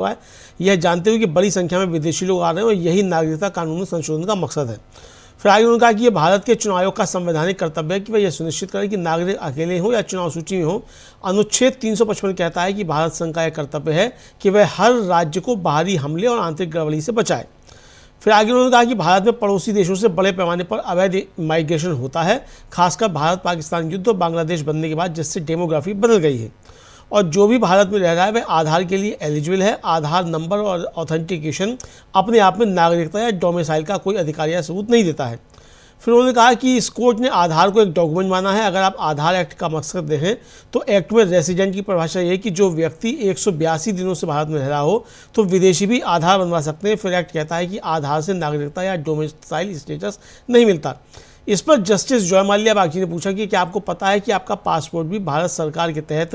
हुआ है, यह जानते हुए कि बड़ी संख्या में विदेशी लोग आ रहे हैं और यही नागरिकता कानून में संशोधन का मकसद है। फिर आगे उन्होंने कहा कि यह भारत के चुनाव आयोग का संवैधानिक कर्तव्य है कि वह यह सुनिश्चित करे कि नागरिक अकेले हो या चुनाव सूची में हो। अनुच्छेद 355 कहता है कि भारत संघ का यह कर्तव्य है कि वह हर राज्य को बाहरी हमले और आंतरिक गड़बड़ी से बचाए। फिर आगे उन्होंने कहा कि भारत में पड़ोसी देशों से बड़े पैमाने पर अवैध माइग्रेशन होता है, खासकर भारत पाकिस्तान युद्ध और बांग्लादेश बनने के बाद, जिससे डेमोग्राफी बदल गई है और जो भी भारत में रह रहा है वह आधार के लिए एलिजिबल है। आधार नंबर और ऑथेंटिकेशन अपने आप में नागरिकता या डोमिसाइल का कोई अधिकार या सबूत नहीं देता है। फिर उन्होंने कहा कि इस कोर्ट ने आधार को एक डॉक्यूमेंट माना है। अगर आप आधार एक्ट का मकसद देखें तो एक्ट में रेसिडेंट की परिभाषा ये है कि जो व्यक्ति 182 दिनों से भारत में रह रहा हो तो विदेशी भी आधार बनवा सकते हैं। फिर एक्ट कहता है कि आधार से नागरिकता या डोमिसाइल स्टेटस नहीं मिलता। इस पर जस्टिस जॉय माल्या बागची ने पूछा कि क्या आपको पता है कि आपका पासपोर्ट भी भारत सरकार के तहत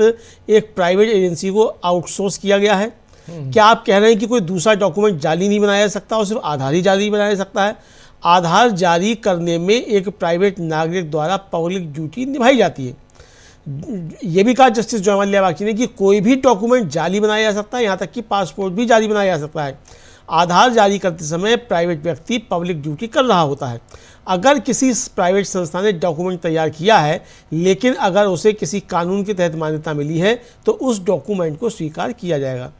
एक प्राइवेट एजेंसी को आउटसोर्स किया गया है? क्या आप कह रहे हैं कि कोई दूसरा डॉक्यूमेंट जाली नहीं बनाया जा सकता और सिर्फ आधार ही जाली बनाया जा सकता है? आधार जारी करने में एक प्राइवेट नागरिक द्वारा पब्लिक ड्यूटी निभाई जाती है। ये भी कहा जस्टिस जॉय माल्या बागची ने कि कोई भी डॉक्यूमेंट जाली बनाया जा सकता है, यहाँ तक कि पासपोर्ट भी जाली बनाया जा सकता है। आधार जारी करते समय प्राइवेट व्यक्ति पब्लिक ड्यूटी कर रहा होता है। अगर किसी प्राइवेट संस्था ने डॉक्यूमेंट तैयार किया है लेकिन अगर उसे किसी कानून के तहत मान्यता मिली है तो उस डॉक्यूमेंट को स्वीकार किया जाएगा।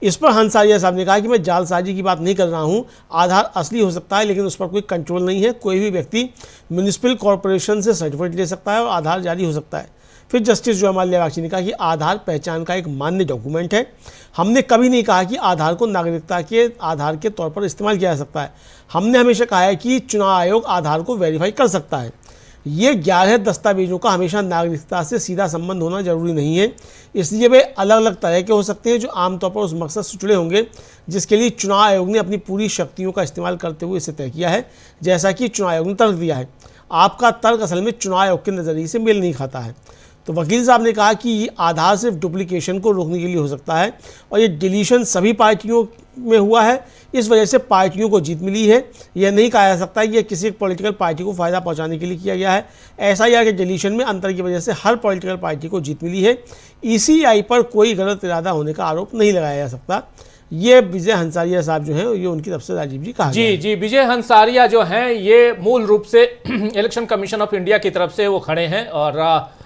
इस पर हंसारिया साहब ने कहा कि मैं जालसाजी की बात नहीं कर रहा हूं। आधार असली हो सकता है लेकिन उस पर कोई कंट्रोल नहीं है। कोई भी व्यक्ति म्यूनिसिपल कॉरपोरेशन से सर्टिफिकेट ले सकता है और आधार जारी हो सकता है। फिर जस्टिस जॉय माल्या बागची ने कहा कि आधार पहचान का एक मान्य डॉक्यूमेंट है। हमने कभी नहीं कहा कि आधार को नागरिकता के आधार के तौर पर इस्तेमाल किया जा सकता है। हमने हमेशा कहा है कि चुनाव आयोग आधार को वेरीफाई कर सकता है। ये 11 दस्तावेजों का हमेशा नागरिकता से सीधा संबंध होना जरूरी नहीं है, इसलिए वे अलग अलग तरह के हो सकते हैं जो आमतौर पर उस मकसद से जुड़े होंगे जिसके लिए चुनाव आयोग ने अपनी पूरी शक्तियों का इस्तेमाल करते हुए इसे तय किया है, जैसा कि चुनाव आयोग ने तर्क दिया है। आपका तर्क असल में चुनाव आयोग के नज़रिए से मेल नहीं खाता है। तो वकील साहब ने कहा कि आधार सिर्फ डुप्लीकेशन को रोकने के लिए हो सकता है और ये डिलीशन सभी पार्टियों में हुआ है, इस वजह से पार्टियों को जीत मिली है। यह नहीं कहा जा सकता कि यह किसी पॉलिटिकल पार्टी को फ़ायदा पहुंचाने के लिए किया गया है। एसआईआर के डिलीशन में अंतर की वजह से हर पॉलिटिकल पार्टी को जीत मिली है। ईसीआई पर कोई गलत इरादा होने का आरोप नहीं लगाया जा सकता। ये विजय हंसारिया साहब जो हैं ये उनकी तरफ से राजीव जी कहा जी विजय हंसारिया जो हैं ये मूल रूप से इलेक्शन कमीशन ऑफ इंडिया की तरफ से वो खड़े हैं और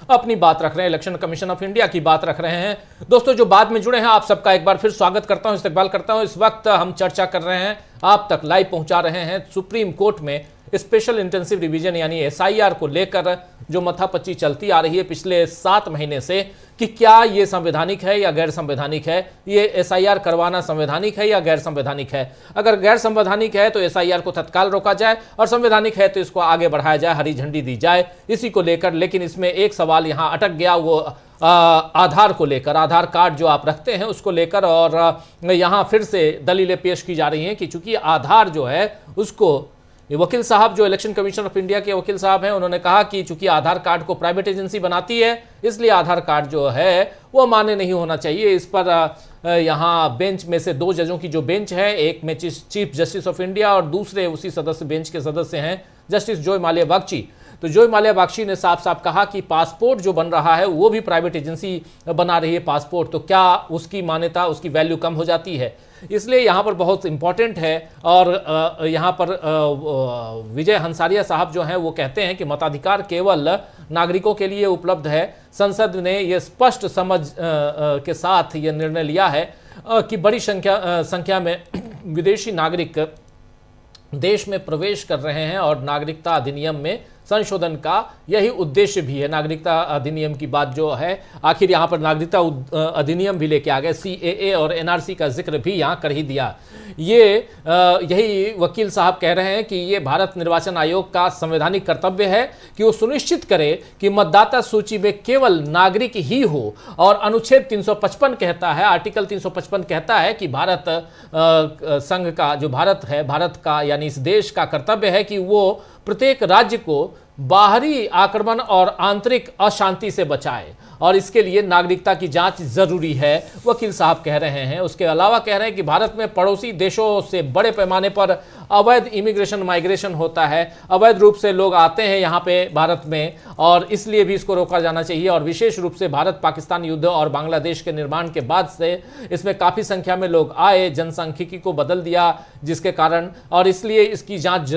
अपनी बात रख रहे हैं, इलेक्शन कमीशन ऑफ इंडिया की बात रख रहे हैं। दोस्तों जो बाद में जुड़े हैं आप सबका एक बार फिर स्वागत करता हूं, इस्तकबाल करता हूं। इस वक्त हम चर्चा कर रहे हैं, आप तक लाइव पहुंचा रहे हैं सुप्रीम कोर्ट में स्पेशल इंटेंसिव रिवीजन यानी एसआईआर को लेकर जो मथापच्ची चलती आ रही है पिछले 7 महीने से कि क्या ये संवैधानिक है या गैर संवैधानिक है, ये एसआईआर करवाना संवैधानिक है या गैर संवैधानिक है। अगर गैर संवैधानिक है तो एसआईआर को तत्काल रोका जाए और संवैधानिक है तो इसको आगे बढ़ाया जाए, हरी झंडी दी जाए इसी को लेकर। लेकिन इसमें एक सवाल यहाँ अटक गया, वो आधार को लेकर, आधार कार्ड जो आप रखते हैं उसको लेकर। और यहाँ फिर से दलीलें पेश की जा रही हैं कि चूंकि आधार जो है उसको वकील साहब जो इलेक्शन कमीशन ऑफ इंडिया के वकील साहब हैं उन्होंने कहा कि चूंकि आधार कार्ड को प्राइवेट एजेंसी बनाती है इसलिए आधार कार्ड जो है वो मान्य नहीं होना चाहिए। इस पर यहाँ बेंच में से 2 जजों की जो बेंच है, एक में चीफ जस्टिस ऑफ इंडिया और दूसरे उसी सदस्य बेंच के सदस्य हैं जस्टिस जॉय माल्या बागची। तो जॉय माल्या बागची ने साफ साफ कहा कि पासपोर्ट जो बन रहा है वो भी प्राइवेट एजेंसी बना रही है पासपोर्ट, तो क्या उसकी मान्यता, उसकी वैल्यू कम हो जाती है। इसलिए यहाँ पर बहुत इंपॉर्टेंट है। और यहाँ पर विजय हंसारिया साहब जो हैं वो कहते हैं कि मताधिकार केवल नागरिकों के लिए उपलब्ध है। संसद ने ये स्पष्ट समझ के साथ ये निर्णय लिया है कि बड़ी संख्या में विदेशी नागरिक देश में प्रवेश कर रहे हैं और नागरिकता अधिनियम में संशोधन का यही उद्देश्य भी है। नागरिकता अधिनियम की बात जो है, आखिर यहाँ पर नागरिकता अधिनियम भी लेके आ गए, सीएए और एनआरसी का जिक्र भी यहाँ कर ही दिया। यही वकील साहब कह रहे हैं कि ये भारत निर्वाचन आयोग का संवैधानिक कर्तव्य है कि वो सुनिश्चित करे कि मतदाता सूची में केवल नागरिक ही हो। और अनुच्छेद 355 कहता है, आर्टिकल 355 कहता है कि भारत संघ का जो भारत है, भारत का यानी इस देश का कर्तव्य है कि वो प्रत्येक राज्य को बाहरी आक्रमण और आंतरिक अशांति से बचाए और इसके लिए नागरिकता की जांच जरूरी है, वकील साहब कह रहे हैं। उसके अलावा कह रहे हैं कि भारत में पड़ोसी देशों से बड़े पैमाने पर अवैध इमिग्रेशन माइग्रेशन होता है, अवैध रूप से लोग आते हैं यहाँ पे भारत में, और इसलिए भी इसको रोका जाना चाहिए। और विशेष रूप से भारत पाकिस्तान युद्ध और बांग्लादेश के निर्माण के बाद से इसमें काफ़ी संख्या में लोग आए, जनसांख्यिकी को बदल दिया जिसके कारण, और इसलिए इसकी जांच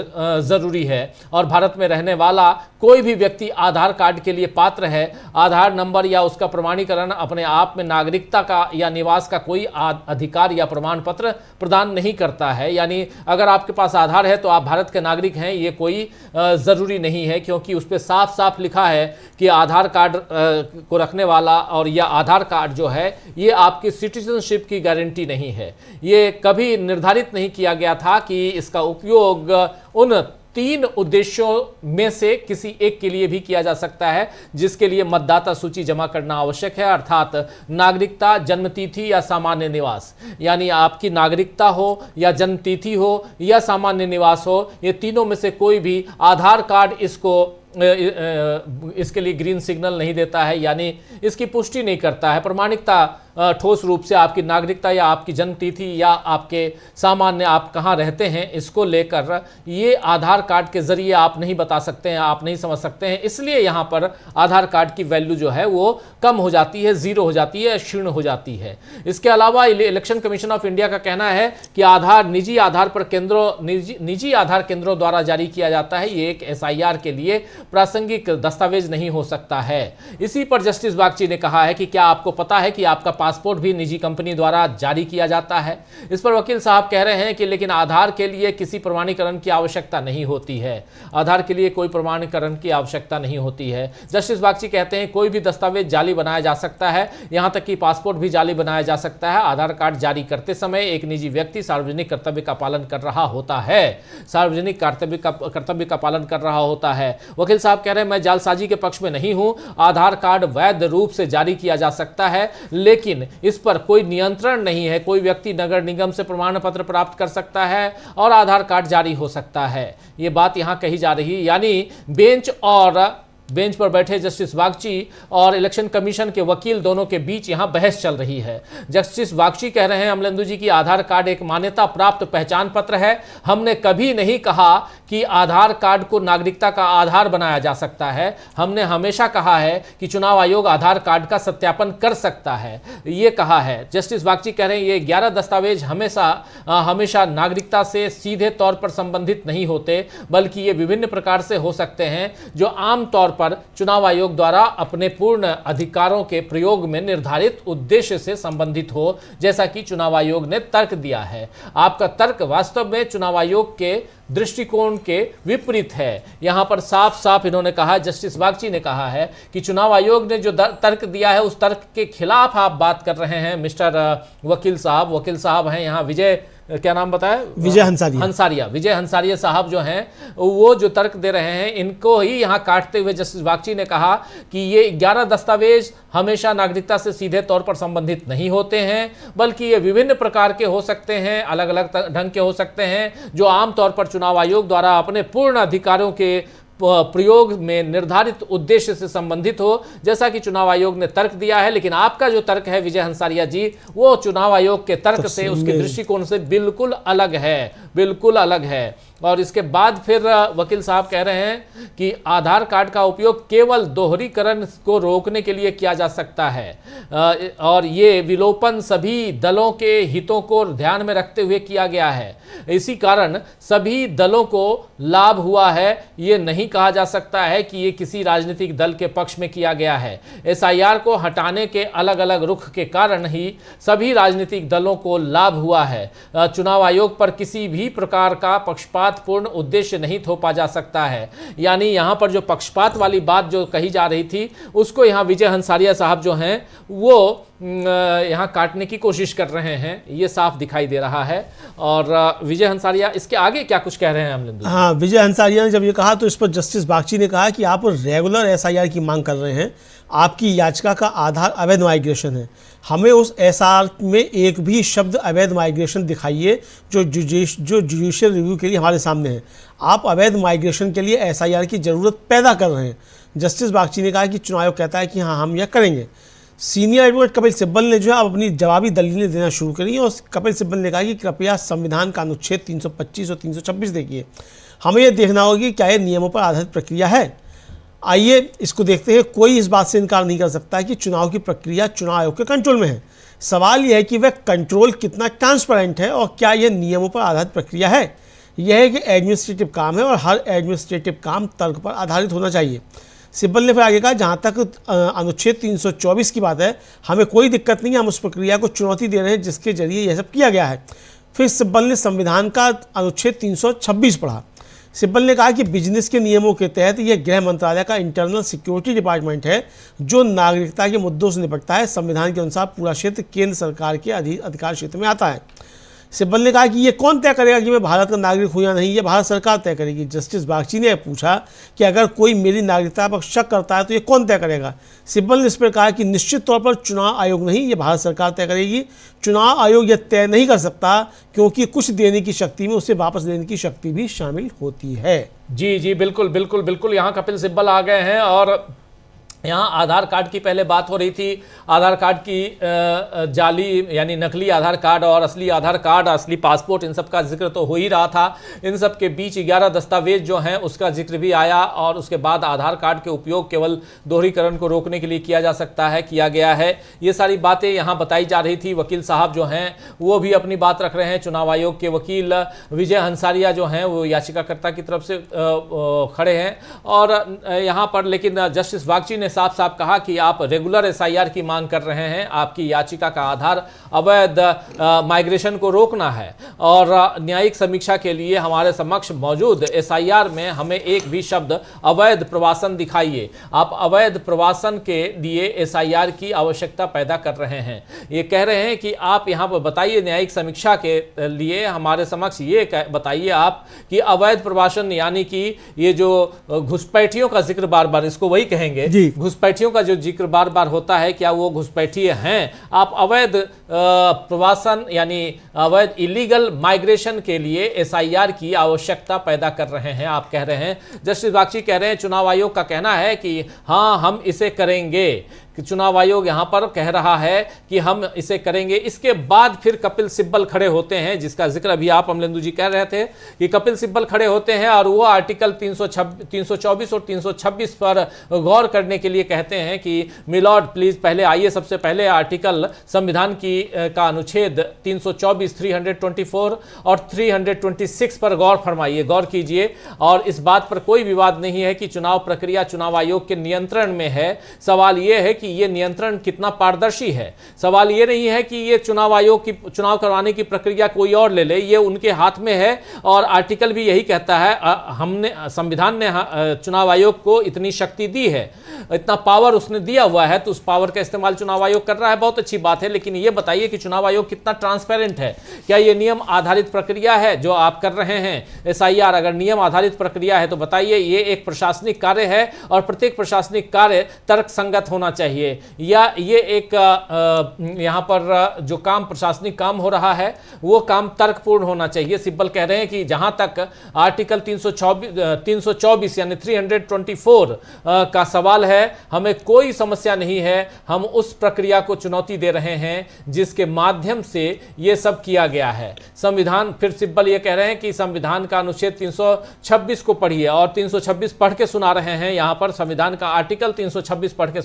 ज़रूरी है। और भारत में रहने वाला कोई भी व्यक्ति आधार कार्ड के लिए पात्र है। आधार नंबर या उसका प्रमाणीकरण अपने आप में नागरिकता का या निवास का कोई अधिकार या प्रमाण पत्र प्रदान नहीं करता है। यानी अगर आपके पास आधार है तो आप भारत के नागरिक हैं, ये कोई ज़रूरी नहीं है, क्योंकि उस पर साफ साफ लिखा है कि आधार कार्ड को रखने वाला और यह आधार कार्ड जो है ये आपकी सिटीजनशिप की गारंटी नहीं है। ये कभी निर्धारित नहीं किया गया था कि इसका उपयोग उन 3 उद्देश्यों में से किसी एक के लिए भी किया जा सकता है जिसके लिए मतदाता सूची जमा करना आवश्यक है, अर्थात नागरिकता, जन्मतिथि या सामान्य निवास। यानी आपकी नागरिकता हो या जन्मतिथि हो या सामान्य निवास हो, ये तीनों में से कोई भी आधार कार्ड इसके लिए ग्रीन सिग्नल नहीं देता है, यानी इसकी पुष्टि नहीं करता है। प्रमाणिकता ठोस रूप से आपकी नागरिकता या आपकी जन्मतिथि या आपके सामान्य आप कहाँ रहते हैं इसको लेकर ये आधार कार्ड के जरिए आप नहीं बता सकते हैं, आप नहीं समझ सकते हैं। इसलिए यहाँ पर आधार कार्ड की वैल्यू जो है वो कम हो जाती है, जीरो हो जाती है, क्षीण हो जाती है। इसके अलावा इलेक्शन कमीशन ऑफ इंडिया का कहना है कि आधार निजी आधार केंद्रों द्वारा जारी किया जाता है, ये एक SIR के लिए प्रासंगिक दस्तावेज नहीं हो सकता है। इसी पर जस्टिस बागची ने कहा है कि क्या आपको पता है कि आपका पासपोर्ट भी निजी कंपनी द्वारा जारी किया जाता है। इस पर वकील साहब कह रहे हैं कि लेकिन आधार के लिए किसी प्रमाणीकरण की आवश्यकता नहीं होती है, आधार के लिए कोई प्रमाणीकरण की आवश्यकता नहीं होती है। जस्टिस बागची कहते हैं कोई भी दस्तावेज जाली बनाया जा सकता है, यहां तक कि पासपोर्ट भी जाली बनाया जा सकता है। आधार कार्ड जारी करते समय एक निजी व्यक्ति सार्वजनिक कर्तव्य का पालन कर रहा होता है, सार्वजनिक कर्तव्य का पालन कर रहा होता है। वकील साहब कह रहे हैं मैं जालसाजी के पक्ष में नहीं हूं, आधार कार्ड वैध रूप से जारी किया जा सकता है, लेकिन इस पर कोई नियंत्रण नहीं है। कोई व्यक्ति नगर निगम से प्रमाण पत्र प्राप्त कर सकता है और आधार कार्ड जारी हो सकता है। यह बात यहां कही जा रही है। यानी बेंच पर बैठे जस्टिस बागची और इलेक्शन कमीशन के वकील दोनों के बीच यहां बहस चल रही है। जस्टिस बागची कह रहे हैं अमलेंदु जी की आधार कार्ड एक मान्यता प्राप्त पहचान पत्र है, हमने कभी नहीं कहा कि आधार कार्ड को नागरिकता का आधार बनाया जा सकता है। हमने हमेशा कहा है कि चुनाव आयोग आधार कार्ड का सत्यापन कर सकता है, ये कहा है। जस्टिस बागची कह रहे हैं ये 11 दस्तावेज हमेशा नागरिकता से सीधे तौर पर संबंधित नहीं होते, बल्कि ये विभिन्न प्रकार से हो सकते हैं जो आमतौर पर चुनाव आयोग द्वारा अपने पूर्ण अधिकारों के प्रयोग में निर्धारित उद्देश्य से संबंधित हो, जैसा कि चुनाव आयोग ने तर्क दिया है। आपका तर्क वास्तव में चुनाव आयोग के दृष्टिकोण के विपरीत है। यहां पर साफ साफ इन्होंने कहा, जस्टिस बागची ने कहा है कि चुनाव आयोग ने जो तर्क दिया है उस तर्क के खिलाफ आप बात कर रहे हैं मिस्टर वकील साहब हैं यहाँ विजय, क्या नाम बताया, विजय हंसारिया साहब जो हैं वो जो तर्क दे रहे हैं इनको ही यहाँ काटते हुए जस्टिस बागची ने कहा कि ये 11 दस्तावेज हमेशा नागरिकता से सीधे तौर पर संबंधित नहीं होते हैं, बल्कि ये विभिन्न प्रकार के हो सकते हैं, अलग अलग ढंग के हो सकते हैं, जो आमतौर पर चुनाव आयोग द्वारा अपने पूर्ण अधिकारों के प्रयोग में निर्धारित उद्देश्य से संबंधित हो, जैसा कि चुनाव आयोग ने तर्क दिया है। लेकिन आपका जो तर्क है विजय हंसारिया जी, वो चुनाव आयोग के तर्क से, उसके दृष्टिकोण से बिल्कुल अलग है। और इसके बाद फिर वकील साहब कह रहे हैं कि आधार कार्ड का उपयोग केवल दोहरीकरण को रोकने के लिए किया जा सकता है और ये विलोपन सभी दलों के हितों को ध्यान में रखते हुए किया गया है। इसी कारण सभी दलों को लाभ हुआ है। ये नहीं कहा जा सकता है कि ये किसी राजनीतिक दल के पक्ष में किया गया है। SIR को हटाने के अलग अलग रुख के कारण ही सभी राजनीतिक दलों को लाभ हुआ है। चुनाव आयोग पर किसी भी प्रकार का पक्षपात पूर्ण उद्देश्य नहीं थोपा जा सकता है। यानी यहां पर जो पक्षपात वाली बात जो कही जा रही थी उसको यहां विजय हंसारिया साहब जो हैं वो यहां काटने की कोशिश कर रहे हैं, ये साफ दिखाई दे रहा है। और विजय हंसारिया इसके आगे क्या कुछ कह रहे हैं अमलेंदु? हाँ, विजय हंसारिया ने जब ये कहा तो इस पर जस्टिस बागची ने कहा कि आप रेगुलर SIR की मांग कर रहे हैं, आपकी याचिका का आधार अवैध माइग्रेशन है। हमें उस SR में एक भी शब्द अवैध माइग्रेशन दिखाइए जो जुडिशियल रिव्यू के लिए हमारे सामने है। आप अवैध माइग्रेशन के लिए SIR की ज़रूरत पैदा कर रहे हैं। जस्टिस बागची ने कहा कि चुनाव आयोग कहता है कि हाँ हम यह करेंगे। सीनियर एडवोकेट कपिल सिब्बल ने जो है अब अपनी जवाबी दलीलें देना शुरू करी और कपिल सिब्बल ने कहा कि कृपया संविधान का अनुच्छेद 325 और 326 देखिए, हमें यह देखना होगा कि क्या यह नियमों पर आधारित प्रक्रिया है। आइए इसको देखते हैं। कोई इस बात से इनकार नहीं कर सकता कि चुनाव की प्रक्रिया चुनाव आयोग के कंट्रोल में है। सवाल यह है कि वह कंट्रोल कितना ट्रांसपेरेंट है और क्या यह नियमों पर आधारित प्रक्रिया है। यह एक एडमिनिस्ट्रेटिव काम है और हर एडमिनिस्ट्रेटिव काम तर्क पर आधारित होना चाहिए। सिब्बल ने फिर आगे कहा, जहाँ तक अनुच्छेद 324 की बात है, हमें कोई दिक्कत नहीं है, हम उस प्रक्रिया को चुनौती दे रहे हैं जिसके जरिए यह सब किया गया है। फिर सिब्बल ने संविधान का अनुच्छेद 326 पढ़ा। सिब्बल ने कहा कि बिजनेस के नियमों के तहत यह गृह मंत्रालय का इंटरनल सिक्योरिटी डिपार्टमेंट है जो नागरिकता के मुद्दों से निपटता है। संविधान के अनुसार पूरा क्षेत्र केंद्र सरकार के अधिकार क्षेत्र में आता है। सिब्बल ने कहा कि ये कौन तय करेगा कि मैं भारत का नागरिक हूँ या नहीं, ये भारत सरकार तय करेगी। जस्टिस बागची ने पूछा कि अगर कोई मेरी नागरिकता पर शक करता है तो ये कौन तय करेगा। सिब्बल ने इस पर कहा कि निश्चित तौर पर चुनाव आयोग नहीं, ये भारत सरकार तय करेगी। चुनाव आयोग यह तय नहीं कर सकता क्योंकि कुछ देने की शक्ति में उसे वापस देने की शक्ति भी शामिल होती है। जी जी, बिल्कुल बिल्कुल बिल्कुल। यहाँ कपिल सिब्बल आ गए हैं और यहाँ आधार कार्ड की पहले बात हो रही थी। आधार कार्ड की जाली यानी नकली आधार कार्ड और असली आधार कार्ड, असली पासपोर्ट, इन सब का जिक्र तो हो ही रहा था। इन सब के बीच 11 दस्तावेज जो हैं उसका जिक्र भी आया और उसके बाद आधार कार्ड के उपयोग केवल दोहरीकरण को रोकने के लिए किया जा सकता है, किया गया है। ये सारी बातें यहाँ बताई जा रही थी। वकील साहब जो हैं वो भी अपनी बात रख रहे हैं। चुनाव आयोग के वकील विजय हंसारिया जो हैं वो याचिकाकर्ता की तरफ से खड़े हैं और यहाँ पर लेकिन जस्टिस बागची ने साफ साफ कहा कि आप रेगुलर एसआईआर की मांग कर रहे हैं। आपकी याचिका का आधार अवैध माइग्रेशन को रोकना है और न्यायिक समीक्षा के लिए हमारे समक्ष मौजूद एसआईआर में हमें एक भी शब्द अवैध प्रवासन दिखाइए। आप अवैध प्रवासन के लिए एसआईआर की आवश्यकता पैदा कर रहे हैं। ये कह रहे हैं कि आप यहाँ पर बताइए, न्यायिक समीक्षा के लिए हमारे समक्ष ये बताइए आप कि अवैध प्रवासन यानी कि ये जो घुसपैठियों का जिक्र बार बार, इसको वही कहेंगे, घुसपैठियों का जो जिक्र बार बार होता है, क्या वो घुसपैठिए हैं? आप अवैध प्रवासन यानी अवैध इलीगल माइग्रेशन के लिए एसआईआर की आवश्यकता पैदा कर रहे हैं, आप कह रहे हैं। जस्टिस बागची कह रहे हैं चुनाव आयोग का कहना है कि हाँ हम इसे करेंगे, कि चुनाव आयोग यहां पर कह रहा है कि हम इसे करेंगे। इसके बाद फिर कपिल सिब्बल खड़े होते हैं, जिसका जिक्र अभी आप अमलेंदु जी कह रहे थे कि कपिल सिब्बल खड़े होते हैं और वो आर्टिकल 324 और 326 पर गौर करने के लिए कहते हैं कि मिलॉर्ड प्लीज पहले आइए, सबसे पहले आर्टिकल संविधान की का अनुच्छेद 324, 324 और 326 पर गौर फरमाइए, गौर कीजिए। और इस बात पर कोई विवाद नहीं है कि चुनाव प्रक्रिया चुनाव आयोग के नियंत्रण में है। सवाल यह है कि ये नियंत्रण कितना पारदर्शी है। सवाल ये नहीं है कि ये चुनाव आयोग की चुनाव करवाने की प्रक्रिया कोई और ले ले, ये उनके हाथ में है। और आर्टिकल भी यही कहता है, हमने संविधान ने चुनाव आयोग को इतनी शक्ति दी है, इतना पावर उसने दिया हुआ है, तो उस पावर का इस्तेमाल चुनाव आयोग कर रहा है, बहुत अच्छी बात है। लेकिन ये बताइए कि चुनाव आयोग कितना ट्रांसपेरेंट है। क्या ये नियम आधारित प्रक्रिया है जो आप कर रहे हैं एसआईआर? अगर नियम आधारित प्रक्रिया है तो बताइए ये एक प्रशासनिक कार्य है और प्रत्येक प्रशासनिक कार्य तर्कसंगत होना चाहिए, या ये एक यहां पर जो काम प्रशासनिक काम हो रहा है वो काम तर्कपूर्ण होना चाहिए। सिब्बल कह रहे हैं कि जहां तक आर्टिकल 324 यानी 324 का सवाल है, हमें कोई समस्या नहीं है। हम उस प्रक्रिया को चुनौती दे रहे हैं जिसके माध्यम से यह सब किया गया है। संविधान, फिर सिब्बल ये कह रहे हैं कि संविधान का अनुच्छेद 326 को पढ़िए और 326 पढ़ के सुना रहे हैं। यहां पर संविधान का आर्टिकल 326 पढ़ के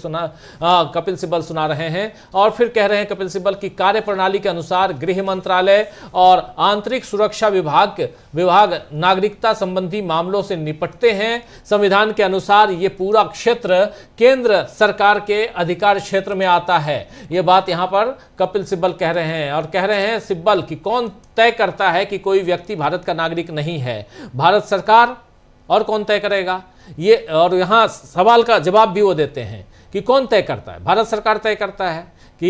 कपिल सिब्बल सुना रहे हैं। और फिर कह रहे हैं कपिल सिब्बल की कार्य प्रणाली के अनुसार गृह मंत्रालय और आंतरिक सुरक्षा विभाग नागरिकता संबंधी मामलों से निपटते हैं। संविधान के अनुसार यह पूरा क्षेत्र केंद्र सरकार के अधिकार क्षेत्र में आता है। यह बात यहां पर कपिल सिब्बल कह रहे हैं। और कह रहे हैं सिब्बल कि कौन तय करता है कि कोई व्यक्ति भारत का नागरिक नहीं है? भारत सरकार, और कौन तय करेगा ये? और यहां सवाल का जवाब भी वो देते हैं कि कौन तय करता है? भारत सरकार तय करता है कि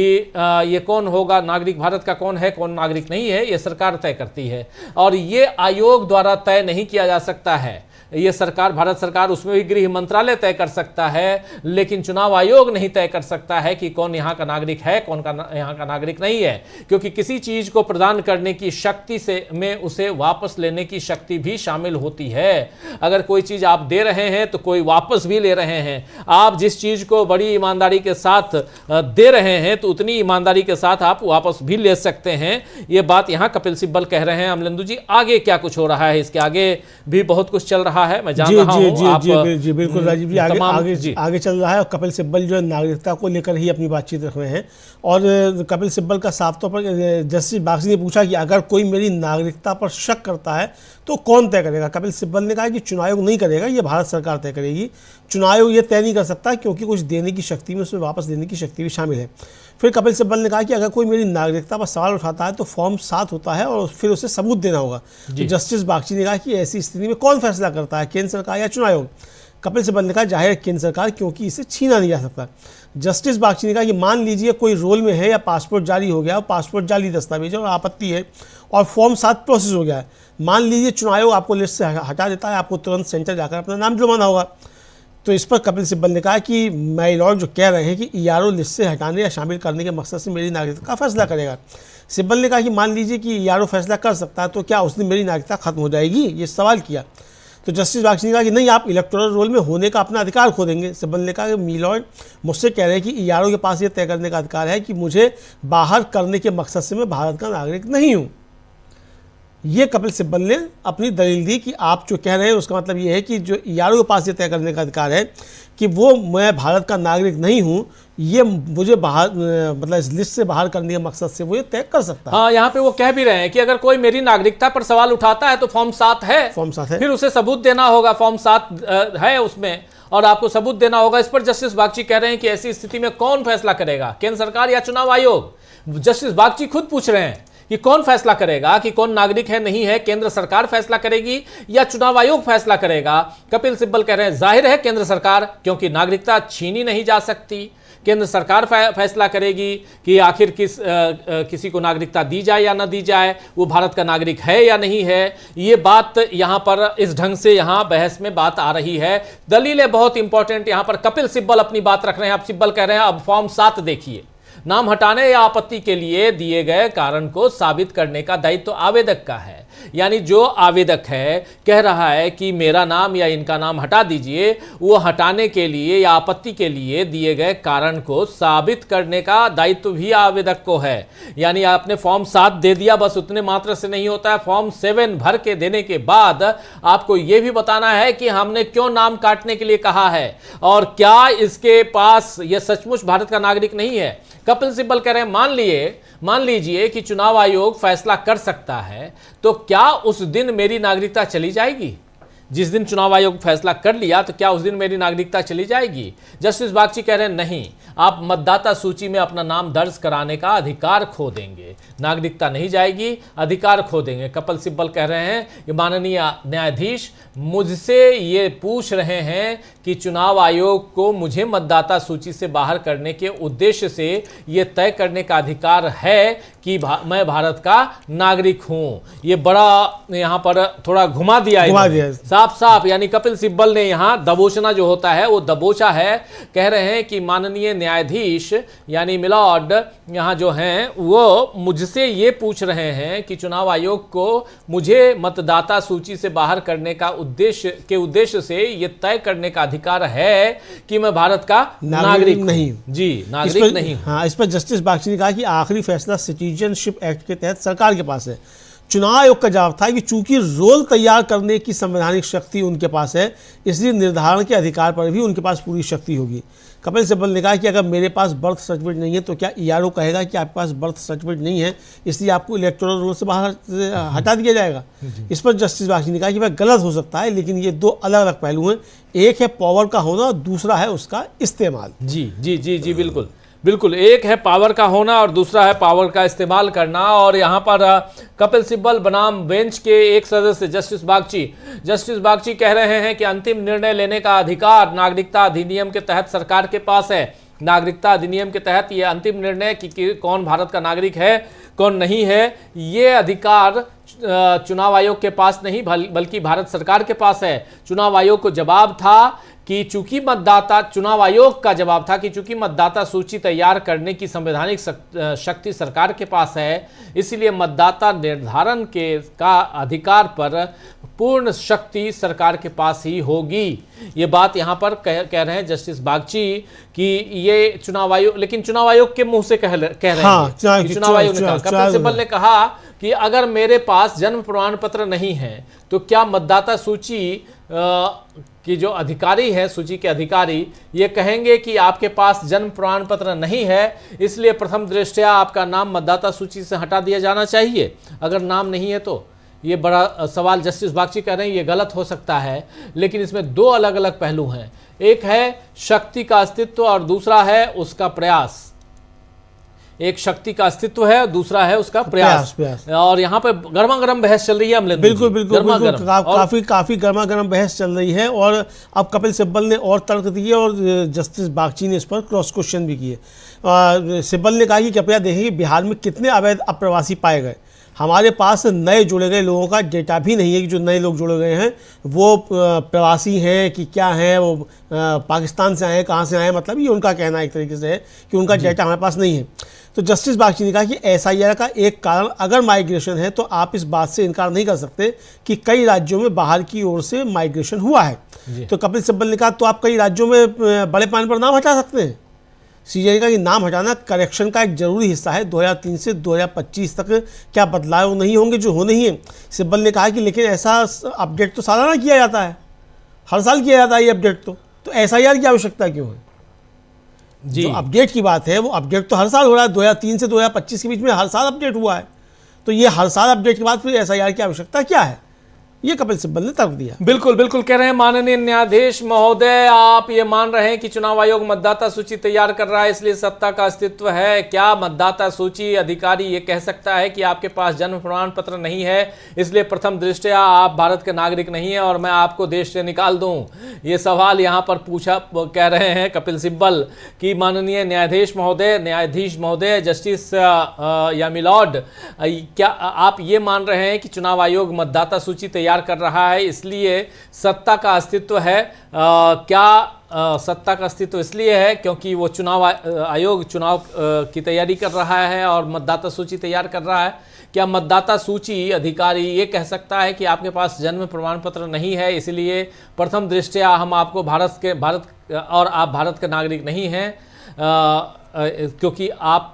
ये कौन होगा नागरिक भारत का, कौन है कौन नागरिक नहीं है, ये सरकार तय करती है। और ये आयोग द्वारा तय नहीं किया जा सकता है। ये सरकार, भारत सरकार, उसमें भी गृह मंत्रालय तय कर सकता है, लेकिन चुनाव आयोग नहीं तय कर सकता है कि कौन यहाँ का नागरिक है, कौन का यहाँ का नागरिक नहीं है, क्योंकि किसी चीज को प्रदान करने की शक्ति से में उसे वापस लेने की शक्ति भी शामिल होती है। अगर कोई चीज आप दे रहे हैं तो कोई वापस भी ले रहे हैं। आप जिस चीज को बड़ी ईमानदारी के साथ दे रहे हैं तो उतनी ईमानदारी के साथ आप वापस भी ले सकते हैं। ये बात यहाँ कपिल सिब्बल कह रहे हैं। अमलेंदु जी, आगे क्या कुछ हो रहा है? इसके आगे भी बहुत कुछ चल रहा है, मैं जान रहा हूं। आप जी बिल्कुल राजीव जी, आगे चल रहा है। और कपिल सिब्बल जो है नागरिकता को लेकर ही अपनी बातचीत रख रहे हैं। और कपिल सिब्बल का साफ तौर पर जस्टिस बागची ने पूछा कि अगर कोई मेरी नागरिकता पर शक करता है तो कौन तय करेगा। कपिल सिब्बल ने कहा कि चुनाव आयोग नहीं करेगा, ये भारत सरकार तय करेगी। चुनाव आयोग ये तय नहीं कर सकता क्योंकि कुछ देने की शक्ति में उसमें वापस देने की शक्ति भी शामिल है। फिर कपिल सिब्बल ने कहा कि अगर कोई मेरी नागरिकता पर सवाल उठाता है तो फॉर्म 7 होता है और फिर उसे सबूत देना होगा। तो जस्टिस बागची ने कहा कि ऐसी स्थिति में कौन फैसला करता है, केंद्र सरकार या चुनाव आयोग? कपिल सिब्बल ने कहा जाहिर केंद्र सरकार, क्योंकि इसे छीना नहीं जा सकता। जस्टिस बागची ने कहा कि मान लीजिए कोई रोल में है या पासपोर्ट जारी हो गया, पासपोर्ट जाली दस्तावेज और आपत्ति है और फॉर्म 7 प्रोसेस हो गया है। मान लीजिए चुनाव आयोग आपको लिस्ट से हटा देता है, आपको तुरंत सेंटर जाकर अपना नाम जुड़वाना होगा। तो इस पर कपिल सिब्बल ने कहा कि माय लॉर्ड जो कह रहे हैं कि ईआरओ लिस्ट से हटाने या शामिल करने के मकसद से मेरी नागरिकता का फैसला करेगा। सिब्बल ने कहा कि मान लीजिए कि ईआरओ फैसला कर सकता है तो क्या उस दिन मेरी नागरिकता खत्म हो जाएगी, ये सवाल किया। तो जस्टिस बागची ने कहा कि नहीं, आप इलेक्टोरल रोल में होने का अपना अधिकार खो देंगे। सिब्बल ने कहा कि माय लॉर्ड मुझसे कह रहे हैं कि ईआरओ के पास ये तय करने का अधिकार है कि मुझे बाहर करने के मकसद से मैं भारत का नागरिक नहीं हूँ। ये कपिल सिब्बल ने अपनी दलील दी कि आप जो कह रहे हैं उसका मतलब ये है कि जो ईआरओ के पास ये तय करने का अधिकार है कि वो मैं भारत का नागरिक नहीं हूँ, ये मुझे बाहर मतलब इस लिस्ट से बाहर करने के मकसद से वो ये तय कर सकता है। हाँ, यहाँ पे वो कह भी रहे हैं कि अगर कोई मेरी नागरिकता पर सवाल उठाता है तो फॉर्म 7 है, फिर उसे सबूत देना होगा। फॉर्म 7 है उसमें और आपको सबूत देना होगा। इस पर जस्टिस बागची कह रहे हैं कि ऐसी स्थिति में कौन फैसला करेगा, केंद्र सरकार या चुनाव आयोग? जस्टिस बागची खुद पूछ रहे हैं कि कौन फैसला करेगा कि कौन नागरिक है नहीं है, केंद्र सरकार फैसला करेगी या चुनाव आयोग फैसला करेगा? कपिल सिब्बल कह रहे हैं जाहिर है केंद्र सरकार, क्योंकि नागरिकता छीनी नहीं जा सकती। केंद्र सरकार फैसला करेगी कि आखिर किसी को नागरिकता दी जाए या ना दी जाए, वो भारत का नागरिक है या नहीं है। ये बात यहाँ पर इस ढंग से यहाँ बहस में बात आ रही है। दलीलें बहुत इंपॉर्टेंट यहाँ पर कपिल सिब्बल अपनी बात रख रहे हैं। अब सिब्बल कह रहे हैं अब फॉर्म 7 देखिए, नाम हटाने या आपत्ति के लिए दिए गए कारण को साबित करने का दायित्व तो आवेदक का है। यानी जो आवेदक है कह रहा है कि मेरा नाम या इनका नाम हटा दीजिए, वो हटाने के लिए या आपत्ति के लिए दिए गए कारण को साबित करने का दायित्व भी आवेदक को है। यानी आपने फॉर्म 7 दे दिया, बस उतने मात्र से नहीं होता है। फॉर्म 7 भर के देने के बाद आपको यह भी बताना है कि हमने क्यों नाम काटने के लिए कहा है और क्या इसके पास यह सचमुच भारत का नागरिक नहीं है। कपिल सिब्बल कह रहे हैं मान लीजिए कि चुनाव आयोग फैसला कर सकता है, तो क्या उस दिन मेरी नागरिकता चली जाएगी? जिस दिन चुनाव आयोग फैसला कर लिया तो क्या उस दिन मेरी नागरिकता चली जाएगी? जस्टिस बागची कह रहे हैं नहीं, आप मतदाता सूची में अपना नाम दर्ज कराने का अधिकार खो देंगे, नागरिकता नहीं जाएगी, अधिकार खो देंगे। कपिल सिब्बल कह रहे हैं कि माननीय न्यायाधीश मुझसे ये पूछ रहे हैं कि चुनाव आयोग को मुझे मतदाता सूची से बाहर करने के उद्देश्य से ये तय करने का अधिकार है कि मैं भारत का नागरिक हूं। ये बड़ा यहाँ पर थोड़ा घुमा दिया साफ। यानी कपिल सिब्बल ने यहाँ दबोचना जो होता है वो दबोचा है। कह रहे हैं कि माननीय न्यायाधीश यानी मिलॉर्ड यहाँ जो हैं वो मुझसे ये पूछ रहे हैं कि चुनाव आयोग को मुझे मतदाता सूची से बाहर करने का उद्देश्य से ये तय करने का अधिकार है कि मैं भारत का नागरिक नहीं हूं। जी, नागरिक नहीं हूं। हाँ, इस पर जस्टिस बागची ने कहा कि आखिरी फैसला सिटीजनशिप एक्ट के तहत सरकार के पास है। चुनाव आयोग का जवाब था कि चूंकि रोल तैयार करने की संवैधानिक शक्ति उनके पास है, इसलिए निर्धारण के अधिकार पर भी उनके पास पूरी शक्ति होगी। कपिल सिब्बल ने कहा कि अगर मेरे पास बर्थ सर्टिफिकेट नहीं है तो क्या ईआरओ कहेगा कि आपके पास बर्थ सर्टिफिकेट नहीं है इसलिए आपको इलेक्टोरल रोल से बाहर हटा दिया जाएगा? इस पर जस्टिस बागची ने कहा कि वह गलत हो सकता है, लेकिन ये दो अलग अलग पहलू हैं। एक है पावर का होना और दूसरा है उसका इस्तेमाल। जी जी जी जी बिल्कुल बिल्कुल, एक है पावर का होना और दूसरा है पावर का इस्तेमाल करना। और यहाँ पर कपिल सिब्बल बनाम बेंच के एक सदस्य जस्टिस बागची कह रहे हैं कि अंतिम निर्णय लेने का अधिकार नागरिकता अधिनियम के तहत सरकार के पास है। नागरिकता अधिनियम के तहत ये अंतिम निर्णय कि कौन भारत का नागरिक है कौन नहीं है, ये अधिकार चुनाव आयोग के पास नहीं बल्कि भारत सरकार के पास है। चुनाव आयोग को जवाब था कि चूंकि मतदाता चुनाव आयोग का जवाब था कि चूंकि मतदाता सूची तैयार करने की संवैधानिक शक्ति सरकार के पास है, इसलिए मतदाता निर्धारण का अधिकार पर पूर्ण शक्ति सरकार के पास ही होगी। ये बात यहाँ पर कह रहे हैं जस्टिस बागची कि ये चुनाव आयोग, लेकिन चुनाव आयोग के मुंह से कह रहे हैं कि चुनाव आयोग ने कहा, कपिल सिब्बल ने कहा कि अगर मेरे पास जन्म प्रमाण पत्र नहीं है तो क्या मतदाता सूची कि जो अधिकारी है, सूची के अधिकारी, ये कहेंगे कि आपके पास जन्म प्रमाण पत्र नहीं है, इसलिए प्रथम दृष्टया आपका नाम मतदाता सूची से हटा दिया जाना चाहिए अगर नाम नहीं है तो? ये बड़ा सवाल जस्टिस बागची कह रहे हैं। ये गलत हो सकता है, लेकिन इसमें दो अलग अलग पहलू हैं। एक है शक्ति का अस्तित्व और दूसरा है उसका प्रयास। एक शक्ति का अस्तित्व है, दूसरा है उसका प्रयास। और यहाँ पे गर्मा गर्म बहस चल रही है अमलेंद्र जी। बिल्कुल काफी गर्मा गर्म बहस चल रही है। और अब कपिल सिब्बल ने और तर्क दिए और जस्टिस बागची ने इस पर क्रॉस क्वेश्चन भी किए। सिब्बल ने कहा कि कृपया देखिए बिहार में कितने अवैध अप्रवासी पाए गए। हमारे पास नए जुड़े गए लोगों का डेटा भी नहीं है कि जो नए लोग जुड़े गए हैं वो प्रवासी हैं कि क्या हैं, वो पाकिस्तान से आए हैं, कहाँ से आए हैं, मतलब ये उनका कहना एक तरीके से है कि उनका डेटा हमारे पास नहीं है। तो जस्टिस बागची ने कहा कि एसआईआर का एक कारण अगर माइग्रेशन है तो आप इस बात से इनकार नहीं कर सकते कि कई राज्यों में बाहर की ओर से माइग्रेशन हुआ है। तो कपिल सिब्बल ने कहा तो आप कई राज्यों में बड़े पैमाने पर नाम हटा सकते हैं। सीजीआई का नाम हटाना करेक्शन का एक जरूरी हिस्सा है। 2003 से 2025 तक क्या बदलाव नहीं होंगे जो होने ही हैं। सिब्बल ने कहा कि लेकिन ऐसा अपडेट तो सालाना किया जाता है, हर साल किया जाता है ये अपडेट। तो एसआईआर की आवश्यकता क्यों है? जी, जो अपडेट की बात है वो अपडेट तो हर साल हो रहा है। 2003 से 2025 के बीच में हर साल अपडेट हुआ है। तो ये हर साल अपडेट के बाद फिर एसआईआर की आवश्यकता क्या है? ये कपिल सिब्बल ने तर्क दिया। बिल्कुल बिल्कुल कह रहे हैं माननीय न्यायाधीश महोदय, आप ये मान रहे हैं कि चुनाव आयोग मतदाता सूची तैयार कर रहा है इसलिए सत्ता का अस्तित्व है। क्या मतदाता सूची अधिकारी ये कह सकता है कि आपके पास जन्म प्रमाण पत्र नहीं है इसलिए प्रथम दृष्टया आप भारत के नागरिक नहीं है और मैं आपको देश से निकाल दूं? ये सवाल यहाँ पर पूछा कह रहे हैं कपिल सिब्बल कि माननीय न्यायाधीश महोदय जस्टिस यामिलॉर्ड, क्या आप ये मान रहे हैं कि चुनाव आयोग मतदाता सूची तैयार कर रहा है इसलिए सत्ता का अस्तित्व है? क्या सत्ता का अस्तित्व इसलिए है क्योंकि वो चुनाव आयोग चुनाव की तैयारी कर रहा है और मतदाता सूची तैयार कर रहा है? क्या मतदाता सूची अधिकारी ये कह सकता है कि आपके पास जन्म प्रमाण पत्र नहीं है इसलिए प्रथम दृष्टया हम आपको भारत और आप भारत के नागरिक नहीं हैं क्योंकि आप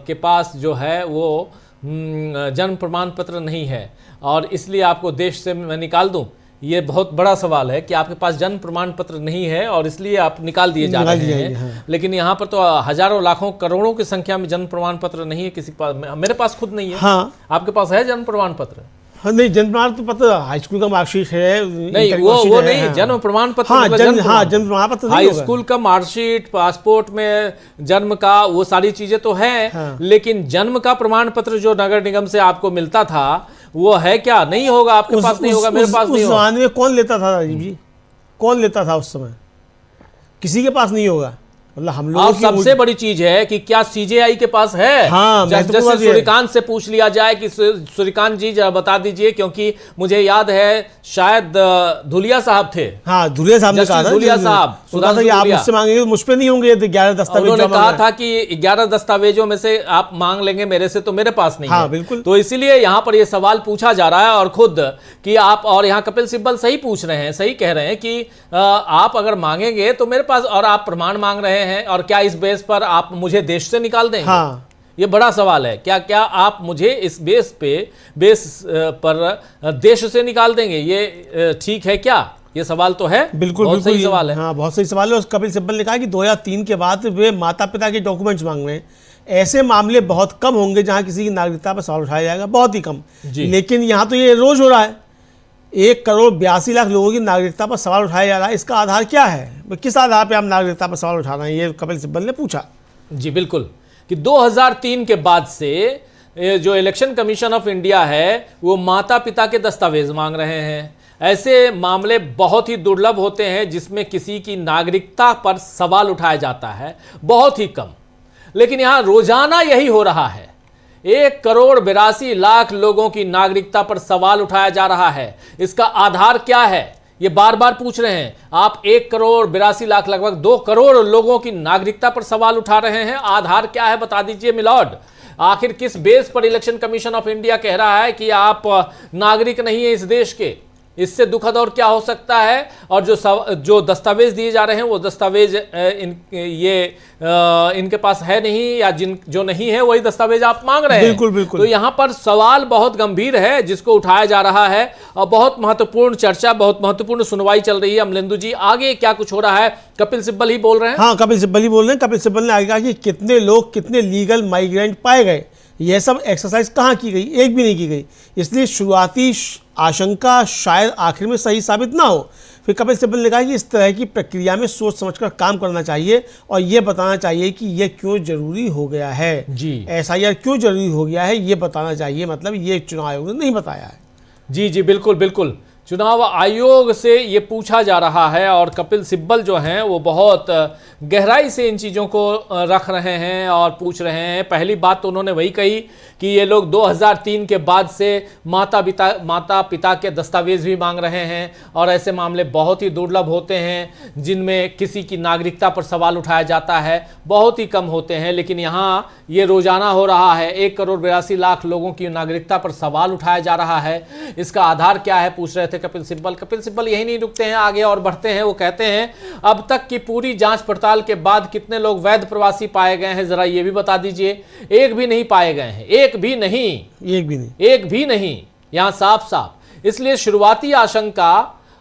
के पास जो है वो जन्म प्रमाण पत्र नहीं है और इसलिए आपको देश से मैं निकाल दूं? ये बहुत बड़ा सवाल है कि आपके पास जन्म प्रमाण पत्र नहीं है और इसलिए आप निकाल दिए जा रहे हैं। हाँ। लेकिन यहाँ पर तो हजारों लाखों करोड़ों की संख्या में जन्म प्रमाण पत्र नहीं है किसी के पास। मेरे पास खुद नहीं है। हाँ। आपके पास है जन्म प्रमाण पत्र? हाँ, नहीं, जन्म प्रमाण पत्र हाई स्कूल का मार्कशीट है। नहीं, वो नहीं। हाँ। जन्म प्रमाण पत्र जन्म प्रमाण पत्र हाई स्कूल का मार्कशीट, पासपोर्ट में जन्म का, वो सारी चीजें तो है। हाँ। लेकिन जन्म का प्रमाण पत्र जो नगर निगम से आपको मिलता था वो है क्या? नहीं होगा, आपके पास नहीं होगा, मेरे पास नहीं होगा। उस जमाने में कौन लेता था राजीव जी? कौन लेता था उस समय? किसी के पास नहीं होगा। मतलब हम लोग सबसे बड़ी चीज है कि क्या सीजेआई के पास है? हाँ, जस्टिस सूर्यकांत से पूछ लिया जाए कि सूर्यकांत जी जरा बता दीजिए, क्योंकि मुझे याद है शायद धुलिया साहब थे। हाँ, धुलिया साहब ने कहा था, धुलिया साहब आप मुझसे मांगेंगे, मुझ पे नहीं होंगे 11 दस्तावेज। उन्होंने कहा था कि 11 दस्तावेजों में से आप मांग लेंगे, मेरे से तो मेरे पास नहीं है। बिल्कुल। तो इसीलिए यहाँ पर यह सवाल पूछा जा रहा है और खुद कि आप, और यहाँ कपिल सिब्बल सही पूछ रहे हैं, सही कह रहे हैं कि आप अगर मांगेंगे तो मेरे पास, और आप प्रमाण मांग रहे हैं, और क्या इस बेस पर आप मुझे देश से निकाल देंगे? हाँ। ये बड़ा सवाल है। क्या आप मुझे इस बेस पर देश से निकाल देंगे? ये ठीक है क्या? ये सवाल तो है। बिल्कुल, बहुत सही सवाल है। हाँ, बहुत सही सवाल है। कपिल सिब्बल ने कहा कि 2003 के बाद वे माता पिता के डॉक्यूमेंट्स मांग रहे हैं। ऐसे मामले बहुत कम होंगे जहां किसी की नागरिकता पर सवाल उठाया जाएगा, बहुत ही कम। लेकिन यहाँ तो ये रोज हो रहा है। 1,82,00,000 लोगों की नागरिकता पर सवाल उठाया जा रहा है। इसका आधार क्या है? किस आधार पे हम नागरिकता पर सवाल उठा रहे हैं? ये कपिल सिब्बल ने पूछा। जी बिल्कुल, कि 2003 के बाद से जो इलेक्शन कमीशन ऑफ इंडिया है वो माता पिता के दस्तावेज मांग रहे हैं। ऐसे मामले बहुत ही दुर्लभ होते हैं जिसमें किसी की नागरिकता पर सवाल उठाया जाता है, बहुत ही कम। लेकिन यहाँ रोजाना यही हो रहा है। 1,82,00,000 लोगों की नागरिकता पर सवाल उठाया जा रहा है। इसका आधार क्या है, ये बार बार पूछ रहे हैं आप। 1,82,00,000 लगभग 2 करोड़ लोगों की नागरिकता पर सवाल उठा रहे हैं। आधार क्या है बता दीजिए मिलॉर्ड। आखिर किस बेस पर इलेक्शन कमीशन ऑफ इंडिया कह रहा है कि आप नागरिक नहीं है इस देश के? इससे दुखद और क्या हो सकता है? और जो दस्तावेज दिए जा रहे हैं वो दस्तावेज इनके पास है नहीं, या जो नहीं है वही दस्तावेज आप मांग रहे हैं। बिल्कुल बिल्कुल। तो यहाँ पर सवाल बहुत गंभीर है जिसको उठाया जा रहा है, और बहुत महत्वपूर्ण चर्चा, बहुत महत्वपूर्ण सुनवाई चल रही है। अमलेंदु जी, आगे क्या कुछ हो रहा है? कपिल सिब्बल ही बोल रहे हैं। हाँ, कपिल सिब्बल ही बोल रहे हैं। कपिल सिब्बल ने आगे कहा कि कितने लोग, कितने लीगल माइग्रेंट पाए गए, यह सब एक्सरसाइज कहाँ की गई? एक भी नहीं की गई। इसलिए शुरुआती आशंका शायद आखिर में सही साबित ना हो। फिर कपिल सिब्बल ने कहा कि इस तरह की प्रक्रिया में सोच समझकर काम करना चाहिए और ये बताना चाहिए कि ये क्यों जरूरी हो गया है जी। SIR क्यों जरूरी हो गया है, ये बताना चाहिए। मतलब ये चुनाव आयोग ने नहीं बताया है। जी जी, बिल्कुल बिल्कुल। चुनाव आयोग से ये पूछा जा रहा है और कपिल सिब्बल जो हैं वो बहुत गहराई से इन चीज़ों को रख रहे हैं और पूछ रहे हैं। पहली बात तो उन्होंने वही कही कि ये लोग 2003 के बाद से माता पिता के दस्तावेज भी मांग रहे हैं, और ऐसे मामले बहुत ही दुर्लभ होते हैं जिनमें किसी की नागरिकता पर सवाल उठाया जाता है, बहुत ही कम होते हैं। लेकिन यहाँ ये रोजाना हो रहा है। 1,82,00,000 लोगों की नागरिकता पर सवाल उठाया जा रहा है। इसका आधार क्या है पूछ रहे थे कपिल सिब्बल। कपिल सिब्बल यही नहीं रुकते हैं, आगे और बढ़ते हैं। वो कहते हैं अब तक की पूरी जांच पड़ताल के बाद कितने लोग वैध प्रवासी पाए गए हैं, जरा ये भी बता दीजिए। एक भी नहीं पाए गए हैं, एक भी नहीं, यहां साफ साफ। इसलिए शुरुआती आशंका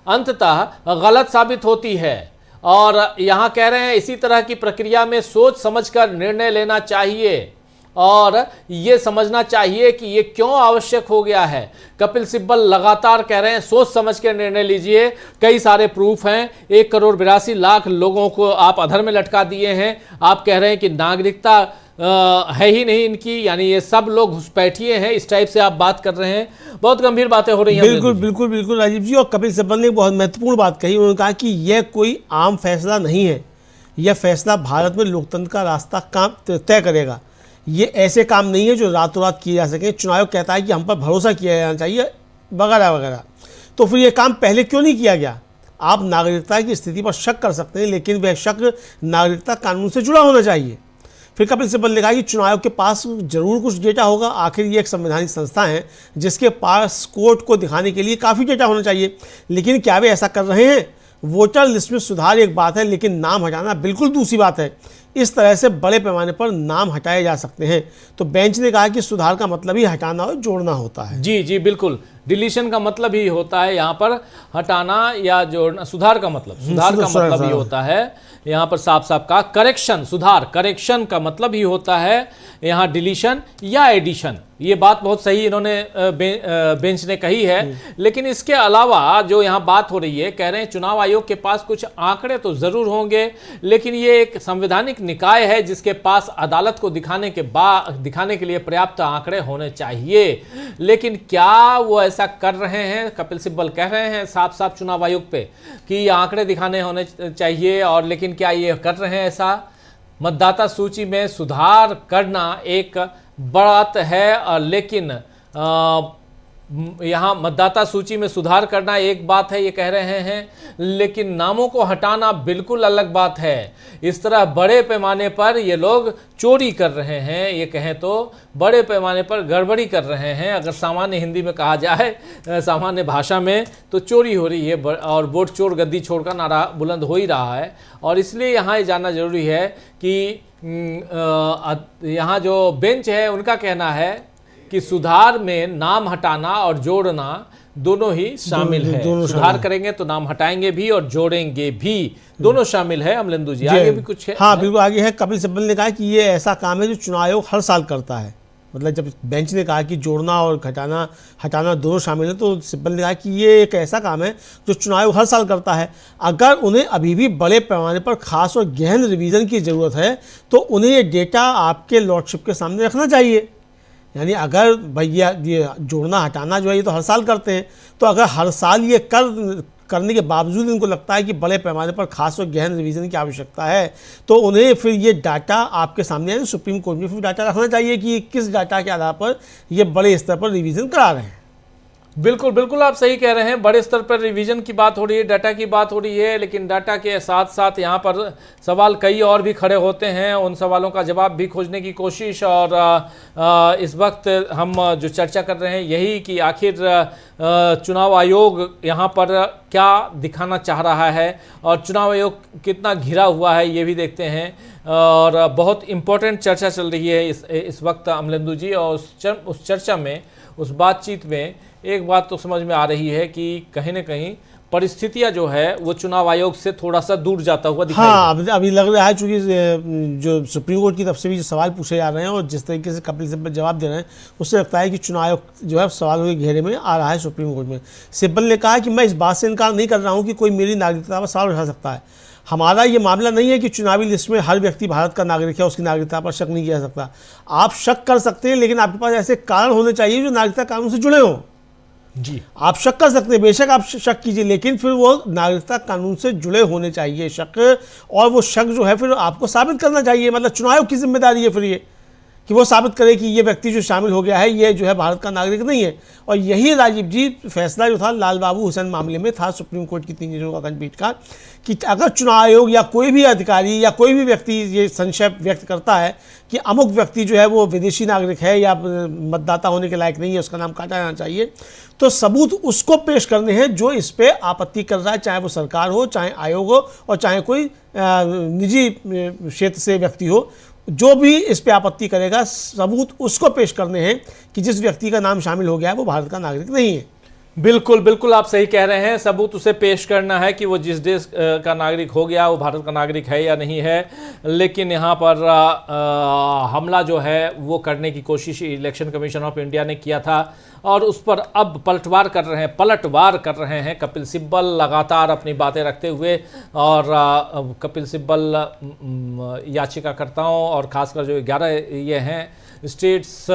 अंततः गलत साबित होती है, और यहां कह रहे हैं इसी तरह की प्रक्रिया में सोच समझकर निर्णय लेना चाहिए और ये समझना चाहिए कि ये क्यों आवश्यक हो गया है। कपिल सिब्बल लगातार कह रहे हैं सोच समझ के निर्णय लीजिए। कई सारे प्रूफ हैं। 1,82,00,000 लोगों को आप अधर में लटका दिए हैं। आप कह रहे हैं कि नागरिकता है ही नहीं इनकी, यानी ये सब लोग घुसपैठिए हैं, इस टाइप से आप बात कर रहे हैं। बहुत गंभीर बातें हो रही हैं। बिल्कुल बिल्कुल बिल्कुल राजीव जी। और कपिल सिब्बल ने एक बहुत महत्वपूर्ण बात कही। उन्होंने कहा कि यह कोई आम फैसला नहीं है, यह फैसला भारत में लोकतंत्र का रास्ता तय करेगा। ये ऐसे काम नहीं है जो रातों रात किए जा सके। चुनाव आयोग कहता है कि हम पर भरोसा किया जाना चाहिए वगैरह वगैरह। तो फिर ये काम पहले क्यों नहीं किया गया? आप नागरिकता की स्थिति पर शक कर सकते हैं, लेकिन वह शक नागरिकता कानून से जुड़ा होना चाहिए। फिर कपिल सिब्बल ने कहा कि चुनाव आयोग के पास जरूर कुछ डेटा होगा। आखिर ये एक संवैधानिक संस्था है जिसके पास कोर्ट को दिखाने के लिए काफ़ी डेटा होना चाहिए। लेकिन क्या वे ऐसा कर रहे हैं? वोटर लिस्ट में सुधार एक बात है, लेकिन नाम हटाना बिल्कुल दूसरी बात है। इस तरह से बड़े पैमाने पर नाम हटाए जा सकते हैं। तो बेंच ने कहा कि सुधार का मतलब ही हटाना और जोड़ना होता है। जी जी बिल्कुल, डिलीशन का मतलब ही होता है यहाँ पर हटाना या जोड़ना। सुधार का मतलब ही होता है यहाँ पर साफ साफ कहा। करेक्शन, सुधार, करेक्शन का मतलब ही होता है यहाँ डिलीशन या एडिशन। ये बात बहुत सही इन्होंने बेंच ने कही है। लेकिन इसके अलावा जो यहाँ बात हो रही है, कह रहे हैं चुनाव आयोग के पास कुछ आंकड़े तो जरूर होंगे, लेकिन ये एक संवैधानिक निकाय है जिसके पास अदालत को दिखाने के लिए पर्याप्त आंकड़े होने चाहिए। लेकिन क्या वो ऐसा कर रहे हैं? कपिल सिब्बल कह रहे हैं साफ साफ चुनाव आयोग पे कि आंकड़े दिखाने होने चाहिए, और लेकिन क्या ये कर रहे हैं ऐसा? मतदाता सूची में सुधार करना एक बात है, लेकिन यहाँ मतदाता सूची में सुधार करना एक बात है, ये कह रहे हैं, लेकिन नामों को हटाना बिल्कुल अलग बात है। इस तरह बड़े पैमाने पर ये लोग चोरी कर रहे हैं, ये कहें तो बड़े पैमाने पर गड़बड़ी कर रहे हैं। अगर सामान्य हिंदी में कहा जाए, सामान्य भाषा में, तो चोरी हो रही है, और वोट चोर गद्दी छोड़ का नारा बुलंद हो ही रहा है। और इसलिए यहाँ ये जानना जरूरी है कि यहाँ जो बेंच है उनका कहना है कि सुधार में नाम हटाना और जोड़ना दोनों ही शामिल है। सुधार करेंगे तो नाम हटाएंगे भी और जोड़ेंगे भी, दोनों शामिल है। अमलेंदु जी, आगे भी कुछ है? हाँ बिल्कुल, आगे है। कपिल सिब्बल ने कहा कि ये ऐसा काम है जो चुनाव आयोग हर साल करता है। मतलब जब बेंच ने कहा कि जोड़ना और हटाना दोनों शामिल है, तो सिब्बल ने कहा कि ये एक ऐसा काम है जो चुनाव आयोग हर साल करता है। अगर उन्हें अभी भी बड़े पैमाने पर खास और गहन रिवीजन की ज़रूरत है तो उन्हें ये डेटा आपके लॉर्डशिप के सामने रखना चाहिए। यानी अगर भैया ये जोड़ना हटाना जो है ये तो हर साल करते हैं, तो अगर हर साल ये करने के बावजूद इनको लगता है कि बड़े पैमाने पर खास और गहन रिवीजन की आवश्यकता है, तो उन्हें फिर ये डाटा आपके सामने यानी सुप्रीम कोर्ट में फिर डाटा रखना चाहिए कि किस डाटा के आधार पर ये बड़े स्तर पर रिवीजन करा रहे हैं। बिल्कुल बिल्कुल आप सही कह रहे हैं। बड़े स्तर पर रिवीजन की बात हो रही है, डाटा की बात हो रही है, लेकिन डाटा के साथ साथ यहाँ पर सवाल कई और भी खड़े होते हैं। उन सवालों का जवाब भी खोजने की कोशिश, और इस वक्त हम जो चर्चा कर रहे हैं यही कि आखिर चुनाव आयोग यहाँ पर क्या दिखाना चाह रहा है और चुनाव आयोग कितना घिरा हुआ है ये भी देखते हैं। और बहुत इम्पोर्टेंट चर्चा चल रही है इस वक्त अमलेंदु जी, और उस चर्चा में, उस बातचीत में एक बात तो समझ में आ रही है कि कहीं ना कहीं परिस्थितियां जो है वो चुनाव आयोग से थोड़ा सा दूर जाता हुआ दिखाई हाँ, अभी लग रहा है चूंकि जो सुप्रीम कोर्ट की तरफ से भी जो सवाल पूछे जा रहे हैं और जिस तरीके से कपिल सिब्बल जवाब दे रहे हैं, उससे लगता है कि चुनाव आयोग जो है सवालों के घेरे में आ रहा है सुप्रीम कोर्ट में। सिब्बल ने कहा कि मैं इस बात से इनकार नहीं कर रहा हूँ कि कोई मेरी नागरिकता पर सवाल उठा सकता है। हमारा ये मामला नहीं है कि चुनावी लिस्ट में हर व्यक्ति भारत का नागरिक है, उसकी नागरिकता पर शक नहीं किया जा सकता। आप शक कर सकते हैं, लेकिन आपके पास ऐसे कारण होने चाहिए जो नागरिकता कानून से जुड़े हों। जी, आप शक कर सकते हैं, बेशक आप शक कीजिए, लेकिन फिर वो नागरिकता कानून से जुड़े होने चाहिए शक, और वो शक जो है फिर आपको साबित करना चाहिए। मतलब चुनाव आयोग की जिम्मेदारी है फिर ये कि वो साबित करे कि ये व्यक्ति जो शामिल हो गया है ये जो है भारत का नागरिक नहीं है। और यही राजीव जी फैसला जो था लाल बाबू हुसैन मामले में था सुप्रीम कोर्ट की 3 जजों का खंडपीठ का, कि अगर चुनाव आयोग या कोई भी अधिकारी या कोई भी व्यक्ति ये संशय व्यक्त करता है कि अमुक व्यक्ति जो है वो विदेशी नागरिक है या मतदाता होने के लायक नहीं है, उसका नाम काटा जाना चाहिए, तो सबूत उसको पेश करने हैं जो इस पे आपत्ति कर रहा है, चाहे वो सरकार हो, चाहे आयोग हो, और चाहे कोई निजी क्षेत्र से व्यक्ति हो। जो भी इस पे आपत्ति करेगा, सबूत उसको पेश करने हैं कि जिस व्यक्ति का नाम शामिल हो गया है वो भारत का नागरिक नहीं है। बिल्कुल बिल्कुल आप सही कह रहे हैं। सबूत उसे पेश करना है कि वो जिस देश का नागरिक हो गया वो भारत का नागरिक है या नहीं है। लेकिन यहाँ पर हमला जो है वो करने की कोशिश इलेक्शन कमीशन ऑफ इंडिया ने किया था, और उस पर अब पलटवार कर रहे हैं कपिल सिब्बल लगातार अपनी बातें रखते हुए। और कपिल सिब्बल याचिकाकर्ताओं और खासकर जो 11 ये हैं स्टेट्स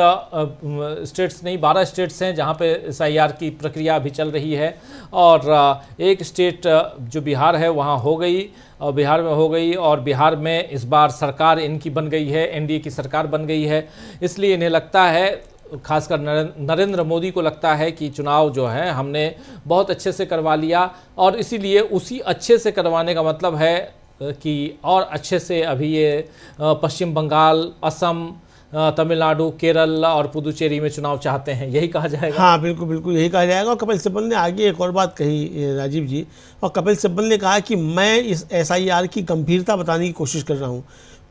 नहीं 12 स्टेट्स हैं जहां पे SIR की प्रक्रिया अभी चल रही है, और एक स्टेट जो बिहार है वहां हो गई, और बिहार में हो गई, और बिहार में इस बार सरकार इनकी बन गई है, NDA की सरकार बन गई है। इसलिए इन्हें लगता है, खासकर नरेंद्र मोदी को लगता है कि चुनाव जो है हमने बहुत अच्छे से करवा लिया, और इसीलिए उसी अच्छे से करवाने का मतलब है कि और अच्छे से अभी ये पश्चिम बंगाल, असम, तमिलनाडु, केरल और पुदुचेरी में चुनाव चाहते हैं, यही कहा जाएगा। हाँ बिल्कुल बिल्कुल यही कहा जाएगा। और कपिल सिब्बल ने आगे एक और बात कही राजीव जी, और कपिल सिब्बल ने कहा कि मैं इस SIR की गंभीरता बताने की कोशिश कर रहा हूँ।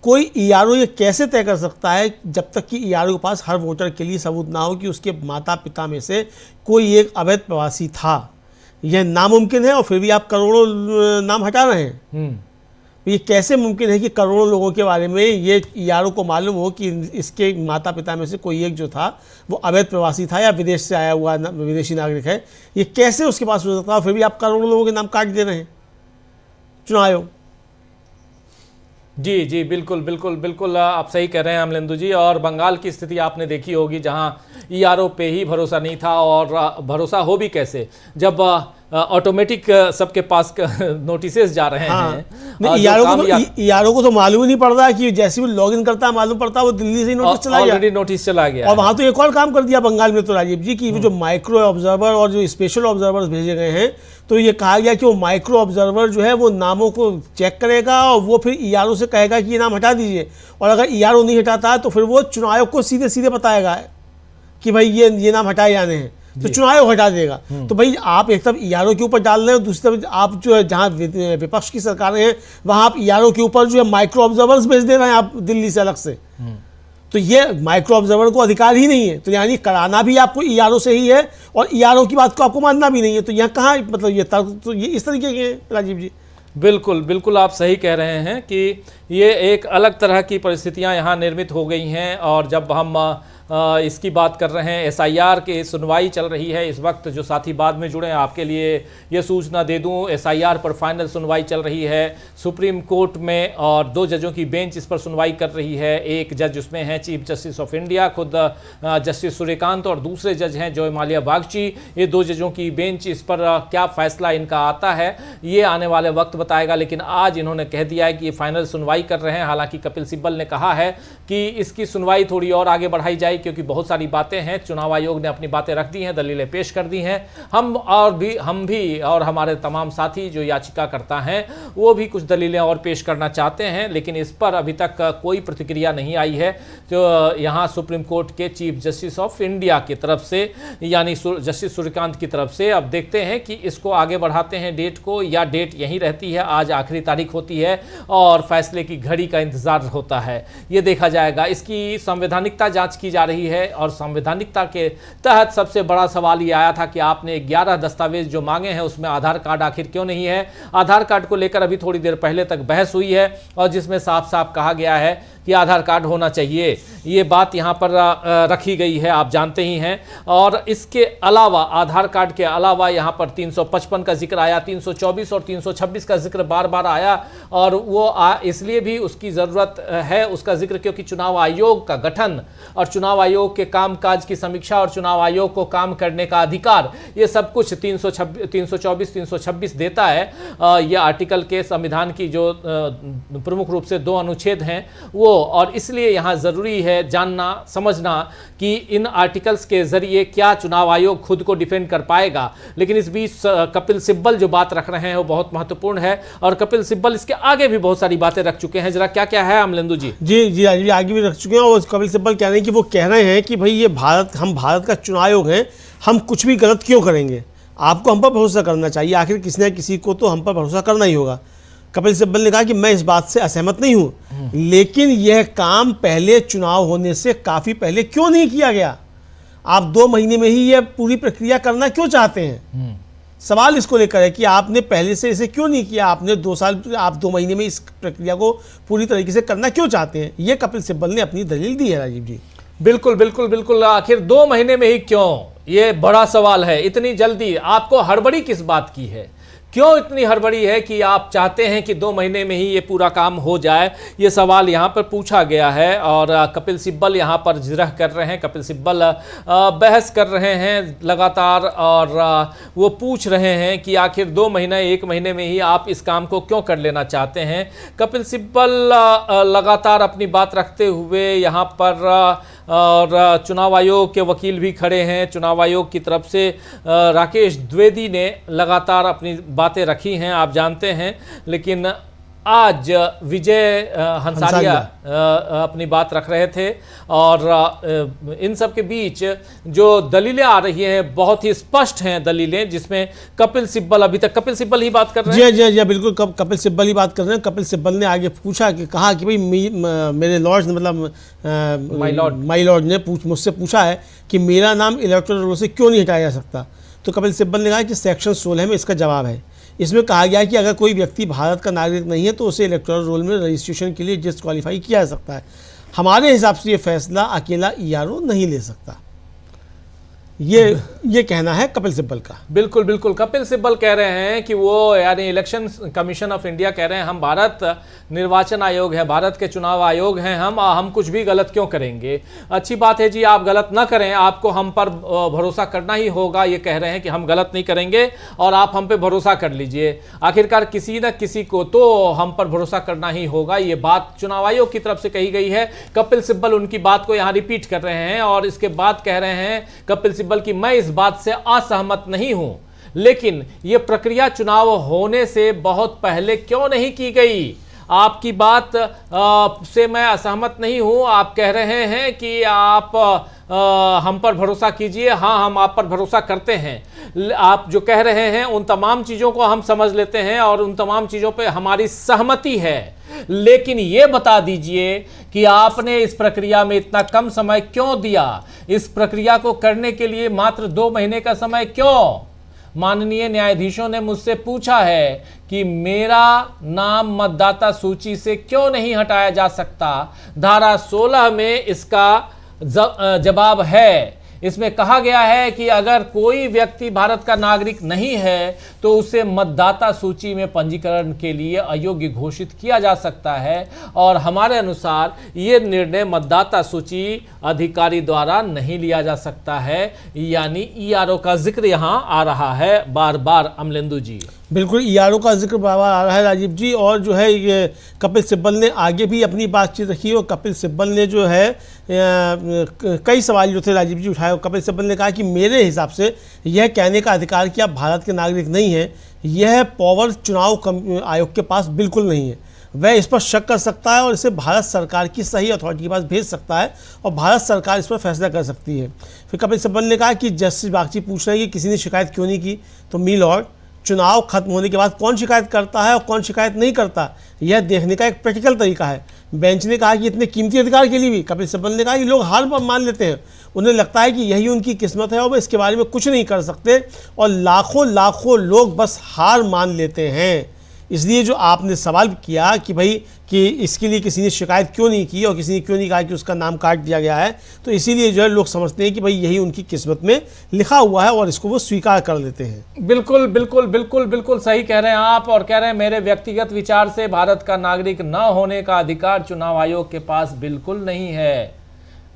कोई ERO ये कैसे तय कर सकता है जब तक कि ERO के पास हर वोटर के लिए सबूत ना हो कि उसके माता पिता में से कोई एक अवैध प्रवासी था। यह नामुमकिन है, और फिर भी आप करोड़ों नाम हटा रहे हैं। ये कैसे मुमकिन है कि करोड़ों लोगों के बारे में ये ERO को मालूम हो कि इसके माता पिता में से कोई एक जो था वो अवैध प्रवासी था या विदेश से आया हुआ विदेशी नागरिक है? ये कैसे उसके पास हो सकता है? फिर भी आप करोड़ों लोगों के नाम काट दे रहे हैं चुनाव आयोग। जी जी बिल्कुल बिल्कुल बिल्कुल आप सही कह रहे हैं अमलेंदु जी। और बंगाल की स्थिति आपने देखी होगी जहां ERO पे ही भरोसा नहीं था, और भरोसा हो भी कैसे जब ऑटोमेटिक सबके पास नोटिसेस जा रहे हैं। ERO को तो मालूम ही नहीं पड़ रहा है कि जैसे भी लॉगिन करता है मालूम पड़ता है वो दिल्ली से ही नोटिस चला गया, ऑलरेडी नोटिस चला गया। और वहां तो एक और काम कर दिया बंगाल में तो राजीव जी की जो माइक्रो ऑब्जर्वर और जो स्पेशल ऑब्जर्वर्स भेजे गए हैं, तो ये कहा गया कि वो माइक्रो ऑब्जर्वर जो है वो नामों को चेक करेगा और वो फिर ERO से कहेगा कि ये नाम हटा दीजिए, और अगर ERO नहीं हटाता है तो फिर वो चुनाव आयोग को सीधे सीधे बताएगा कि भाई ये नाम हटाए जाने हैं, तो चुनाव आयोग हटा देगा। तो भाई आप एक तरफ ERO के ऊपर डाल रहे हो, दूसरी तरफ आप जो है जहाँ विपक्ष की सरकारें हैं वहाँ आप ERO के ऊपर जो है माइक्रो ऑब्जर्वर्स भेज दे रहे हैं आप दिल्ली से अलग से। तो ये माइक्रो ऑब्जर्वर को अधिकार ही नहीं है, तो यानी कराना भी आपको ERO से ही है और ERO की बात को आपको मानना भी नहीं है। तो यहाँ कहाँ मतलब ये तर्क तो ये इस तरीके के राजीव जी। बिल्कुल बिल्कुल आप सही कह रहे हैं कि ये एक अलग तरह की परिस्थितियां यहाँ निर्मित हो गई हैं। और जब हम इसकी बात कर रहे हैं। SIR की सुनवाई चल रही है इस वक्त। जो साथी बाद में जुड़े हैं आपके लिए ये सूचना दे दूं, SIR पर फाइनल सुनवाई चल रही है सुप्रीम कोर्ट में और 2 जजों की बेंच इस पर सुनवाई कर रही है। एक जज उसमें है चीफ जस्टिस ऑफ इंडिया खुद जस्टिस सूर्यकांत और दूसरे जज हैं जॉय माल्या बागची। ये 2 जजों की बेंच इस पर क्या फैसला इनका आता है ये आने वाले वक्त बताएगा, लेकिन आज इन्होंने कह दिया है कि ये फाइनल सुनवाई कर रहे हैं। हालांकि कपिल सिब्बल ने कहा है कि इसकी सुनवाई थोड़ी और आगे बढ़ाई जाए क्योंकि बहुत सारी बातें हैं। चुनाव आयोग ने अपनी बातें रख दी हैं, दलीलें पेश कर दी हैं। हम भी और हमारे तमाम साथी जो याचिका करता हैं वो भी कुछ दलीलें और पेश करना चाहते हैं, लेकिन इस पर अभी तक कोई प्रतिक्रिया नहीं आई है। तो यहाँ सुप्रीम कोर्ट के चीफ जस्टिस ऑफ इंडिया की तरफ से यानी जस्टिस सूर्यकांत की तरफ से। अब देखते हैं कि इसको आगे बढ़ाते हैं डेट को या डेट यहीं रहती है, आज आखिरी तारीख होती है और फैसले की घड़ी का इंतजार होता है, ये देखा जाएगा। इसकी संवैधानिकता जांच की जा रही है और संवैधानिकता के तहत सबसे बड़ा सवाल ये आया था कि आपने 11 दस्तावेज जो मांगे हैं उसमें आधार कार्ड आखिर क्यों नहीं है। आधार कार्ड को लेकर अभी थोड़ी देर पहले तक बहस हुई है और जिसमें साफ साफ कहा गया है कि आधार कार्ड होना चाहिए, ये बात यहाँ पर रखी गई है, आप जानते ही हैं। और इसके अलावा आधार कार्ड के अलावा यहाँ पर 355 का जिक्र आया, 324 और 326 का जिक्र बार बार आया और वो इसलिए भी उसकी ज़रूरत है उसका जिक्र क्योंकि चुनाव आयोग का गठन और चुनाव आयोग के कामकाज की समीक्षा और चुनाव आयोग को काम करने का अधिकार, ये सब कुछ 324 326 देता है। ये आर्टिकल के संविधान की जो प्रमुख रूप से 2 अनुच्छेद हैं वो, और इसलिए यहाँ ज़रूरी है जानना समझना कि इन आर्टिकल्स के ज़रिए क्या चुनाव आयोग खुद को डिफेंड कर पाएगा। लेकिन इस बीच कपिल सिब्बल जो बात रख रहे हैं वो बहुत महत्वपूर्ण है और कपिल सिब्बल इसके आगे भी बहुत सारी बातें रख चुके हैं। जरा क्या क्या है अमलेंदु जी? जी आगे भी रख चुके हैं और कपिल सिब्बल कह रहे हैं कि वो कह रहे हैं कि भाई ये हम भारत का चुनाव आयोग हैं, हम कुछ भी गलत क्यों करेंगे, आपको हम पर भरोसा करना चाहिए, आखिर किसी न किसी को तो हम पर भरोसा करना ही होगा। कपिल सिब्बल ने कहा कि मैं इस बात से असहमत नहीं हूं, लेकिन यह काम पहले चुनाव होने से काफ़ी पहले क्यों नहीं किया गया? आप 2 महीने में ही यह पूरी प्रक्रिया करना क्यों चाहते हैं? सवाल इसको लेकर है कि आपने पहले से इसे क्यों नहीं किया, आपने 2 साल आप 2 महीने में इस प्रक्रिया को पूरी तरीके से करना क्यों चाहते हैं? ये कपिल सिब्बल ने अपनी दलील दी है राजीव जी। बिल्कुल बिल्कुल बिल्कुल। आखिर 2 महीने में ही क्यों, ये बड़ा सवाल है। इतनी जल्दी आपको हड़बड़ी किस बात की है? क्यों इतनी हड़बड़ी है कि आप चाहते हैं कि 2 महीने में ही ये पूरा काम हो जाए? ये सवाल यहाँ पर पूछा गया है और कपिल सिब्बल यहाँ पर जिरह कर रहे हैं। कपिल सिब्बल बहस कर रहे हैं लगातार और वो पूछ रहे हैं कि आखिर 2 महीने 1 महीने में ही आप इस काम को क्यों कर लेना चाहते हैं। कपिल सिब्बल लगातार अपनी बात रखते हुए यहाँ पर और चुनाव आयोग के वकील भी खड़े हैं। चुनाव आयोग की तरफ से राकेश द्विवेदी ने लगातार अपनी बातें रखी हैं, आप जानते हैं। लेकिन आज विजय हंसारिया अपनी बात रख रहे थे और इन सब के बीच जो दलीलें आ रही हैं बहुत ही स्पष्ट हैं दलीलें, जिसमें कपिल सिब्बल अभी तक कपिल सिब्बल ही बात कर रहे हैं। जी बिल्कुल कपिल सिब्बल ही बात कर रहे हैं। कपिल सिब्बल ने आगे पूछा कि कहा कि भाई मेरे लॉर्ड मतलब माई लॉर्ड ने मुझसे पूछा है कि मेरा नाम इलेक्टोरल रोल से क्यों नहीं हटाया जा सकता। तो कपिल सिब्बल ने कहा कि सेक्शन 16 में इसका जवाब है। इसमें कहा गया है कि अगर कोई व्यक्ति भारत का नागरिक नहीं है तो उसे इलेक्टोरल रोल में रजिस्ट्रेशन के लिए डिस्क्वालीफाई किया जा सकता है। हमारे हिसाब से ये फैसला अकेला ERO नहीं ले सकता, ये कहना है कपिल सिब्बल का। बिल्कुल बिल्कुल। कपिल सिब्बल कह रहे हैं कि वो यानी इलेक्शन कमीशन ऑफ इंडिया कह रहे हैं हम भारत निर्वाचन आयोग है, भारत के चुनाव आयोग हैं, हम कुछ भी गलत क्यों करेंगे। अच्छी बात है जी, आप गलत ना करें, आपको हम पर भरोसा करना ही होगा। ये कह रहे हैं कि हम गलत नहीं करेंगे और आप हम पे भरोसा कर लीजिए। आखिरकार किसी न किसी को तो हम पर भरोसा करना ही होगा। ये बात चुनाव आयोग की तरफ से कही गई है। कपिल सिब्बल उनकी बात को यहाँ रिपीट कर रहे हैं और इसके बाद कह रहे हैं कपिल सिब्बल कि मैं इस बात से असहमत नहीं हूं, लेकिन यह प्रक्रिया चुनाव होने से बहुत पहले क्यों नहीं की गई। आपकी बात से मैं असहमत नहीं हूं। आप कह रहे हैं कि आप हम पर भरोसा कीजिए। हाँ, हम आप पर भरोसा करते हैं। आप जो कह रहे हैं उन तमाम चीज़ों को हम समझ लेते हैं और उन तमाम चीज़ों पे हमारी सहमति है, लेकिन ये बता दीजिए कि आपने इस प्रक्रिया में इतना कम समय क्यों दिया? इस प्रक्रिया को करने के लिए मात्र 2 महीने का समय क्यों? माननीय न्यायाधीशों ने मुझसे पूछा है कि मेरा नाम मतदाता सूची से क्यों नहीं हटाया जा सकता। धारा 16 में इसका जवाब है। इसमें कहा गया है कि अगर कोई व्यक्ति भारत का नागरिक नहीं है तो उसे मतदाता सूची में पंजीकरण के लिए अयोग्य घोषित किया जा सकता है, और हमारे अनुसार ये निर्णय मतदाता सूची अधिकारी द्वारा नहीं लिया जा सकता है। यानी ईआरओ का जिक्र यहां आ रहा है बार बार अमलेंदु जी। बिल्कुल ईआरओ का जिक्र बार बार आ रहा है राजीव जी, और जो है ये कपिल सिब्बल ने आगे भी अपनी बातचीत रखी, और कपिल सिब्बल ने जो है कई सवाल जो थे राजीव जी उठाए। कपिल सिब्बल ने कहा कि मेरे हिसाब से यह कहने का अधिकार कि आप भारत के नागरिक नहीं हैं, यह पावर चुनाव आयोग के पास बिल्कुल नहीं है। वह इस पर शक कर सकता है और इसे भारत सरकार की सही अथॉरिटी के पास भेज सकता है, और भारत सरकार इस पर फैसला कर सकती है। फिर कपिल सिब्बल ने कहा कि जस्टिस बागची पूछ रहे हैं कि किसी ने शिकायत क्यों नहीं की, तो मी लॉर्ड, चुनाव खत्म होने के बाद कौन शिकायत करता है और कौन शिकायत नहीं करता, यह देखने का एक प्रैक्टिकल तरीका है। बेंच ने कहा कि इतने कीमती अधिकार के लिए भी कपिल सिब्बल ने कहा कि लोग हार मान लेते हैं, उन्हें लगता है कि यही उनकी किस्मत है और वे इसके बारे में कुछ नहीं कर सकते, और लाखों लोग बस हार मान लेते हैं। इसलिए जो आपने सवाल किया कि भाई कि इसके लिए किसी ने शिकायत क्यों नहीं की और किसी ने क्यों नहीं कहा कि उसका नाम काट दिया गया है, तो इसीलिए जो है लोग समझते हैं कि भाई यही उनकी किस्मत में लिखा हुआ है और इसको वो स्वीकार कर लेते हैं। बिल्कुल बिल्कुल बिल्कुल बिल्कुल सही कह रहे हैं आप, और कह रहे हैं मेरे व्यक्तिगत विचार से भारत का नागरिक न होने का अधिकार चुनाव आयोग के पास बिल्कुल नहीं है।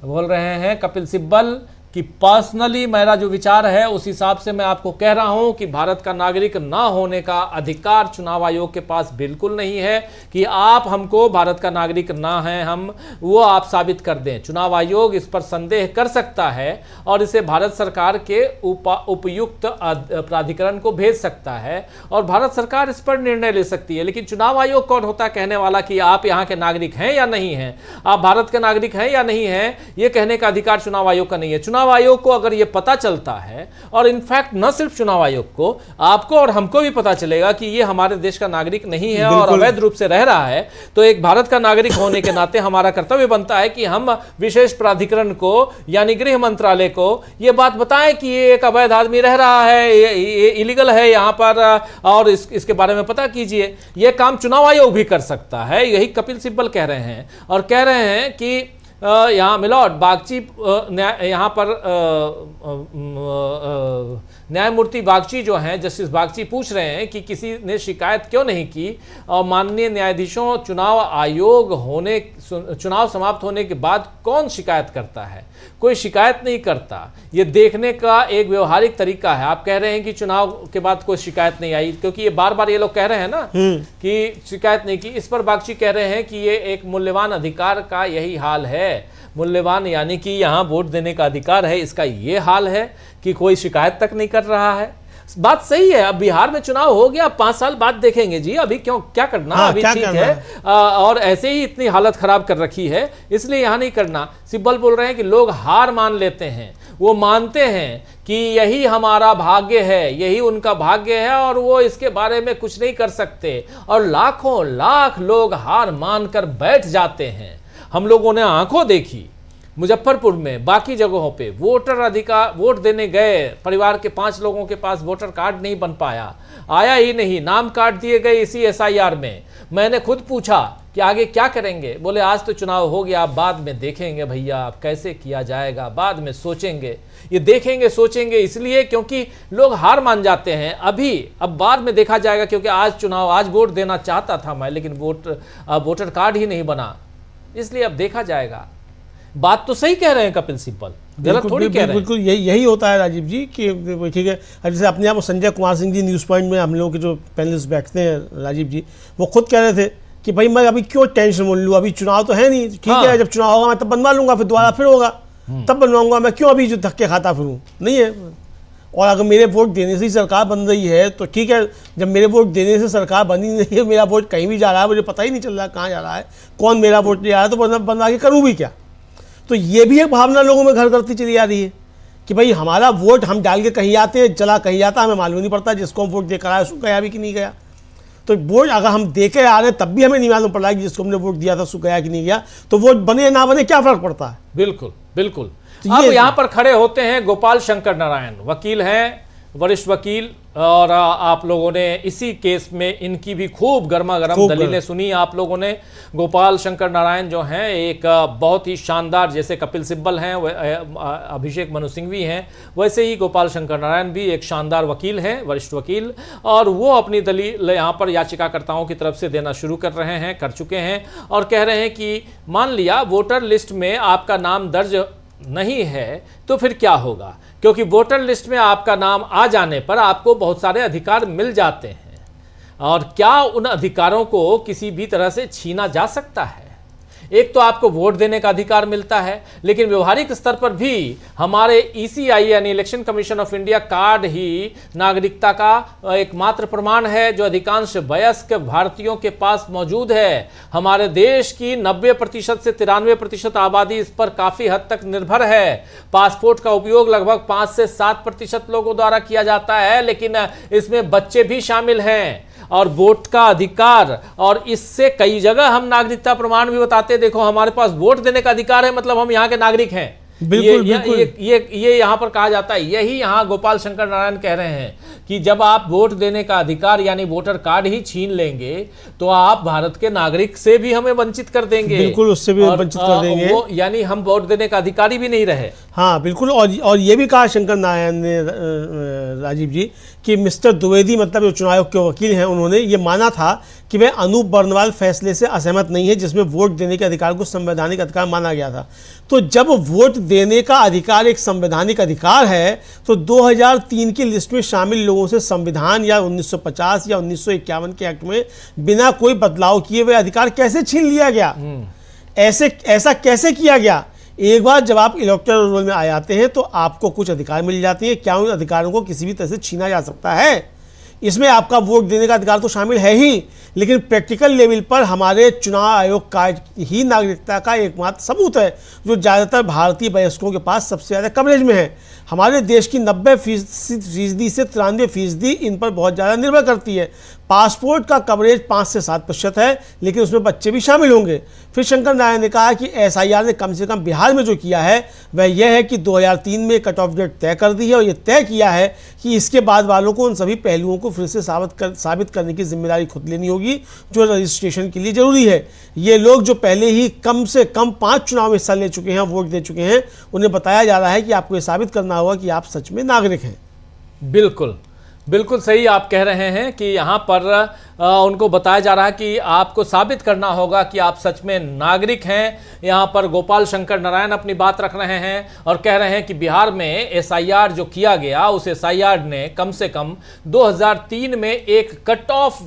बोल रहे हैं कपिल सिब्बल कि पर्सनली मेरा जो विचार है उस हिसाब से मैं आपको कह रहा हूं कि भारत का नागरिक ना होने का अधिकार चुनाव आयोग के पास बिल्कुल नहीं है। कि आप हमको भारत का नागरिक ना है हम, वो आप साबित कर दें। चुनाव आयोग इस पर संदेह कर सकता है और इसे भारत सरकार के उपयुक्त प्राधिकरण को भेज सकता है, और भारत सरकार इस पर निर्णय ले सकती है। लेकिन चुनाव आयोग कौन होता है कहने वाला कि आप यहाँ के नागरिक हैं या नहीं हैं, आप भारत के नागरिक हैं या नहीं हैं, ये कहने का अधिकार चुनाव आयोग का नहीं है। चुनाव आयोग को अगर ये पता चलता है, और इनफैक्ट न सिर्फ चुनाव आयोग को, आपको और हमको भी पता चलेगा कि ये हमारे देश का नागरिक नहीं है और अवैध रूप से रह रहा है, तो एक भारत का नागरिक होने के नाते हमारा कर्तव्य बनता है कि हम विशेष प्राधिकरण को यानी गृह मंत्रालय को ये बात बताएं कि ये एक अवैध आदमी रह रहा है, ये इलीगल है यहाँ पर, और इसके बारे में पता कीजिए। ये काम चुनाव आयोग भी कर सकता है, यही कपिल सिब्बल कह रहे हैं। और कह रहे हैं कि यहाँ मिलॉर्ड बागची यहाँ पर न्यायमूर्ति बागची जो हैं, जस्टिस बागची पूछ रहे हैं कि किसी ने शिकायत क्यों नहीं की, और माननीय न्यायाधीशों चुनाव समाप्त होने के बाद कौन शिकायत करता है, कोई शिकायत नहीं करता। ये देखने का एक व्यवहारिक तरीका है। आप कह रहे हैं कि चुनाव के बाद कोई शिकायत नहीं आई, क्योंकि ये बार बार ये लोग कह रहे हैं ना कि शिकायत नहीं की। इस पर बागची कह रहे हैं कि ये एक मूल्यवान अधिकार का यही हाल है। मूल्यवान यानी कि यहाँ वोट देने का अधिकार है, इसका ये हाल है कि कोई शिकायत तक नहीं कर रहा है। बात सही है। अब बिहार में चुनाव हो गया, 5 साल बाद देखेंगे जी, अभी क्यों क्या करना, अभी क्या ठीक करना है। और ऐसे ही इतनी हालत खराब कर रखी है, इसलिए यहाँ नहीं करना। सिब्बल बोल रहे हैं कि लोग हार मान लेते हैं, वो मानते हैं कि यही हमारा भाग्य है, यही उनका भाग्य है, और वो इसके बारे में कुछ नहीं कर सकते, और लाखों लाख लोग हार मानकर बैठ जाते हैं। हम लोगों ने आंखों देखी मुजफ्फरपुर में, बाकी जगहों पे वोटर अधिकार, वोट देने गए, परिवार के 5 लोगों के पास वोटर कार्ड नहीं बन पाया, आया ही नहीं, नाम काट दिए गए इसी एसआईआर में। मैंने खुद पूछा कि आगे क्या करेंगे, बोले आज तो चुनाव हो गया, बाद में देखेंगे भैया अब कैसे किया जाएगा, बाद में सोचेंगे। ये देखेंगे सोचेंगे इसलिए क्योंकि लोग हार मान जाते हैं अभी, अब बाद में देखा जाएगा, क्योंकि आज वोट देना चाहता था मैं, लेकिन वोटर कार्ड ही नहीं बना, इसलिए अब देखा जाएगा। बात तो सही कह रहे हैं कपिल सिब्बल, गलत थोड़ी कह रहे हैं। बिल्कुल यही होता है राजीव जी कि ठीक है। जैसे अपने आप संजय कुमार सिंह जी न्यूज़ पॉइंट में हम लोगों के जो पैनलिस्ट बैठते हैं राजीव जी, वो खुद कह रहे थे कि भाई मैं अभी क्यों टेंशन मोल लूँ, अभी चुनाव तो है नहीं, ठीक है, जब चुनाव होगा मैं तब बनवा लूंगा, फिर दोबारा फिर होगा तब बनवाऊंगा, मैं क्यों अभी जो धक्के खाता फिरूँ, नहीं है। और अगर मेरे वोट देने से ही सरकार बन रही है तो ठीक है, जब मेरे वोट देने से सरकार बनी नहीं है, मेरा वोट कहीं भी जा रहा है, मुझे पता ही नहीं चल रहा कहाँ जा रहा है, कौन मेरा वोट ले आ रहा है, तो बनवा के करूँ भी क्या। तो ये भी एक भावना लोगों में घर करती चली आ रही है कि भाई हमारा वोट हम डाल के कहीं आते हैं, चला कहीं जाता, हमें मालूम नहीं पड़ता जिसको हम वोट देकर आए उसको गया भी कि नहीं गया। तो वोट अगर हम दे के आ रहे हैं तब भी हमें नहीं मालूम पड़ रहा है कि जिसको हमने वोट दिया था उसको गया कि नहीं गया, तो वोट बने ना बने क्या फ़र्क पड़ता है। बिल्कुल बिल्कुल। अब यहाँ पर खड़े होते हैं गोपाल शंकर नारायण, वकील हैं, वरिष्ठ वकील, और आप लोगों ने इसी केस में इनकी भी खूब गर्मा गर्म दलीलें सुनी आप लोगों ने। गोपाल शंकर नारायण जो हैं एक बहुत ही शानदार, जैसे कपिल सिब्बल हैं, अभिषेक मनु सिंघवी हैं, वैसे ही गोपाल शंकर नारायण भी एक शानदार वकील हैं, वरिष्ठ वकील, और वो अपनी दलील यहाँ पर याचिकाकर्ताओं की तरफ से देना शुरू कर चुके हैं और कह रहे हैं कि मान लिया वोटर लिस्ट में आपका नाम दर्ज नहीं है तो फिर क्या होगा, क्योंकि वोटर लिस्ट में आपका नाम आ जाने पर आपको बहुत सारे अधिकार मिल जाते हैं, और क्या उन अधिकारों को किसी भी तरह से छीना जा सकता है? एक तो आपको वोट देने का अधिकार मिलता है, लेकिन व्यवहारिक स्तर पर भी हमारे ईसीआई यानी election commission of India card ही नागरिकता का एकमात्र प्रमाण है जो अधिकांश वयस्क भारतीयों के पास मौजूद है। हमारे देश की 90% से 93% आबादी इस पर काफी हद तक निर्भर है। पासपोर्ट का उपयोग लगभग 5 से 7% लोगों द्वारा किया जाता है, लेकिन इसमें बच्चे भी शामिल हैं। और वोट का अधिकार, और इससे कई जगह हम नागरिकता प्रमाण भी बताते हैं, देखो हमारे पास वोट देने का अधिकार है, मतलब हम यहाँ के नागरिक हैं। बिल्कुल, ये यहाँ पर कहा जाता है। यही यहाँ गोपाल शंकर नारायण कह रहे हैं कि जब आप वोट देने का अधिकार यानी वोटर कार्ड ही छीन लेंगे तो आप भारत के नागरिक से भी हमें वंचित कर देंगे। बिल्कुल, उससे भी वंचित कर देंगे, यानी हम वोट देने का अधिकारी भी नहीं रहे। हाँ बिल्कुल। और ये भी कहा शंकर नारायण ने, राजीव जी, कि मिस्टर द्विवेदी मतलब जो चुनाव आयोग के वकील हैं, उन्होंने ये माना था कि वह अनूप बर्नवाल फैसले से असहमत नहीं है जिसमें वोट देने के अधिकार को संवैधानिक अधिकार माना गया था। तो जब वोट देने का अधिकार एक संवैधानिक अधिकार है तो 2003 की लिस्ट में शामिल लोगों से संविधान या 1950 या 1951 के एक्ट में बिना कोई बदलाव किए हुए अधिकार कैसे छीन लिया गया? ऐसा कैसे किया गया? एक बार जब आप इलेक्टोरल रोल में आ जाते हैं तो आपको कुछ अधिकार मिल जाते हैं। क्या उन अधिकारों को किसी भी तरह से छीना जा सकता है? इसमें आपका वोट देने का अधिकार तो शामिल है ही, लेकिन प्रैक्टिकल लेवल पर हमारे चुनाव आयोग का ही नागरिकता का एकमात्र सबूत है जो ज़्यादातर भारतीय वयस्कों के पास सबसे ज़्यादा कवरेज में है। हमारे देश की 90% से 93% इन पर बहुत ज़्यादा निर्भर करती है। पासपोर्ट का कवरेज 5 से 7% है, लेकिन उसमें बच्चे भी शामिल होंगे। फिर शंकर नारायण ने कहा कि एसआईआर ने कम से कम बिहार में जो किया है वह यह है कि 2003 में कट ऑफ डेट तय कर दी है और यह तय किया है कि इसके बाद वालों को उन सभी पहलुओं को फिर से साबित करने की जिम्मेदारी खुद लेनी होगी जो रजिस्ट्रेशन के लिए जरूरी है। ये लोग जो पहले ही कम से कम 5 चुनाव में हिस्सा ले चुके हैं, वोट दे चुके हैं, उन्हें बताया जा रहा है कि आपको ये साबित करना होगा कि आप सच में नागरिक हैं। बिल्कुल बिल्कुल सही आप कह रहे हैं कि यहाँ पर उनको बताया जा रहा है कि आपको साबित करना होगा कि आप सच में नागरिक हैं। यहाँ पर गोपाल शंकर नारायण अपनी बात रख रहे हैं और कह रहे हैं कि बिहार में एसआईआर जो किया गया उस एसआईआर ने कम से कम 2003 में एक कट ऑफ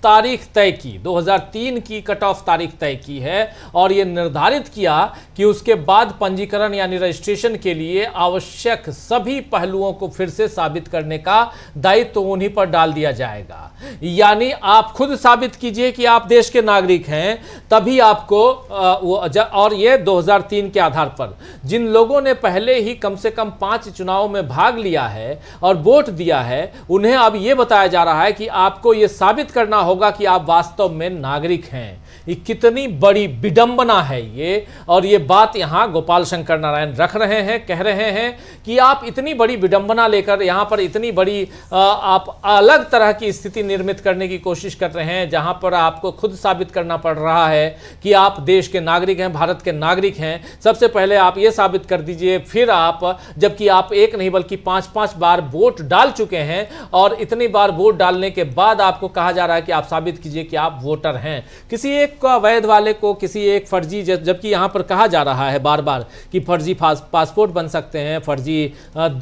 तारीख तय की, 2003 की कट ऑफ तारीख तय की है और ये निर्धारित किया कि उसके बाद पंजीकरण यानी रजिस्ट्रेशन के लिए आवश्यक सभी पहलुओं को फिर से साबित करने का दायित्व तो उन्हीं पर डाल दिया जाएगा। यानी आप खुद साबित कीजिए कि आप देश के नागरिक हैं, तभी आपको और ये 2003 के आधार पर जिन लोगों ने पहले ही कम से कम 5 चुनावों में भाग लिया है और वोट दिया है, उन्हें अब ये बताया जा रहा है कि आपको ये साबित करना होगा कि आप वास्तव में नागरिक हैं। ये कितनी बड़ी विडंबना है ये, और ये बात यहाँ गोपाल शंकर नारायण रख रहे हैं, कह रहे हैं कि आप इतनी बड़ी विडंबना लेकर यहाँ पर इतनी बड़ी आप अलग तरह की स्थिति निर्मित करने की कोशिश कर रहे हैं जहाँ पर आपको खुद साबित करना पड़ रहा है कि आप देश के नागरिक हैं, भारत के नागरिक हैं। सबसे पहले आप ये साबित कर दीजिए, फिर आप, जबकि आप एक नहीं बल्कि 5-5 बार वोट डाल चुके हैं और इतनी बार वोट डालने के बाद आपको कहा जा रहा है कि आप साबित कीजिए कि आप वोटर हैं। किसी एक को अवैध वाले को किसी एक फर्जी, जबकि यहाँ पर कहा जा रहा है बार बार कि फर्जी पासपोर्ट बन सकते हैं, फर्जी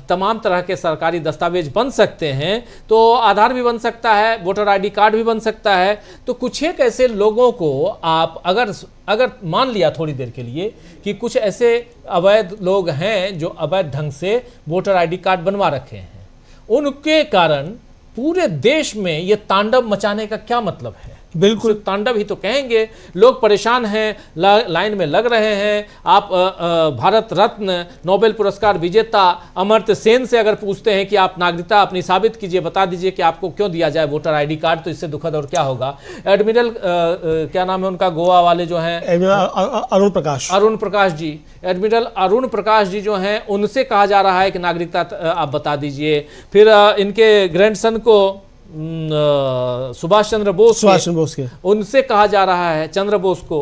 तमाम तरह के सरकारी दस्तावेज बन सकते हैं, तो आधार भी बन सकता है, वोटर आईडी कार्ड भी बन सकता है। तो कुछ एक ऐसे लोगों को आप अगर मान लिया थोड़ी देर के लिए कि कुछ ऐसे अवैध लोग हैं जो अवैध ढंग से वोटर आईडी कार्ड बनवा रखे हैं, उनके कारण पूरे देश में ये तांडव मचाने का क्या मतलब है? बिल्कुल तांडव ही तो कहेंगे। लोग परेशान हैं, लाइन में लग रहे हैं। आप भारत रत्न नोबेल पुरस्कार विजेता अमर्त्य सेन से अगर पूछते हैं कि आप नागरिकता अपनी साबित कीजिए, बता दीजिए कि आपको क्यों दिया जाए वोटर आईडी कार्ड, तो इससे दुखद और क्या होगा। एडमिरल क्या नाम है उनका, गोवा वाले जो हैं, अरुण प्रकाश जी, एडमिरल अरुण प्रकाश जी जो हैं, उनसे कहा जा रहा है कि नागरिकता आप बता दीजिए। फिर इनके ग्रैंडसन को सुभाष चंद्र बोस के उनसे कहा जा रहा है, चंद्र बोस को,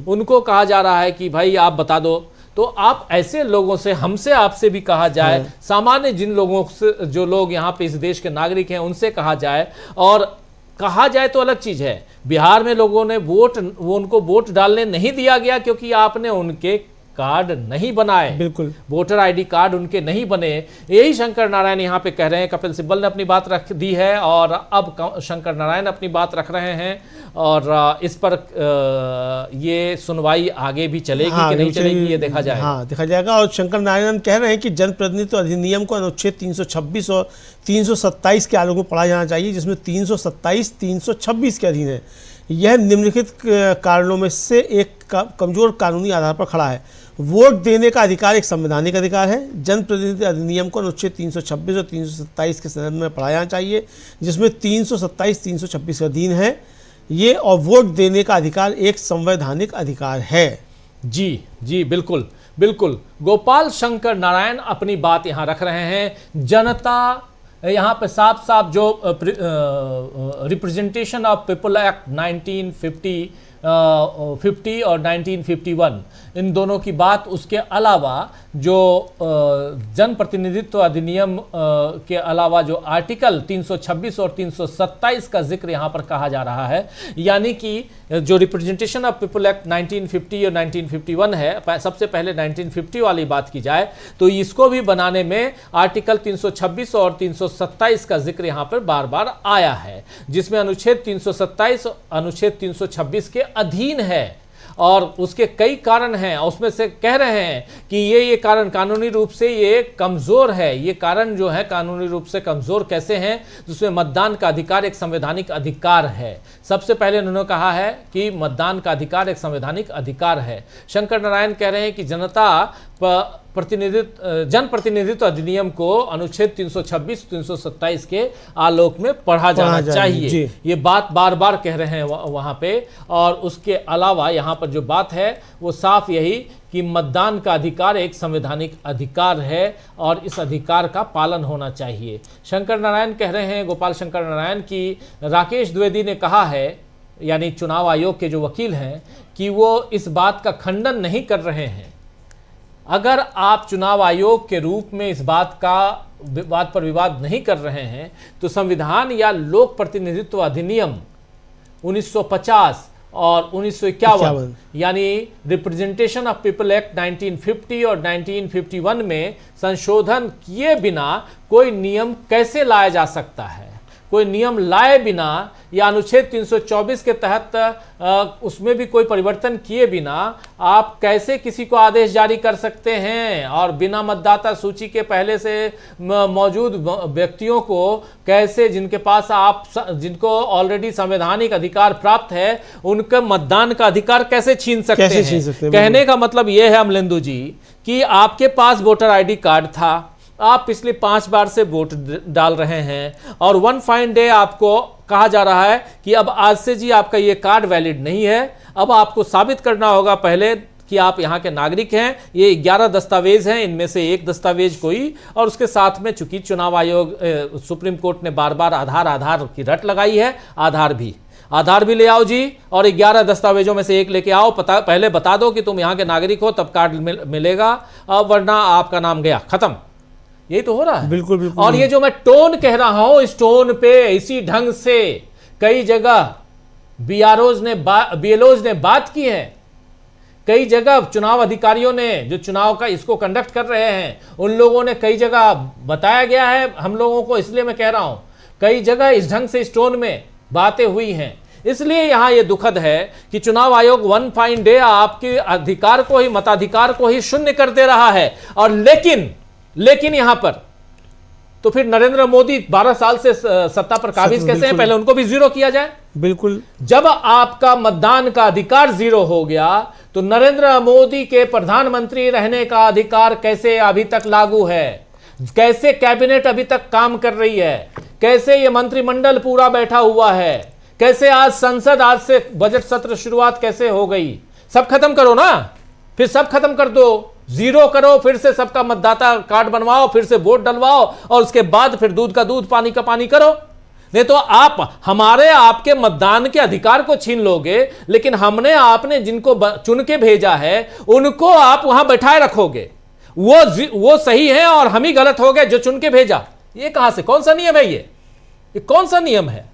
उनको कहा जा रहा है कि भाई आप बता दो। तो आप ऐसे लोगों से, हमसे आपसे भी कहा जाए, सामान्य जिन लोगों से, जो लोग यहाँ पे इस देश के नागरिक हैं, उनसे कहा जाए। और कहा जाए तो अलग चीज है, बिहार में लोगों ने उनको वोट डालने नहीं दिया गया क्योंकि आपने उनके कार्ड नहीं बनाए, बिल्कुल वोटर आईडी कार्ड उनके नहीं बने। यही शंकर नारायण यहाँ पे कह रहे हैं। कपिल सिब्बल ने अपनी बात रख दी है और अब शंकर नारायण अपनी बात रख रहे हैं, और इस पर ये सुनवाई आगे भी चलेगी कि नहीं चलेगी, ये देखा जाएगा। हाँ, देखा जाएगा। और शंकर नारायण कह रहे हैं कि जनप्रतिनिधित्व अधिनियम को अनुच्छेद 326 और 327 के आलोक में पढ़ा जाना चाहिए, जिसमें 327 326 के अधीन है। यह निम्नलिखित कारणों में से एक कमजोर कानूनी आधार पर खड़ा है। वोट देने का अधिकार एक संवैधानिक अधिकार है। जनप्रतिनिधि अधिनियम को अनुच्छेद 326 और 327 के संदर्भ में पढ़ा जाना चाहिए, जिसमें 327 326 का अधीन है ये, और वोट देने का अधिकार एक संवैधानिक अधिकार है। जी जी, बिल्कुल बिल्कुल। गोपाल शंकर नारायण अपनी बात यहाँ रख रहे हैं। जनता यहाँ पे साफ साफ जो रिप्रेजेंटेशन ऑफ पीपल एक्ट 1950 और 1951, इन दोनों की बात, उसके अलावा जो जनप्रतिनिधित्व अधिनियम के अलावा जो आर्टिकल 326 और 327 का जिक्र यहाँ पर कहा जा रहा है, यानी कि जो रिप्रेजेंटेशन ऑफ पीपल एक्ट 1950 और 1951 है, सबसे पहले 1950 वाली बात की जाए तो इसको भी बनाने में आर्टिकल 326 और 327 का जिक्र यहाँ पर बार बार आया है, जिसमें अनुच्छेद 327 अनुच्छेद 326 के अधीन है। और उसके कई कारण हैं, उसमें से कह रहे हैं कि ये कारण कानूनी रूप से ये कमजोर है। ये कारण जो है कानूनी रूप से कमजोर कैसे हैं, जिसमें मतदान का अधिकार एक संवैधानिक अधिकार है। सबसे पहले उन्होंने कहा है कि मतदान का अधिकार एक संवैधानिक अधिकार है। शंकर नारायण कह रहे हैं कि जनप्रतिनिधित्व अधिनियम को अनुच्छेद 326 327 के आलोक में पढ़ा जाना चाहिए। ये बात बार बार कह रहे हैं वहां पे। और उसके अलावा यहाँ पर जो बात है वो साफ यही कि मतदान का अधिकार एक संवैधानिक अधिकार है और इस अधिकार का पालन होना चाहिए। शंकर नारायण कह रहे हैं, गोपाल शंकर नारायण, की राकेश द्विवेदी ने कहा है, यानी चुनाव आयोग के जो वकील हैं, कि वो इस बात का खंडन नहीं कर रहे हैं। अगर आप चुनाव आयोग के रूप में इस बात पर विवाद नहीं कर रहे हैं तो संविधान या लोक प्रतिनिधित्व अधिनियम 1950 और 1951 यानी रिप्रेजेंटेशन ऑफ पीपल एक्ट 1950 और 1951 में संशोधन किए बिना कोई नियम कैसे लाया जा सकता है। कोई नियम लाए बिना या अनुच्छेद 324 के तहत उसमें भी कोई परिवर्तन किए बिना आप कैसे किसी को आदेश जारी कर सकते हैं, और बिना मतदाता सूची के पहले से मौजूद व्यक्तियों को कैसे, जिनके पास जिनको ऑलरेडी संवैधानिक अधिकार प्राप्त है, उनका मतदान का अधिकार कैसे छीन सकते हैं। कहने का मतलब यह है अमलेंदु जी कि आपके पास वोटर आईडी कार्ड था, आप पिछले 5 बार से वोट डाल रहे हैं, और वन फाइन डे आपको कहा जा रहा है कि अब आज से जी आपका ये कार्ड वैलिड नहीं है। अब आपको साबित करना होगा पहले कि आप यहाँ के नागरिक हैं। ये 11 दस्तावेज हैं, इनमें से एक दस्तावेज कोई, और उसके साथ में चूंकि चुनाव आयोग सुप्रीम कोर्ट ने बार बार आधार की रट लगाई है, आधार भी ले आओ जी, और 11 दस्तावेजों में से एक लेके आओ। पहले बता दो कि तुम यहाँ के नागरिक हो, तब कार्ड मिलेगा, वरना आपका नाम गया, खत्म। यही तो हो रहा है। बिल्कुल बिल्कुल। और ये जो मैं टोन कह रहा हूं, इस टोन पे इसी ढंग से कई जगह बीएलओज ने बात की है। कई जगह चुनाव अधिकारियों ने, जो चुनाव का इसको कंडक्ट कर रहे हैं, उन लोगों ने कई जगह बताया गया है हम लोगों को। इसलिए मैं कह रहा हूं, कई जगह इस ढंग से, इस टोन में बातें हुई हैं। इसलिए यहां यह दुखद है कि चुनाव आयोग वन फाइन डे आपके अधिकार को ही, मताधिकार को ही शून्य कर दे रहा है। और लेकिन यहां पर तो फिर नरेंद्र मोदी 12 साल से सत्ता पर काबिज कैसे हैं, पहले उनको भी जीरो किया जाए। बिल्कुल। जब आपका मतदान का अधिकार 0 हो गया तो नरेंद्र मोदी के प्रधानमंत्री रहने का अधिकार कैसे अभी तक लागू है? कैसे कैबिनेट अभी तक काम कर रही है? कैसे ये मंत्रिमंडल पूरा बैठा हुआ है? कैसे आज संसद, आज से बजट सत्र शुरुआत कैसे हो गई? सब खत्म करो ना, फिर सब खत्म कर दो, 0 करो, फिर से सबका मतदाता कार्ड बनवाओ, फिर से वोट डलवाओ और उसके बाद फिर दूध का दूध पानी का पानी करो। नहीं तो आप हमारे आपके मतदान के अधिकार को छीन लोगे, लेकिन आपने जिनको चुन के भेजा है उनको आप वहां बैठाए रखोगे। वो सही है और हम ही गलत हो गए जो चुन के भेजा। ये कहां से, कौन सा नियम है? ये कौन सा नियम है?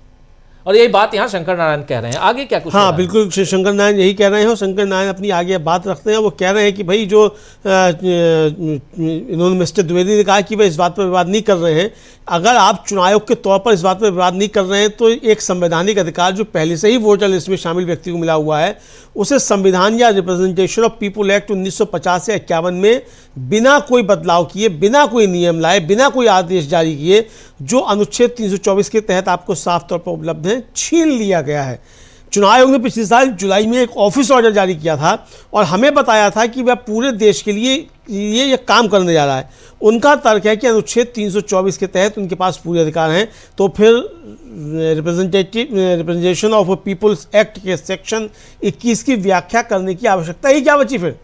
और यही बात यहां शंकर नारायण कह रहे हैं। आगे क्या कुछ? हाँ बिल्कुल, शंकर नारायण यही कह रहे हैं और शंकर नारायण अपनी आगे बात रखते हैं। वो कह रहे हैं कि भाई जो इन्होंने मिस्टर द्विवेदी ने कहा कि वह इस बात पर विवाद नहीं कर रहे हैं। अगर आप चुनाव आयोग के तौर पर इस बात पर विवाद नहीं कर रहे हैं तो एक संवैधानिक अधिकार जो पहले से ही वोटर लिस्ट में शामिल व्यक्ति को मिला हुआ है, उसे संविधान या रिप्रेजेंटेशन ऑफ पीपुल एक्ट 1950 से 51 में बिना कोई बदलाव किए, बिना कोई नियम लाए, बिना कोई आदेश जारी किए, जो अनुच्छेद 324 के तहत आपको साफ तौर पर उपलब्ध है, छीन लिया गया है। चुनाव आयोग ने पिछले साल जुलाई में एक ऑफिस ऑर्डर जारी किया था और हमें बताया था कि वह पूरे देश के लिए ये काम करने जा रहा है। उनका तर्क है कि अनुच्छेद 324 के तहत उनके पास पूरे अधिकार हैं, तो फिर रिप्रेजेंटेशन ऑफ पीपुल्स एक्ट के सेक्शन 21 की व्याख्या करने की आवश्यकता ही क्या बची? फिर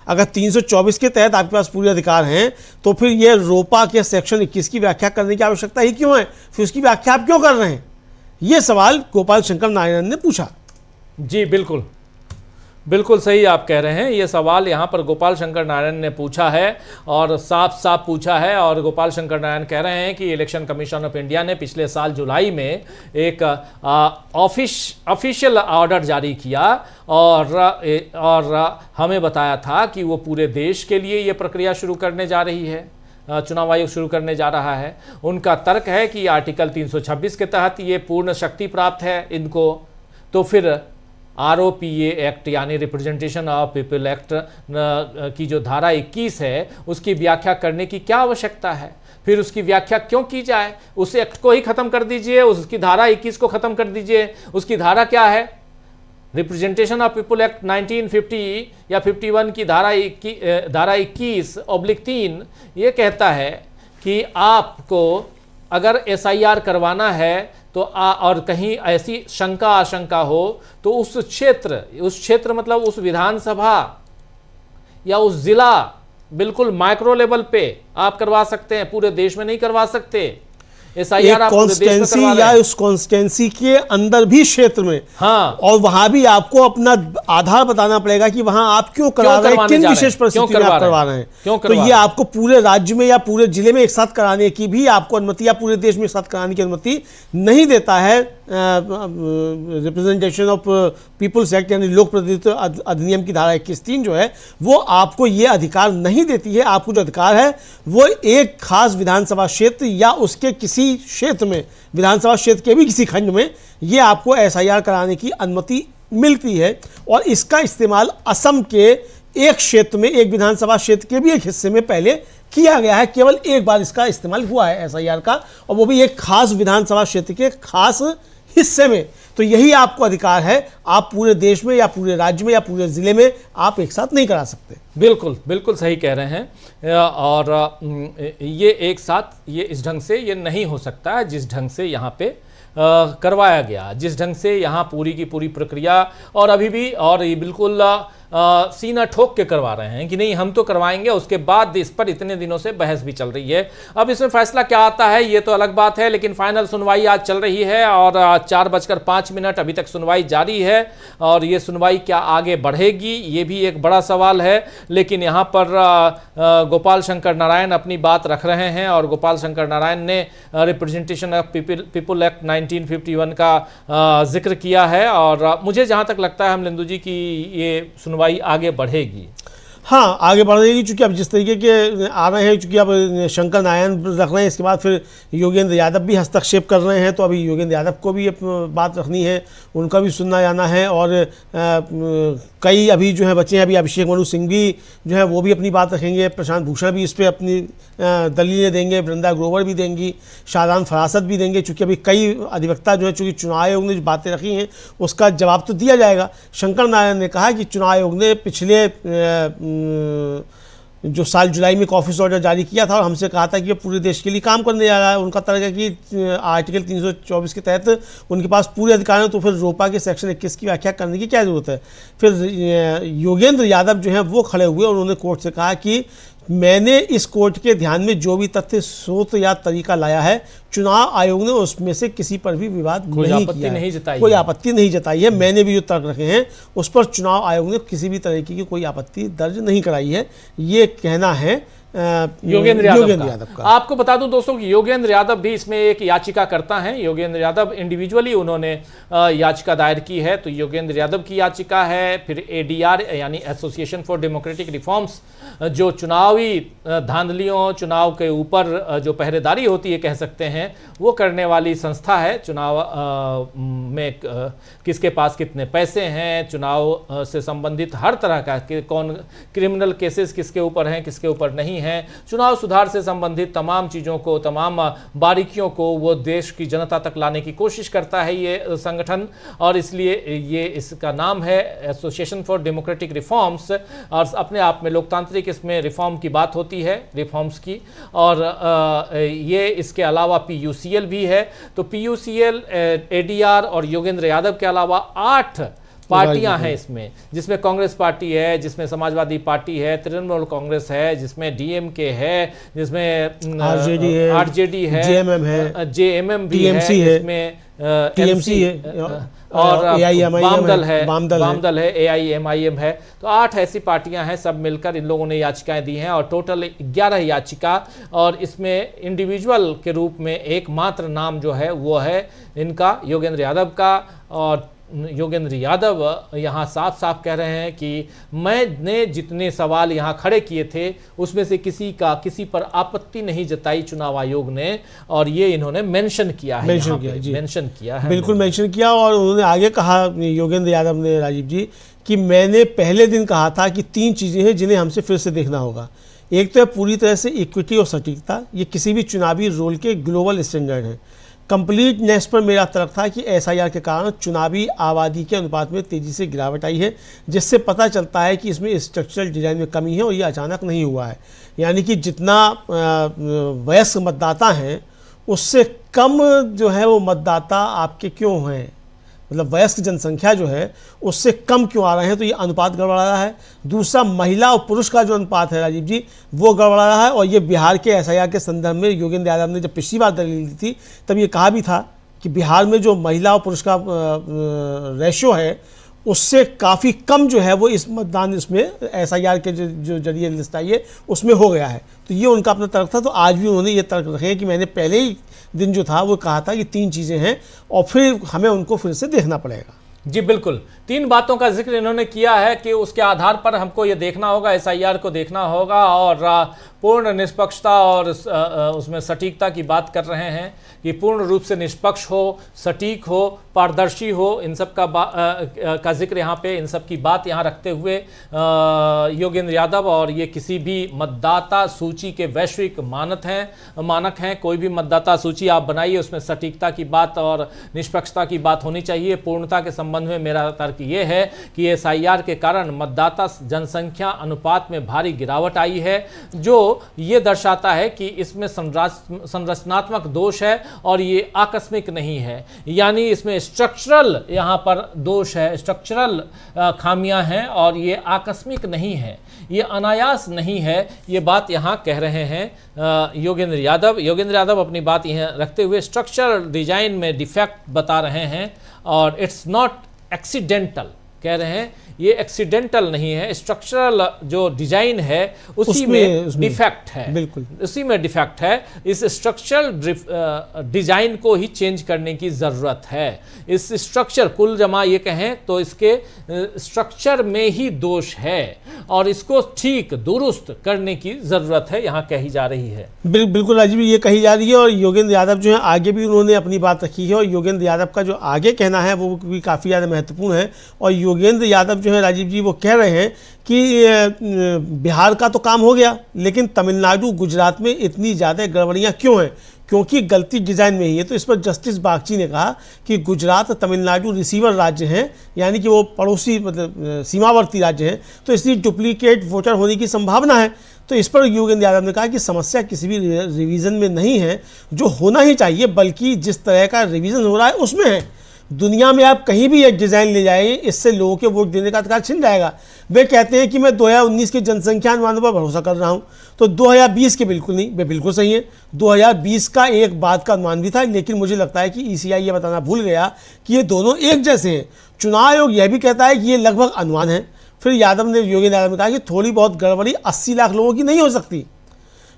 अगर 324 के तहत आपके पास पूरे अधिकार हैं तो फिर ये रोपा के सेक्शन 21 की व्याख्या करने की आवश्यकता ही क्यों है? फिर उसकी व्याख्या आप क्यों कर रहे हैं? ये सवाल गोपाल शंकर नारायण ने पूछा। जी बिल्कुल, बिल्कुल सही आप कह रहे हैं। ये सवाल यहाँ पर गोपाल शंकर नारायण ने पूछा है और साफ साफ पूछा है। और गोपाल शंकर नारायण कह रहे हैं कि इलेक्शन कमीशन ऑफ इंडिया ने पिछले साल जुलाई में एक ऑफिशियल ऑर्डर जारी किया और हमें बताया था कि वो पूरे देश के लिए ये प्रक्रिया शुरू करने जा रही है, चुनाव आयोग शुरू करने जा रहा है। उनका तर्क है कि आर्टिकल 326 के तहत ये पूर्ण शक्ति प्राप्त है इनको, तो फिर ROPA एक्ट यानी रिप्रेजेंटेशन ऑफ पीपल एक्ट की जो धारा 21 है उसकी व्याख्या करने की क्या आवश्यकता है? फिर उसकी व्याख्या क्यों की जाए? उस एक्ट को ही खत्म कर दीजिए, उसकी धारा 21 को खत्म कर दीजिए। उसकी धारा क्या है? रिप्रेजेंटेशन ऑफ पीपल एक्ट 1950 या 51 की धारा 21/3 ये कहता है कि आपको अगर SIR करवाना है तो और कहीं ऐसी शंका आशंका हो तो उस क्षेत्र मतलब उस विधानसभा या उस जिला, बिल्कुल माइक्रो लेवल पे आप करवा सकते हैं, पूरे देश में नहीं करवा सकते। SIR आप पूरे देश में करवा या उस कॉन्स्टिट्यूंसी के अंदर भी क्षेत्र में, हाँ, और वहां भी आपको अपना आधार बताना पड़ेगा कि वहां आप क्यों करा रहे हैं, किन विशेष परिस्थिति में आप करवा रहे हैं। तो ये आपको पूरे राज्य में या पूरे जिले में एक साथ कराने की भी आपको अनुमति या पूरे देश में एक साथ कराने की अनुमति नहीं देता है रिप्रेजेंटेशन ऑफ पीपुल्स एक्ट यानी लोक प्रतिनिधित्व अधिनियम की धारा 21(3) जो है वो आपको ये अधिकार नहीं देती है। आपको जो अधिकार है वो एक खास विधानसभा क्षेत्र या उसके किसी क्षेत्र में, विधानसभा क्षेत्र के भी किसी खंड में, ये आपको SIR कराने की अनुमति मिलती है। और इसका इस्तेमाल असम के एक क्षेत्र में, एक विधानसभा क्षेत्र के भी एक हिस्से में पहले किया गया है। केवल एक बार इसका इस्तेमाल हुआ है SIR का, और वो भी एक खास विधानसभा क्षेत्र के खास हिस्से में। तो यही आपको अधिकार है, आप पूरे देश में या पूरे राज्य में या पूरे जिले में आप एक साथ नहीं करा सकते। बिल्कुल बिल्कुल सही कह रहे हैं। और ये एक साथ ये इस ढंग से ये नहीं हो सकता है जिस ढंग से यहाँ पे करवाया गया, जिस ढंग से यहाँ पूरी की पूरी प्रक्रिया, और अभी भी और ये बिल्कुल सीना ठोक के करवा रहे हैं कि नहीं हम तो करवाएंगे। उसके बाद इस पर इतने दिनों से बहस भी चल रही है। अब इसमें फैसला क्या आता है ये तो अलग बात है, लेकिन फाइनल सुनवाई आज चल रही है और 4:05 अभी तक सुनवाई जारी है। और ये सुनवाई क्या आगे बढ़ेगी ये भी एक बड़ा सवाल है। लेकिन यहाँ पर गोपाल शंकर नारायण अपनी बात रख रहे हैं और गोपाल शंकर नारायण ने रिप्रेजेंटेशन ऑफ पीपल एक्ट 1951 का जिक्र किया है। और मुझे जहाँ तक लगता है हमलिंदु जी की ये सुनवाई आगे बढ़ेगी। हाँ, आगे बढ़ रही है, चूँकि अब जिस तरीके के आ रहे हैं, चूँकि अब शंकर नारायण रख रहे हैं, इसके बाद फिर योगेंद्र यादव भी हस्तक्षेप कर रहे हैं, तो अभी योगेंद्र यादव को भी बात रखनी है, उनका भी सुनना जाना है। और कई अभी जो है बच्चे हैं, अभी अभिषेक मनु सिंह भी जो है वो भी अपनी बात रखेंगे, प्रशांत भूषण भी इस पर अपनी दलीलें देंगे, वृंदा ग्रोवर भी देंगी, शाहजान फरासत भी देंगे, चूँकि अभी कई अधिवक्ता जो है, चूँकि चुनाव आयोग ने जो बातें रखी हैं उसका जवाब तो दिया जाएगा। शंकर नारायण ने कहा कि चुनाव आयोग ने पिछले जो साल जुलाई में एक ऑफिस ऑर्डर जारी किया था और हमसे कहा था कि ये पूरे देश के लिए काम करने जा रहा है। उनका तर्क है कि आर्टिकल 324 के तहत उनके पास पूरे अधिकार हैं, तो फिर रोपा के सेक्शन 21 की व्याख्या करने की क्या जरूरत है। फिर योगेंद्र यादव जो हैं वो खड़े हुए और उन्होंने कोर्ट से कहा कि मैंने इस कोर्ट के ध्यान में जो भी तथ्य स्रोत या तरीका लाया है, चुनाव आयोग ने उसमें से किसी पर भी विवाद नहीं किया है, कोई आपत्ति नहीं जताई है। मैंने भी जो तर्क रखे हैं उस पर चुनाव आयोग ने किसी भी तरीके की कोई आपत्ति दर्ज नहीं कराई है, ये कहना है योगेंद्र यादव का। आपको बता दूं दोस्तों कि योगेंद्र यादव भी इसमें एक याचिका करता है। योगेंद्र यादव इंडिविजुअली उन्होंने याचिका दायर की है, तो योगेंद्र यादव की याचिका है। फिर ADR यानी एसोसिएशन फॉर डेमोक्रेटिक रिफॉर्म्स, जो चुनावी धांधलियों, चुनाव के ऊपर जो पहरेदारी होती है कह सकते हैं, वो करने वाली संस्था है। चुनाव में किसके पास कितने पैसे हैं, चुनाव से संबंधित हर तरह का, कौन क्रिमिनल केसेस किसके ऊपर हैं, किसके ऊपर नहीं हैं, चुनाव सुधार से संबंधित तमाम चीज़ों को, तमाम बारीकियों को वो देश की जनता तक लाने की कोशिश करता है ये संगठन। और इसलिए ये इसका नाम है एसोसिएशन फॉर डेमोक्रेटिक रिफॉर्म्स, और अपने आप में लोकतांत्रिक इसमें रिफॉर्म की बात होती है, रिफॉर्म्स की। और ये इसके अलावा PUCL भी है। तो PUCL, ADR और योगेंद्र यादव के अलावा 8 पार्टियां हैं इसमें, जिसमें कांग्रेस पार्टी है, जिसमें समाजवादी पार्टी है, तृणमूल कांग्रेस है, जिसमें DMK है, जिसमें RJD है, JMM भी है, इसमें TMC है और वामदल है, AIMIM है। तो 8 ऐसी पार्टियां हैं, सब मिलकर इन लोगों ने याचिकाएं दी हैं और टोटल 11 याचिका। और इसमें इंडिविजुअल के रूप में एकमात्र नाम जो है वो है इनका योगेंद्र यादव का। और योगेंद्र यादव यहाँ साफ साफ कह रहे हैं कि मैंने जितने सवाल यहाँ खड़े किए थे उसमें से किसी पर आपत्ति नहीं जताई चुनाव आयोग ने, और ये इन्होंने मेंशन किया है, मेंशन किया है, बिल्कुल मेंशन किया। और उन्होंने आगे कहा योगेंद्र यादव ने, राजीव जी, कि मैंने पहले दिन कहा था कि 3 चीज़ें हैं जिन्हें हमसे फिर से देखना होगा। एक तो है पूरी तरह से इक्विटी और सटीकता, ये किसी भी चुनावी रोल के ग्लोबल स्टैंडर्ड हैं। कंप्लीटनेस पर मेरा तर्क था कि SIR के कारण चुनावी आबादी के अनुपात में तेज़ी से गिरावट आई है, जिससे पता चलता है कि इसमें स्ट्रक्चरल डिज़ाइन में कमी है और ये अचानक नहीं हुआ है। यानी कि जितना वयस्क मतदाता हैं उससे कम जो है वो मतदाता आपके क्यों हैं, मतलब वयस्क जनसंख्या जो है उससे कम क्यों आ रहे हैं, तो ये अनुपात गड़बड़ा रहा है। दूसरा, महिला और पुरुष का जो अनुपात है राजीव जी, वो गड़बड़ा रहा है। और ये बिहार के SIR के संदर्भ में योगेंद्र यादव ने जब पिछली बार दलील दी थी तब ये कहा भी था कि बिहार में जो महिला और पुरुष का रेशो है उससे काफ़ी कम जो है वो इस मतदान इसमें SIR के जो जरिए लिस्ट आई है उसमें हो गया है। तो ये उनका अपना तर्क था। तो आज भी उन्होंने ये तर्क रखे हैं कि मैंने पहले ही दिन जो था वो कहा था कि 3 चीज़ें हैं और फिर हमें उनको फिर से देखना पड़ेगा। जी बिल्कुल, 3 बातों का जिक्र इन्होंने किया है कि उसके आधार पर हमको ये देखना होगा, SIR को देखना होगा और पूर्ण निष्पक्षता और उसमें सटीकता की बात कर रहे हैं कि पूर्ण रूप से निष्पक्ष हो, सटीक हो, पारदर्शी हो। इन सब का जिक्र यहाँ पे, इन सब की बात यहाँ रखते हुए योगेंद्र यादव, और ये किसी भी मतदाता सूची के वैश्विक मानक हैं। कोई भी मतदाता सूची आप बनाइए उसमें सटीकता की बात और निष्पक्षता की बात होनी चाहिए। पूर्णता के संबंध में मेरा तर्क ये है कि SIR के कारण मतदाता जनसंख्या अनुपात में भारी गिरावट आई है, जो ये दर्शाता है कि इसमें संरचनात्मक दोष है और ये आकस्मिक नहीं है। यानी इसमें स्ट्रक्चरल यहाँ पर दोष है, स्ट्रक्चरल खामियां हैं और ये आकस्मिक नहीं है, ये अनायास नहीं है। ये बात यहाँ कह रहे हैं योगेंद्र यादव अपनी बात यहाँ रखते हुए स्ट्रक्चरल डिजाइन में डिफेक्ट बता रहे हैं और इट्स नॉट एक्सीडेंटल, कह रहे हैं ये एक्सीडेंटल नहीं है, स्ट्रक्चरल जो डिजाइन है उसी में डिफेक्ट है, बिल्कुल उसी में डिफेक्ट है। इस स्ट्रक्चरल डिजाइन को ही चेंज करने की जरूरत है। इस स्ट्रक्चर कुल जमा ये कहें तो इसके स्ट्रक्चर में ही दोष है और इसको ठीक दुरुस्त करने की जरूरत है, यहाँ कही जा रही है। बिल्कुल राजीव, ये कही जा रही है। और योगेंद्र यादव जो है आगे भी उन्होंने अपनी बात रखी है और योगेंद्र यादव का जो आगे कहना है वो भी काफ़ी ज़्यादा महत्वपूर्ण है। और योगेंद्र यादव जो है राजीव जी वो कह रहे हैं कि बिहार का तो काम हो गया, लेकिन तमिलनाडु गुजरात में इतनी ज़्यादा गड़बड़ियाँ क्यों हैं? क्योंकि गलती डिज़ाइन में ही है। तो इस पर जस्टिस बागची ने कहा कि गुजरात और तमिलनाडु रिसीवर राज्य हैं, यानी कि वो पड़ोसी मतलब सीमावर्ती राज्य हैं, तो इसलिए डुप्लीकेट वोटर होने की संभावना है। तो इस पर योगेंद्र यादव ने कहा कि समस्या किसी भी रिवीजन में नहीं है जो होना ही चाहिए, बल्कि जिस तरह का रिवीजन हो रहा है उसमें है। दुनिया में आप कहीं भी एक डिज़ाइन ले जाएं, इससे लोगों के वोट देने का अधिकार छिन जाएगा। वे कहते हैं कि मैं 2019 के जनसंख्या अनुमानों पर भरोसा कर रहा हूं, तो 2020 के बिल्कुल नहीं। वे बिल्कुल सही है, 2020 का एक बाद का अनुमान भी था, लेकिन मुझे लगता है कि ईसीआई ये बताना भूल गया कि ये दोनों एक जैसे हैं। चुनाव आयोग यह भी कहता है कि ये लगभग अनुमान है। फिर योगेंद्र यादव ने कहा कि थोड़ी बहुत गड़बड़ी 80 लाख लोगों की नहीं हो सकती।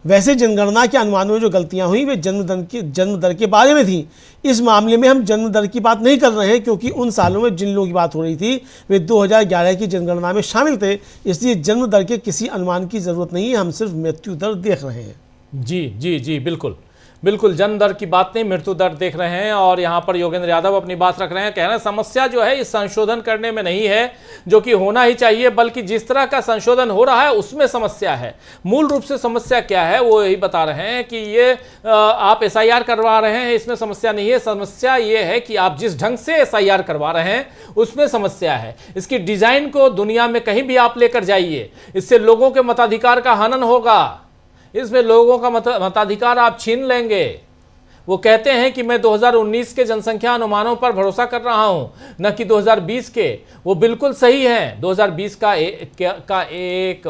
वैसे जनगणना के अनुमानों में जो गलतियां हुई वे जन्म दर के बारे में थी। इस मामले में हम जन्म दर की बात नहीं कर रहे हैं, क्योंकि उन सालों में जिन लोगों की बात हो रही थी वे 2011 की जनगणना में शामिल थे, इसलिए जन्म दर के किसी अनुमान की ज़रूरत नहीं है। हम सिर्फ मृत्यु दर देख रहे हैं। जी जी जी, बिल्कुल बिल्कुल, जन्म दर की बात नहीं, मृत्यु दर देख रहे हैं। और यहाँ पर योगेंद्र यादव अपनी बात रख रहे हैं, कह रहे हैं समस्या जो है इस संशोधन करने में नहीं है जो कि होना ही चाहिए, बल्कि जिस तरह का संशोधन हो रहा है उसमें समस्या है। मूल रूप से समस्या क्या है वो यही बता रहे हैं कि ये आप एसआईआर करवा रहे हैं, इसमें समस्या नहीं है। समस्या ये है कि आप जिस ढंग से एसआईआर करवा रहे हैं उसमें समस्या है। इसकी डिजाइन को दुनिया में कहीं भी आप लेकर जाइए, इससे लोगों के मताधिकार का हनन होगा, इसमें लोगों का मताधिकार आप छीन लेंगे। वो कहते हैं कि मैं 2019 के जनसंख्या अनुमानों पर भरोसा कर रहा हूं, न कि 2020 के। वो बिल्कुल सही है, 2020 का एक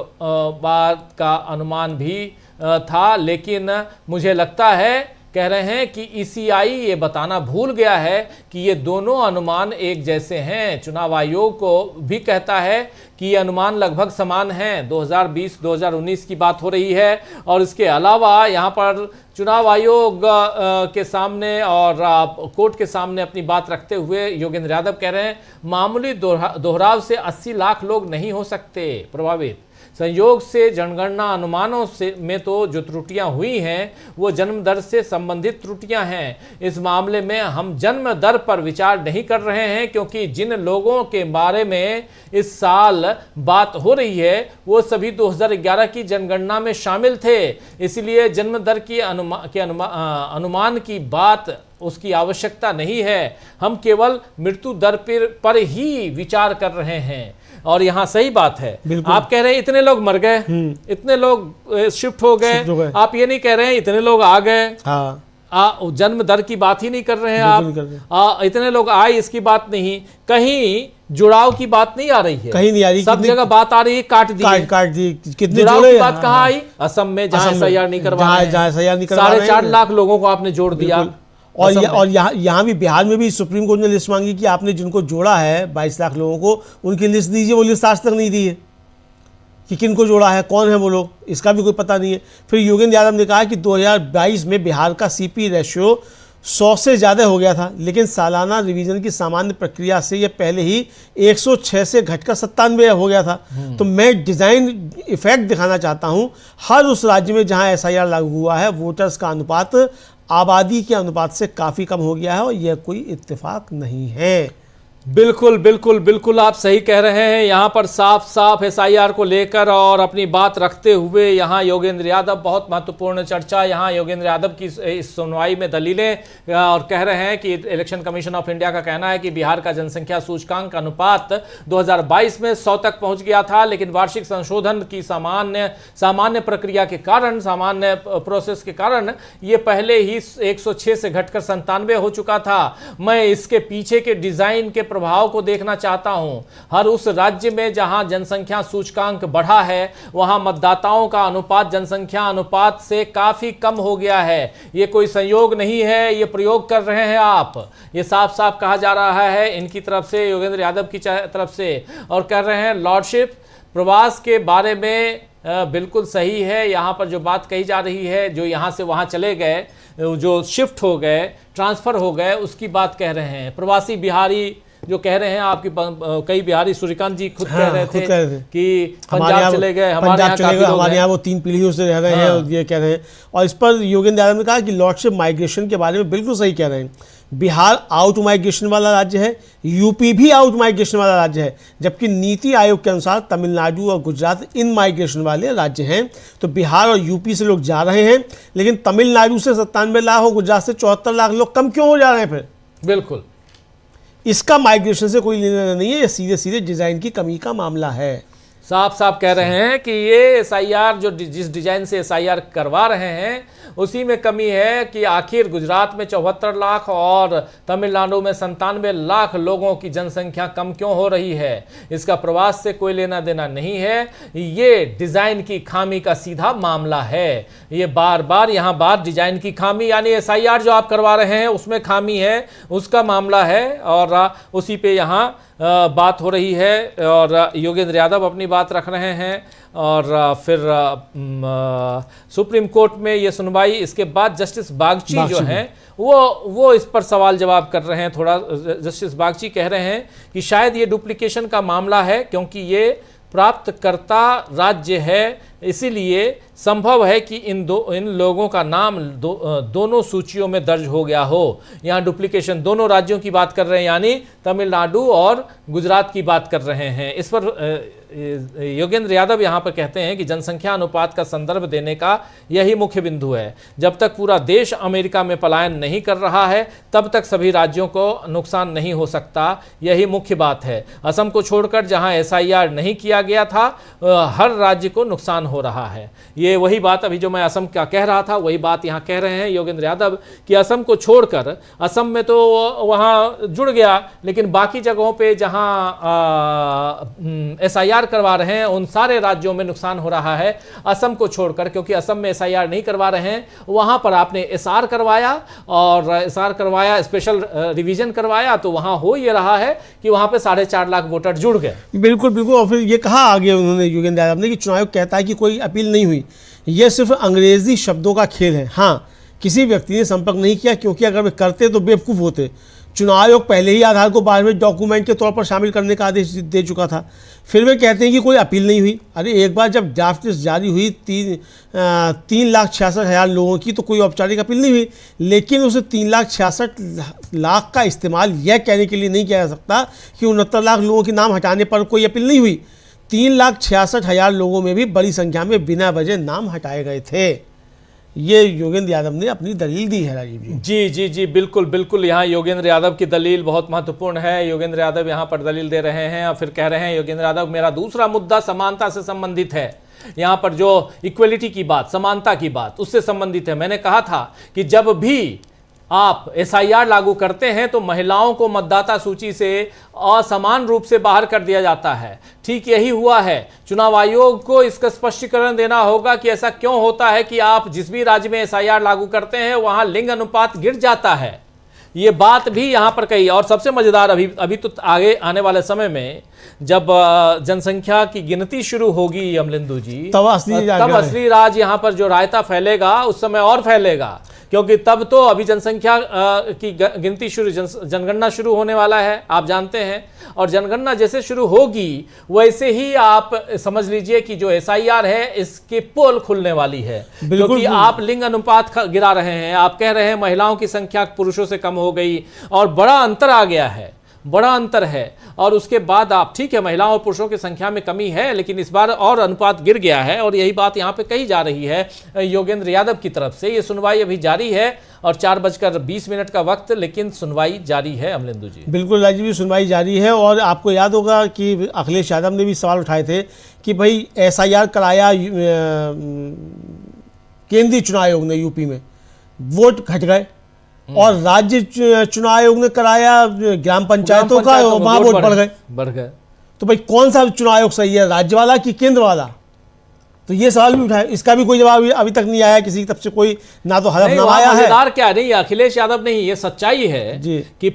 बार का अनुमान भी था, लेकिन मुझे लगता है कह रहे हैं कि ईसीआई ये बताना भूल गया है कि ये दोनों अनुमान एक जैसे हैं। चुनाव आयोग को भी कहता है कि ये अनुमान लगभग समान हैं। 2020-2019 की बात हो रही है। और इसके अलावा यहाँ पर चुनाव आयोग के सामने और कोर्ट के सामने अपनी बात रखते हुए योगेंद्र यादव कह रहे हैं मामूली दोहराव से 80 लाख लोग नहीं हो सकते प्रभावित। संयोग से जनगणना अनुमानों से में तो जो त्रुटियां हुई हैं वो जन्म दर से संबंधित त्रुटियां हैं। इस मामले में हम जन्म दर पर विचार नहीं कर रहे हैं, क्योंकि जिन लोगों के बारे में इस साल बात हो रही है वो सभी 2011 की जनगणना में शामिल थे। इसलिए जन्म दर की अनुमान की बात उसकी आवश्यकता नहीं है। हम केवल मृत्यु दर पर ही विचार कर रहे हैं। और यहाँ सही बात है, आप कह रहे हैं इतने लोग मर गए, इतने लोग शिफ्ट हो गए, आप ये नहीं कह रहे हैं इतने लोग आ गए। हाँ। जन्म दर की बात ही नहीं कर रहे हैं आप। इतने लोग आए इसकी बात नहीं, कहीं जुड़ाव की बात नहीं आ रही है, कहीं नहीं आ रही। सब जगह बात आ रही है काट दी। कितने जुड़ाव की बात कहाँ आई? असम में जहाँ एसआईआर नहीं करवा रहे, 4.5 लाख लोगों को आपने जोड़ दिया। और यहाँ भी बिहार में भी सुप्रीम कोर्ट ने लिस्ट मांगी कि आपने जिनको जोड़ा है 22 लाख लोगों को उनकी लिस्ट दीजिए। वो लिस्ट आज तक नहीं दी है कि किन को जोड़ा है, कौन है वो लोग, इसका भी कोई पता नहीं है। फिर योगेंद्र यादव ने कहा कि 2022 में बिहार का सीपी रेशियो 100 से ज़्यादा हो गया था, लेकिन सालाना रिवीजन की सामान्य प्रक्रिया से ये पहले ही 106 से घटकर 97 हो गया था। तो मैं डिज़ाइन इफेक्ट दिखाना चाहता हूँ। हर उस राज्य में जहाँ एसआईआर लागू हुआ है वोटर्स का अनुपात आबादी के अनुपात से काफ़ी कम हो गया है, और यह कोई इत्तेफाक नहीं है। बिल्कुल बिल्कुल बिल्कुल, आप सही कह रहे हैं। यहाँ पर साफ साफ एसआईआर को लेकर और अपनी बात रखते हुए यहाँ योगेंद्र यादव बहुत महत्वपूर्ण चर्चा, यहाँ योगेंद्र यादव की इस सुनवाई में दलीलें और कह रहे हैं कि इलेक्शन कमीशन ऑफ इंडिया का कहना है कि बिहार का जनसंख्या सूचकांक अनुपात 2022 में 100 तक पहुँच गया था, लेकिन वार्षिक संशोधन की सामान्य प्रक्रिया के कारण, सामान्य प्रोसेस के कारण ये पहले ही 106 से घटकर 97 हो चुका था। मैं इसके पीछे के डिज़ाइन के प्रभाव को देखना चाहता हूं। हर उस राज्य में जहां जनसंख्या सूचकांक बढ़ा है वहां मतदाताओं का अनुपात जनसंख्या अनुपात से काफी कम हो गया है। ये कोई संयोग नहीं है, ये प्रयोग कर रहे हैं आप। ये साफ साफ कहा जा रहा है इनकी तरफ से, योगेंद्र यादव की तरफ से, और कर रहे हैं लॉर्डशिप प्रवास के बारे में बिल्कुल सही है। यहाँ पर जो बात कही जा रही है, जो यहाँ से वहाँ चले गए, जो शिफ्ट हो गए, ट्रांसफ़र हो गए, उसकी बात कह रहे हैं। प्रवासी बिहारी जो कह रहे हैं, आपकी कई बिहारी, सूर्यकांत जी खुद कह रहे थे कि पंजाब चले गए, हमारे यहाँ वो 3 पीढ़ियों से रह रहे हैं, और ये कह रहे हैं। और इस पर योगेंद्र यादव ने कहा कि लॉर्डशिप माइग्रेशन के बारे में बिल्कुल सही कह रहे हैं। बिहार आउट माइग्रेशन वाला राज्य है, यूपी भी आउट माइग्रेशन वाला राज्य है, जबकि नीति आयोग के अनुसार तमिलनाडु और गुजरात इन माइग्रेशन वाले राज्य हैं। तो बिहार और यूपी से लोग जा रहे हैं, लेकिन तमिलनाडु से 97 लाख और गुजरात से 74 लाख लोग कम क्यों हो जा रहे हैं फिर? बिल्कुल, इसका माइग्रेशन से कोई लेना देना नहीं है, ये सीधे सीधे डिजाइन की कमी का मामला है। साफ साफ कह रहे हैं कि ये एसआईआर जो जिस डिजाइन से एसआईआर करवा रहे हैं उसी में कमी है कि आखिर गुजरात में 74 लाख और तमिलनाडु में 97 लाख लोगों की जनसंख्या कम क्यों हो रही है। इसका प्रवास से कोई लेना देना नहीं है, ये डिजाइन की खामी का सीधा मामला है। ये बार बार यहाँ बार डिजाइन की खामी, यानी एसआईआर जो आप करवा रहे हैं उसमें खामी है, उसका मामला है, और उसी पे यहाँ बात हो रही है। और योगेंद्र यादव अपनी बात रख रहे हैं, और फिर सुप्रीम कोर्ट में ये सुनवाई, इसके बाद जस्टिस बागची जो हैं वो इस पर सवाल जवाब कर रहे हैं। थोड़ा जस्टिस बागची कह रहे हैं कि शायद ये डुप्लीकेशन का मामला है, क्योंकि ये प्राप्तकर्ता राज्य है, इसीलिए संभव है कि इन लोगों का नाम दोनों सूचियों में दर्ज हो गया हो। यहाँ डुप्लीकेशन दोनों राज्यों की बात कर रहे हैं, यानी तमिलनाडु और गुजरात की बात कर रहे हैं। इस पर योगेंद्र यादव यहाँ पर कहते हैं कि जनसंख्या अनुपात का संदर्भ देने का यही मुख्य बिंदु है। जब तक पूरा देश अमेरिका में पलायन नहीं कर रहा है तब तक सभी राज्यों को नुकसान नहीं हो सकता, यही मुख्य बात है। असम को छोड़कर जहाँ एसआईआर नहीं किया गया था हर राज्य को नुकसान हो रहा है। ये वही बात अभी जो मैं असम का कह रहा था वही बात यहाँ कह रहे हैं योगेंद्र यादव कि असम को छोड़कर, असम में तो वहाँ जुड़ गया, लेकिन बाकी जगहों पे जहाँ एसआईआर करवा रहे हैं उन सारे राज्यों में नुकसान हो रहा है असम को छोड़कर, क्योंकि असम में एसआईआर नहीं करवा रहे हैं, वहां पर आपने एसआर करवाया, और एसआर करवाया, स्पेशल रिवीजन करवाया, तो वहां हो ये रहा है कि वहां पे 4.5 लाख वोटर जुड़ गए। बिल्कुल बिल्कुल। और फिर ये कहा आगे उन्होंने, योगेंद्र यादव ने, कि चुनाव आयोग कहता है कि कोई अपील नहीं हुई, यह सिर्फ अंग्रेजी शब्दों का खेल है। हाँ, किसी व्यक्ति ने संपर्क नहीं किया, क्योंकि अगर वे करते तो बेवकूफ़ होते। चुनाव आयोग पहले ही आधार को बाद में डॉक्यूमेंट के तौर पर शामिल करने का आदेश दे चुका था। फिर वे कहते हैं कि कोई अपील नहीं हुई। अरे एक बार जब ड्राफ्ट लिस्ट जारी हुई 3,66,000 लोगों की, तो कोई औपचारिक अपील नहीं हुई, लेकिन उसे 3,66,000 का इस्तेमाल यह कहने के लिए नहीं किया जा सकता कि 69 लाख लोगों के नाम हटाने पर कोई अपील नहीं हुई। 3,66,000 लोगों में भी बड़ी संख्या में बिना वजह नाम हटाए गए थे। ये योगेंद्र यादव ने अपनी दलील दी है राजीव जी। जी जी जी, बिल्कुल बिल्कुल। यहाँ योगेंद्र यादव की दलील बहुत महत्वपूर्ण है। योगेंद्र यादव यहाँ पर दलील दे रहे हैं और फिर कह रहे हैं योगेंद्र यादव, मेरा दूसरा मुद्दा समानता से संबंधित है। यहाँ पर जो इक्वलिटी की बात, समानता की बात, उससे संबंधित है। मैंने कहा था कि जब भी आप एसआईआर लागू करते हैं तो महिलाओं को मतदाता सूची से असमान रूप से बाहर कर दिया जाता है। ठीक यही हुआ है। चुनाव आयोग को इसका स्पष्टीकरण देना होगा कि ऐसा क्यों होता है कि आप जिस भी राज्य में एसआईआर लागू करते हैं वहां लिंग अनुपात गिर जाता है। ये बात भी यहाँ पर कही। और सबसे मजेदार, अभी तो आगे आने वाले समय में जब जनसंख्या की गिनती शुरू होगी अमलिंदु जी, तब असली राज यहाँ पर जो रायता फैलेगा उस समय और फैलेगा, क्योंकि तब तो अभी जनसंख्या की गिनती जनगणना शुरू होने वाला है, आप जानते हैं। और जनगणना जैसे शुरू होगी वैसे ही आप समझ लीजिए कि जो एसआईआर है इसकी पोल खुलने वाली है, क्योंकि आप लिंग अनुपात गिरा रहे हैं। आप कह रहे हैं महिलाओं की संख्या पुरुषों से कम हो गई और बड़ा अंतर आ गया है, बड़ा अंतर है। और उसके बाद आप, ठीक है, महिलाओं और पुरुषों की संख्या में कमी है, लेकिन इस बार और अनुपात गिर गया है, और यही बात यहाँ पे कही जा रही है योगेंद्र यादव की तरफ से। ये सुनवाई अभी जारी है और 4:20 का वक्त, लेकिन सुनवाई जारी है अमलिंदु जी। बिल्कुल राजीव जी, सुनवाई जारी है। और आपको याद होगा कि अखिलेश यादव ने भी सवाल उठाए थे कि भाई एसआईआर कराया केंद्रीय चुनाव आयोग ने यूपी में, वोट घट गए, और राज्य चुनाव आयोग ने कराया ग्राम पंचायतों का, वहां वोट बढ़ गए। तो भाई कौन सा चुनाव आयोग सही है, राज्य वाला कि केंद्र वाला? तो ये सवाल भी उठाया, इसका भी कोई जवाब अभी तक नहीं आया किसी की तरफ से, कोई ना तो हलफनामा आया है। मजेदार क्या नहीं, अखिलेश यादव नहीं, ये सच्चाई है कि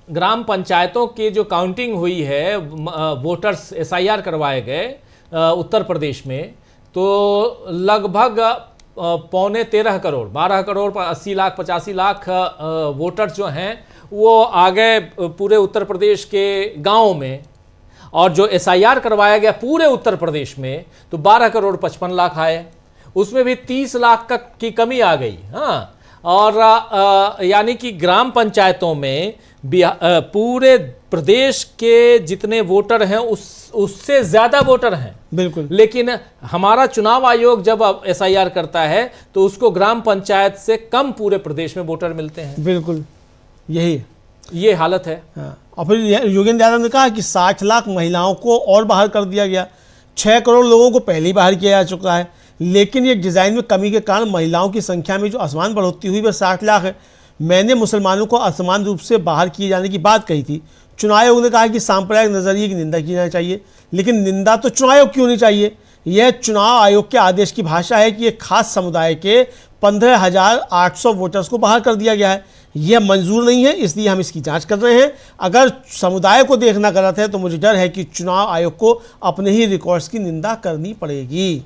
ग्राम पंचायतों की जो काउंटिंग हुई है, वोटर्स SIR करवाए गए उत्तर प्रदेश में, तो लगभग 13.25 करोड़ 12 करोड़ 80 लाख 85 लाख वोटर्स जो हैं वो आ गए पूरे उत्तर प्रदेश के गाँव में। और जो SIR करवाया गया पूरे उत्तर प्रदेश में तो 12 करोड़ 55 लाख आए, उसमें भी 30 लाख की कमी आ गई। हाँ, और यानी कि ग्राम पंचायतों में पूरे प्रदेश के जितने वोटर हैं उससे ज्यादा वोटर हैं। बिल्कुल। लेकिन हमारा चुनाव आयोग जब SIR करता है तो उसको ग्राम पंचायत से कम पूरे प्रदेश में वोटर मिलते हैं। बिल्कुल, यही ये हालत है। हाँ। और फिर योगेंद्र यादव ने कहा कि 60 लाख महिलाओं को और बाहर कर दिया गया, 6 करोड़ लोगों को पहले ही बाहर किया जा चुका है, लेकिन ये डिज़ाइन में कमी के कारण महिलाओं की संख्या में जो असमान बढ़ोतरी हुई वह 60 लाख है। मैंने मुसलमानों को असमान रूप से बाहर किए जाने की बात कही थी। चुनाव आयोग ने कहा कि सांप्रदायिक नज़रिए की निंदा की जानी चाहिए, लेकिन निंदा तो चुनाव आयोग की होनी चाहिए। यह चुनाव आयोग के आदेश की भाषा है कि एक खास समुदाय के 15,800 वोटर्स को बाहर कर दिया गया है। यह मंजूर नहीं है, इसलिए हम इसकी जांच कर रहे हैं। अगर समुदाय को देखना गलत है तो मुझे डर है कि चुनाव आयोग को अपने ही रिकॉर्ड्स की निंदा करनी पड़ेगी।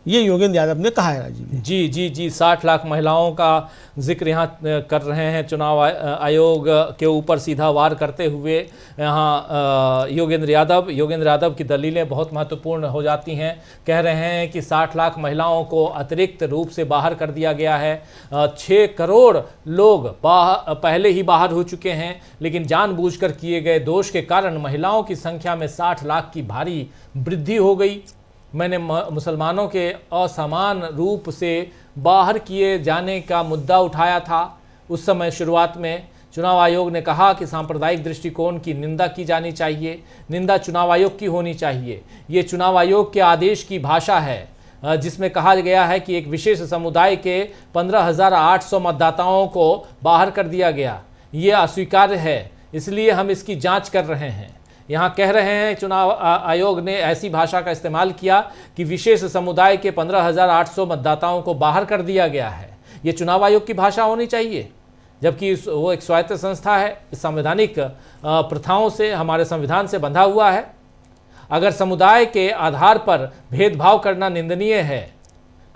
ये योगेंद्र यादव ने कहा है। राजीव जी 60 लाख महिलाओं का जिक्र यहाँ कर रहे हैं चुनाव आयोग के ऊपर सीधा वार करते हुए यहाँ योगेंद्र यादव की दलीलें बहुत महत्वपूर्ण हो जाती हैं। कह रहे हैं कि 60 लाख महिलाओं को अतिरिक्त रूप से बाहर कर दिया गया है। 6 करोड़ लोग पहले ही बाहर हो चुके हैं, लेकिन जानबूझकर किए गए दोष के कारण महिलाओं की संख्या में 60 लाख की भारी वृद्धि हो गई। मैंने मुसलमानों के असमान रूप से बाहर किए जाने का मुद्दा उठाया था। उस समय शुरुआत में चुनाव आयोग ने कहा कि सांप्रदायिक दृष्टिकोण की निंदा की जानी चाहिए, निंदा चुनाव आयोग की होनी चाहिए। ये चुनाव आयोग के आदेश की भाषा है, जिसमें कहा गया है कि एक विशेष समुदाय के 15,800 मतदाताओं को बाहर कर दिया गया। ये अस्वीकार्य है, इसलिए हम इसकी जाँच कर रहे हैं। यहाँ कह रहे हैं चुनाव आयोग ने ऐसी भाषा का इस्तेमाल किया कि विशेष समुदाय के 15,800 मतदाताओं को बाहर कर दिया गया है। ये चुनाव आयोग की भाषा होनी चाहिए, जबकि वो एक स्वायत्त संस्था है, संवैधानिक प्रथाओं से, हमारे संविधान से बंधा हुआ है। अगर समुदाय के आधार पर भेदभाव करना निंदनीय है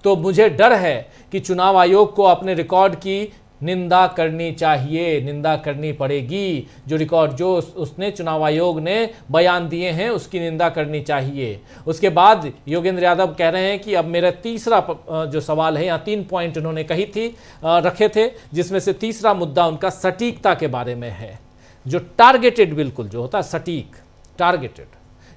तो मुझे डर है कि चुनाव आयोग को अपने रिकॉर्ड की निंदा करनी चाहिए, निंदा करनी पड़ेगी। जो रिकॉर्ड जो उसने चुनाव आयोग ने बयान दिए हैं उसकी निंदा करनी चाहिए। उसके बाद योगेंद्र यादव कह रहे हैं कि अब मेरा तीसरा जो सवाल है, यहाँ 3 पॉइंट उन्होंने रखे थे, जिसमें से तीसरा मुद्दा उनका सटीकता के बारे में है। जो टारगेटेड, बिल्कुल जो होता है सटीक, टारगेटेड।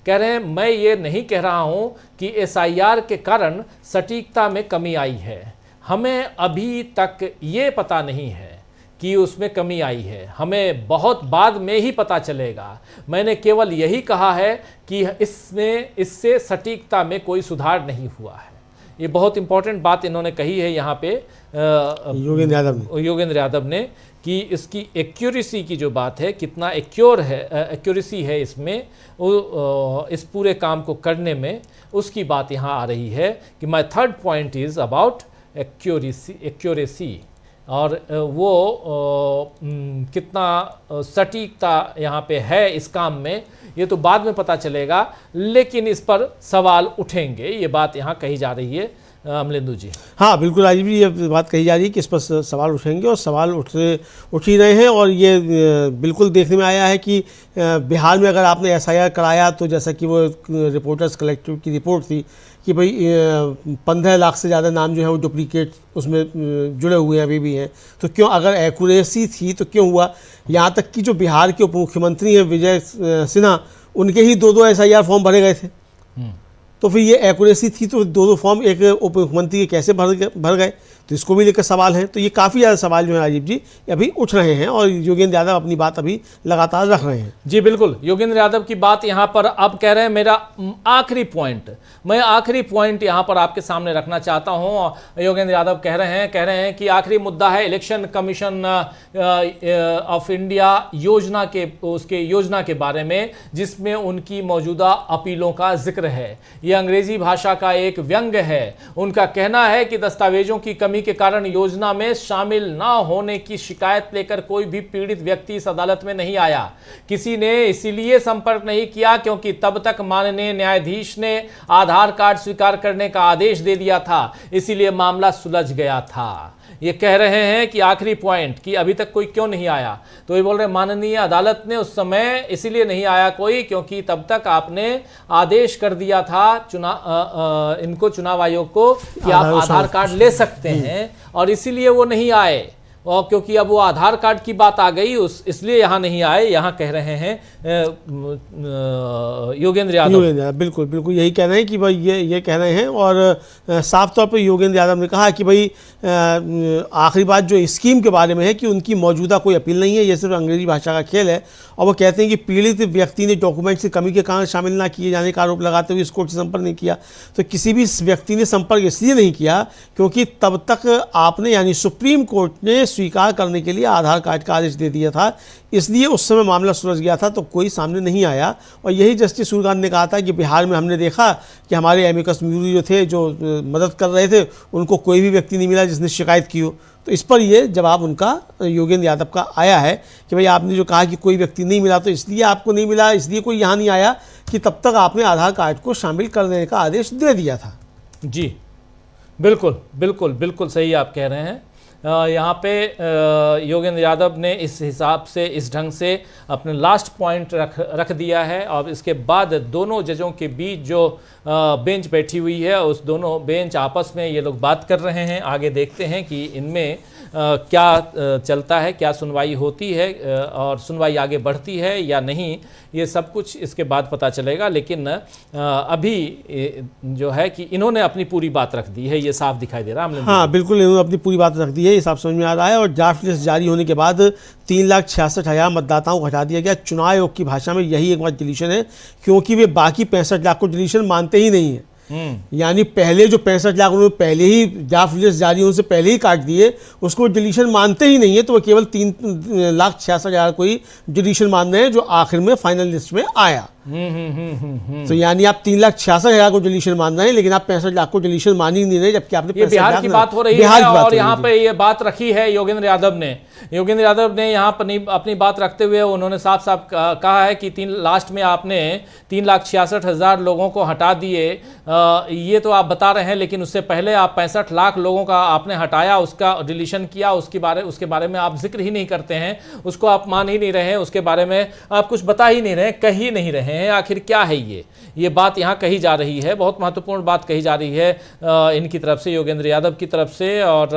कह रहे हैं मैं ये नहीं कह रहा हूँ कि SIR के कारण सटीकता में कमी आई है, हमें अभी तक ये पता नहीं है कि उसमें कमी आई है, हमें बहुत बाद में ही पता चलेगा। मैंने केवल यही कहा है कि इससे सटीकता में कोई सुधार नहीं हुआ है। ये बहुत इंपॉर्टेंट बात इन्होंने कही है यहाँ पे योगेंद्र यादव ने कि इसकी एक्यूरेसी की जो बात है, कितना एक्यूरेसी है इसमें, इस पूरे काम को करने में, उसकी बात यहाँ आ रही है कि my third point is about accuracy और वो कितना सटीकता यहाँ पे है इस काम में, ये तो बाद में पता चलेगा, लेकिन इस पर सवाल उठेंगे। ये बात यहाँ कही जा रही है अमलेंदु जी। हाँ बिल्कुल राजीव जी, ये बात कही जा रही है कि इस पर सवाल उठेंगे और सवाल उठ ही रहे हैं। और ये बिल्कुल देखने में आया है कि बिहार में अगर आपने SIR कराया तो जैसा कि वो रिपोर्टर्स कलेक्टिव की रिपोर्ट थी कि भाई 15 लाख से ज़्यादा नाम जो है वो डुप्लीकेट उसमें जुड़े हुए हैं, अभी भी हैं। तो क्यों, अगर एक्यूरेसी थी तो क्यों हुआ? यहाँ तक कि जो बिहार के उप मुख्यमंत्री हैं विजय सिन्हा, उनके ही 2 SIR फॉर्म भरे गए थे। तो फिर ये एक्यूरेसी थी तो 2 फॉर्म एक उप मुख्यमंत्री के कैसे भर गए? तो इसको भी लेकर सवाल हैं। तो ये काफ़ी ज़्यादा सवाल जो है राजीव जी अभी उठ रहे हैं और योगेंद्र यादव अपनी बात अभी लगातार रख रहे हैं। जी बिल्कुल, योगेंद्र यादव की बात यहाँ पर अब कह रहे हैं। मेरा आखिरी पॉइंट यहाँ पर आपके सामने रखना चाहता हूँ। योगेंद्र यादव कह रहे हैं कि आखिरी मुद्दा है इलेक्शन कमीशन ऑफ इंडिया योजना के बारे में, जिसमें उनकी मौजूदा अपीलों का जिक्र है। यह अंग्रेजी भाषा का एक व्यंग है। उनका कहना है कि दस्तावेजों की कमी के कारण योजना में शामिल ना होने की शिकायत लेकर कोई भी पीड़ित व्यक्ति इस अदालत में नहीं आया। किसी ने इसीलिए संपर्क नहीं किया क्योंकि तब तक माननीय न्यायाधीश ने आधार कार्ड स्वीकार करने का आदेश दे दिया था, इसीलिए मामला सुलझ गया था। ये कह रहे हैं कि आखिरी पॉइंट कि अभी तक कोई क्यों नहीं आया, तो ये बोल रहे माननीय अदालत ने उस समय इसीलिए नहीं आया कोई क्योंकि तब तक आपने आदेश कर दिया था इनको, चुनाव आयोग को, कि आप आधार कार्ड ले सकते हैं, और इसीलिए वो नहीं आए। और क्योंकि अब वो आधार कार्ड की बात आ गई इसलिए यहाँ नहीं आए, यहाँ कह रहे हैं योगेंद्र यादव। बिल्कुल बिल्कुल यही कह रहे हैं कि भाई ये कह रहे हैं। और साफ तौर पर योगेंद्र यादव ने कहा कि भाई आखिरी बात जो स्कीम के बारे में है कि उनकी मौजूदा कोई अपील नहीं है, ये सिर्फ अंग्रेजी भाषा का खेल है। और वो कहते हैं कि पीड़ित व्यक्ति ने डॉक्यूमेंट्स की कमी के कारण शामिल ना किए जाने का आरोप लगाते हुए इस कोर्ट से संपर्क नहीं किया। तो किसी भी व्यक्ति ने संपर्क इसलिए नहीं किया क्योंकि तब तक आपने यानी सुप्रीम कोर्ट ने स्वीकार करने के लिए आधार कार्ड का आदेश दे दिया था, इसलिए उस समय मामला सुलझ गया था। तो कोई सामने नहीं आया। और यही जस्टिस सूर्यकांत ने कहा था कि बिहार में हमने देखा कि हमारे एमिकस म्यूरी जो थे, जो मदद कर रहे थे, उनको कोई भी व्यक्ति नहीं मिला जिसने शिकायत की हो। तो इस पर ये जवाब उनका योगेंद्र यादव का आया है कि भाई आपने जो कहा कि कोई व्यक्ति नहीं मिला तो इसलिए आपको नहीं मिला, इसलिए कोई यहाँ नहीं आया कि तब तक आपने आधार कार्ड को शामिल कर देने का आदेश दे दिया था। जी बिल्कुल बिल्कुल बिल्कुल सही आप कह रहे हैं। यहाँ पे योगेंद्र यादव ने इस हिसाब से, इस ढंग से अपने लास्ट पॉइंट रख दिया है। और इसके बाद दोनों जजों के बीच जो बेंच बैठी हुई है, उस दोनों बेंच आपस में ये लोग बात कर रहे हैं। आगे देखते हैं कि इनमें क्या चलता है, क्या सुनवाई होती है और सुनवाई आगे बढ़ती है या नहीं, ये सब कुछ इसके बाद पता चलेगा। लेकिन अभी जो है कि इन्होंने अपनी पूरी बात रख दी है, ये साफ दिखाई दे रहा है। हाँ बिल्कुल, इन्होंने अपनी पूरी बात रख दी है, ये साफ समझ में आ रहा है। और ड्राफ्ट लिस्ट जारी होने के बाद 3,66,000 मतदाताओं को हटा दिया गया। चुनाव आयोग की भाषा में यही एक बात डिलीशन है, क्योंकि वे बाकी 65 लाख को डिलीशन मानते ही नहीं है। यानी पहले जो 65 लाख उन्होंने पहले ही ड्राफ्ट लिस्ट जारी होने से पहले ही काट दिए, उसको डिलीशन मानते ही नहीं है। तो वो केवल 3,66,000 को ही डिलीशन मान रहे हैं जो आखिर में फाइनल लिस्ट में आया। तो यानी आप 3,66,000 को डिलीशन मान रहे हैं, लेकिन आप 65 लाख को डिलीशन मान ही नहीं रहे, जबकि आपने ये बिहार की बात हो रही है। और यहाँ पे ये बात रखी है योगेंद्र यादव ने यहाँ पर अपनी बात रखते हुए उन्होंने साफ साफ कहा है कि लास्ट में आपने 3,66,000 लोगों को हटा दिए, ये तो आप बता रहे हैं, लेकिन उससे पहले आप 65 लाख लोगों का आपने हटाया, उसका डिलीशन किया, उसके बारे में आप जिक्र ही नहीं करते हैं, उसको आप मान ही नहीं रहे हैं, उसके बारे में आप कुछ बता ही नहीं रहे, कह ही नहीं रहे हैं। आखिर क्या है ये बात यहाँ कही जा रही है, बहुत महत्वपूर्ण बात कही जा रही है इनकी तरफ से, योगेंद्र यादव की तरफ से। और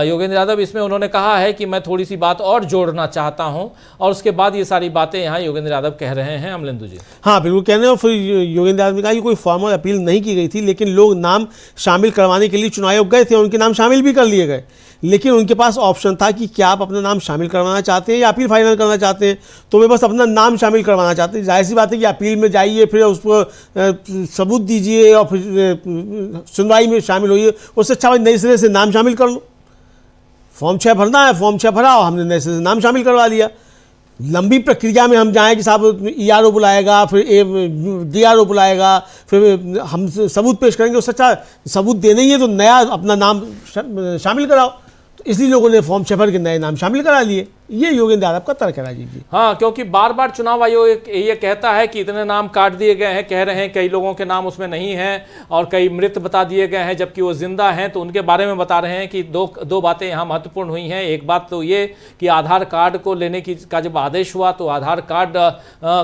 योगेंद्र यादव इसमें उन्होंने कहा है कि मैं थोड़ी सी बात और जोड़ना चाहता हूं, और उसके बाद ये सारी बातें यहाँ योगेंद्र यादव कह रहे हैं। अमलेंदु जी। हाँ बिल्कुल कह रहे हैं। और फिर योगेंद्र यादव ने कहा कि कोई फॉर्मल अपील नहीं की गई थी, लेकिन लोग नाम शामिल करवाने के लिए चुनाव आयोग गए थे, उनके नाम शामिल भी कर लिए गए, लेकिन उनके पास ऑप्शन था कि क्या आप अपना नाम शामिल करवाना चाहते हैं या अपील फाइनल करना चाहते हैं। तो वे बस अपना नाम शामिल करवाना चाहते हैं। जाहिर सी बात है कि अपील में जाइए, फिर उस पर सबूत दीजिए और फिर सुनवाई में शामिल होइए, उससे अच्छा नए सिरे से नाम शामिल कर लो। फॉर्म 6 भरना है, फॉर्म 6 भरा और हमने नए सिरे से नाम शामिल करवा लिया। लंबी प्रक्रिया में हम जाएं कि साहब ERO बुलाएगा, फिर DRO बुलाएगा, फिर हम सबूत पेश करेंगे, उससे अच्छा सबूत देने ही है तो नया अपना नाम शामिल कराओ। तो इसलिए लोगों ने फॉर्म 6 भर के नए नाम शामिल करा लिए। ये योगेंद्र यादव का तर्क है राजीव जी। हाँ, क्योंकि बार बार चुनाव आयोग ये कहता है कि इतने नाम काट दिए गए हैं, कह रहे हैं कई लोगों के नाम उसमें नहीं हैं और कई मृत बता दिए गए हैं, जबकि वो जिंदा हैं। तो उनके बारे में बता रहे हैं कि दो बातें यहाँ महत्वपूर्ण हुई हैं। एक बात तो ये कि आधार कार्ड को लेने का जब आदेश हुआ तो आधार कार्ड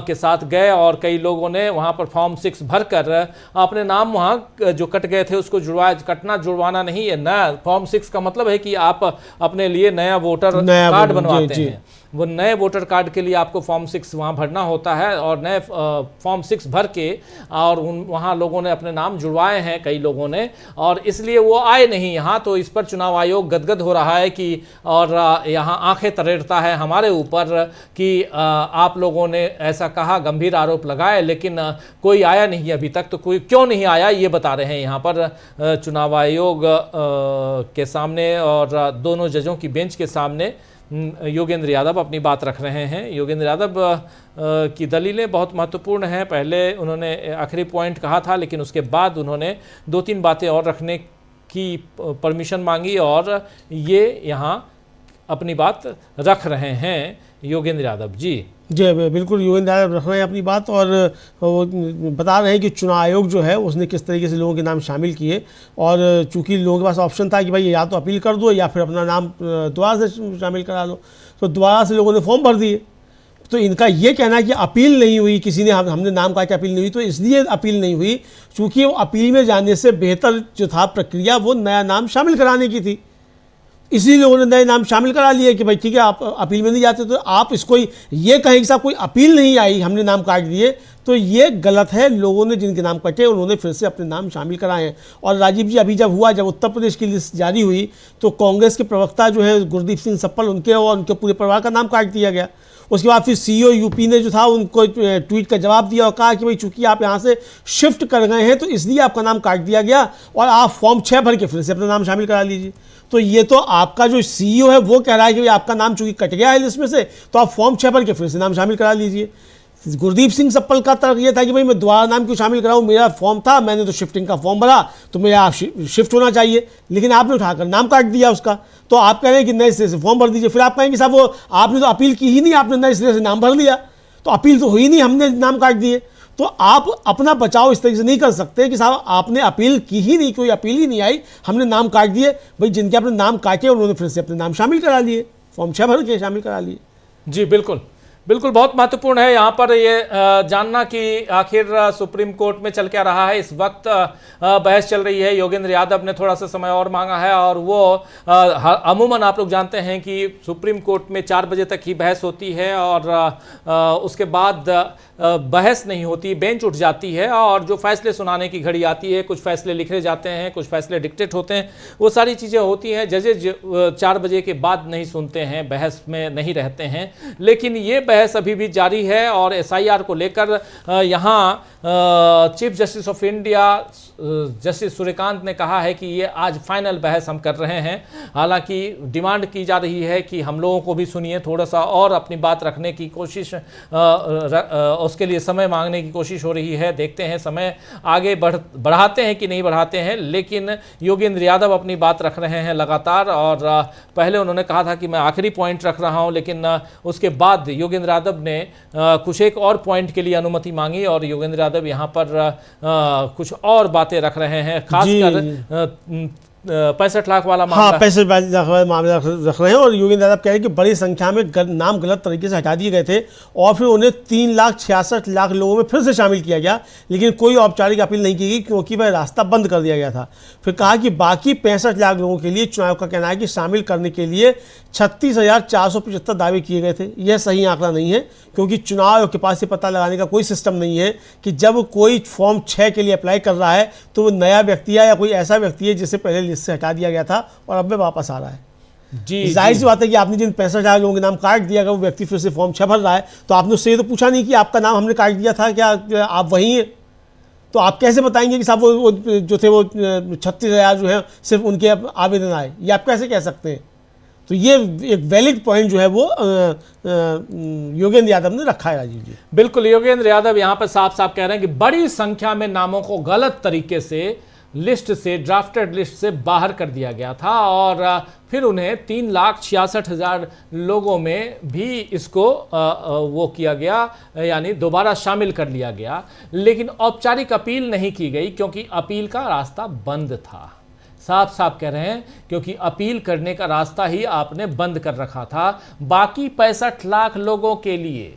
के साथ गए और कई लोगों ने वहाँ पर फॉर्म 6 भर कर अपने नाम वहाँ जो कट गए थे उसको जुड़वाना नहीं है। नया फॉर्म 6 का मतलब है कि आप अपने लिए नया वोटर कार्ड बनवाते हैं। वो नए वोटर कार्ड के लिए आपको फॉर्म 6 वहाँ भरना होता है, और नए फॉर्म 6 भर के और वहाँ लोगों ने अपने नाम जुड़वाए हैं कई लोगों ने, और इसलिए वो आए नहीं यहाँ। तो इस पर चुनाव आयोग गदगद हो रहा है कि, और यहाँ आंखें तरेड़ता है हमारे ऊपर कि आप लोगों ने ऐसा कहा, गंभीर आरोप लगाए, लेकिन कोई आया नहीं अभी तक। तो कोई क्यों नहीं आया ये बता रहे हैं यहाँ पर चुनाव आयोग के सामने, और दोनों जजों की बेंच के सामने योगेंद्र यादव अपनी बात रख रहे हैं। योगेंद्र यादव की दलीलें बहुत महत्वपूर्ण हैं। पहले उन्होंने आखिरी पॉइंट कहा था, लेकिन उसके बाद उन्होंने 2-3 बातें और रखने की परमिशन मांगी, और ये यहाँ अपनी बात रख रहे हैं योगेंद्र यादव जी। बिल्कुल योगेंद्र यादव रख रहे हैं अपनी बात, और वो बता रहे हैं कि चुनाव आयोग जो है उसने किस तरीके से लोगों के नाम शामिल किए, और चूंकि लोगों के पास ऑप्शन था कि भाई या तो अपील कर दो या फिर अपना नाम दोबारा से शामिल करा लो, तो दोबारा से लोगों ने फॉर्म भर दिए। तो इनका ये कहना है कि अपील नहीं हुई, किसी ने हमने नाम कहा कि अपील नहीं हुई, तो इसलिए अपील नहीं हुई चूँकि वो अपील में जाने से बेहतर जो था प्रक्रिया वो नया नाम शामिल कराने की थी, इसलिए लोगों ने नए नाम शामिल करा लिए कि भाई ठीक है आप अपील में नहीं जाते। तो आप इसको ये कहें कि साहब कोई अपील नहीं आई, हमने नाम काट दिए, तो ये गलत है। लोगों ने जिनके नाम कटे उन्होंने फिर से अपने नाम शामिल कराए हैं। और राजीव जी, अभी जब उत्तर प्रदेश की लिस्ट जारी हुई तो कांग्रेस के प्रवक्ता जो है गुरदीप सिंह सप्पल, उनके और उनके पूरे परिवार का नाम काट दिया गया। उसके बाद फिर सीईओ यूपी ने जो था उनको ट्वीट का जवाब दिया और कहा कि भाई चूंकि आप यहाँ से शिफ्ट कर गए हैं तो इसलिए आपका नाम काट दिया गया, और आप फॉर्म 6 भर के फिर से अपना नाम शामिल करा लीजिए। तो ये तो आपका जो सीईओ है वो कह रहा है कि भाई आपका नाम चूंकि कट गया है लिस्ट में से, तो आप फॉर्म 6 भर के फिर से नाम शामिल करा लीजिए। गुरदीप सिंह सप्पल का तर्क ये था कि भाई मैं दोबारा नाम क्यों शामिल कराऊं, मेरा फॉर्म था, मैंने तो शिफ्टिंग का फॉर्म भरा, तो मेरा शिफ्ट होना चाहिए, लेकिन आपने उठाकर नाम काट दिया उसका। तो आप कह रहे हैं कि नए सिरे से फॉर्म भर दीजिए। फिर आप कहेंगे साहब वो आपने तो अपील की ही नहीं, आपने नए सिरे से नाम भर लिया, तो अपील तो हुई नहीं, हमने नाम काट दिए। तो आप अपना बचाव इस तरीके से नहीं कर सकते कि साहब आपने अपील की ही नहीं, कोई अपील ही नहीं आई, हमने नाम काट दिए। भाई जिनके अपने नाम काटे उन्होंने फिर से अपने नाम शामिल करा लिए, फॉर्म 6 भर के शामिल करा लिए। जी बिल्कुल बिल्कुल, बहुत महत्वपूर्ण है यहाँ पर ये जानना कि आखिर सुप्रीम कोर्ट में चल क्या रहा है। इस वक्त बहस चल रही है। योगेंद्र यादव ने थोड़ा सा समय और मांगा है, और वो अमूमन आप लोग जानते हैं कि सुप्रीम कोर्ट में 4 बजे तक ही बहस होती है, और उसके बाद बहस नहीं होती, बेंच उठ जाती है, और जो फैसले सुनाने की घड़ी आती है, कुछ फैसले लिखे जाते हैं, कुछ फैसले डिक्टेट होते हैं, वो सारी चीज़ें होती हैं। जजेज 4 बजे के बाद नहीं सुनते हैं, बहस में नहीं रहते हैं। लेकिन ये बहस अभी भी जारी है, और एसआईआर को लेकर यहाँ chief justice of India justice Suryakant ने कहा है कि ये आज फाइनल बहस हम कर रहे हैं। हालांकि डिमांड की जा रही है कि हम लोगों को भी सुनिए, थोड़ा सा और अपनी बात रखने की कोशिश, उसके लिए समय मांगने की कोशिश हो रही है। देखते हैं समय आगे बढ़ाते हैं कि नहीं बढ़ाते हैं, लेकिन योगेंद्र यादव अपनी बात रख रहे हैं लगातार। और पहले उन्होंने कहा था कि मैं आखिरी पॉइंट रख रहा हूं, लेकिन उसके बाद योगेंद्र यादव ने कुछ एक और पॉइंट के लिए अनुमति मांगी, और योगेंद्र यादव यहाँ पर कुछ और बातें रख रहे हैं, खासकर 65 लाख वाला मामला। हाँ, 65 लाख वाला मामला रख रहे हैं। और योगेंद्र यादव कह रहे हैं कि बड़ी संख्या में नाम गलत तरीके से हटा दिए गए थे, और फिर उन्हें 3,66,00,000 लोगों में फिर से शामिल किया गया, लेकिन कोई औपचारिक अपील नहीं की गई क्योंकि वह रास्ता बंद कर दिया गया था। फिर कहा कि बाकी 65 लाख लोगों के लिए चुनाव का कहना है कि शामिल करने के लिए 36,475 दावे किए गए थे। यह सही आंकड़ा नहीं है, क्योंकि चुनाव आयोग के पास ये पता लगाने का कोई सिस्टम नहीं है कि जब कोई फॉर्म 6 के लिए अप्लाई कर रहा है तो वो नया व्यक्ति है या कोई ऐसा व्यक्ति है जिसे पहले लिस्ट से हटा दिया गया था और अब वह वापस आ रहा है। जी, जाहिर सी बात है कि आपने जिन 65,000 लोगों के नाम काट दिया, अगर वो व्यक्ति फिर से फॉर्म 6 भर रहा है तो आपने उससे ये तो पूछा नहीं कि आपका नाम हमने काट दिया था, क्या आप वही हैं? तो आप कैसे बताएंगे कि साहब वो जो थे वो 36,000 जो है सिर्फ उनके आवेदन आए? ये आप कैसे कह सकते हैं? तो ये एक वैलिड पॉइंट जो है वो योगेंद्र यादव ने रखा है राजीव जी। बिल्कुल, योगेंद्र यादव यहाँ पर साफ साफ कह रहे हैं कि बड़ी संख्या में नामों को गलत तरीके से लिस्ट से, ड्राफ्टेड लिस्ट से बाहर कर दिया गया था, और फिर उन्हें 3,66,000 लोगों में भी इसको वो किया गया, यानी दोबारा शामिल कर लिया गया। लेकिन औपचारिक अपील नहीं की गई क्योंकि अपील का रास्ता बंद था। साफ साफ कह रहे हैं क्योंकि अपील करने का रास्ता ही आपने बंद कर रखा था। बाकी 65 लाख लोगों के लिए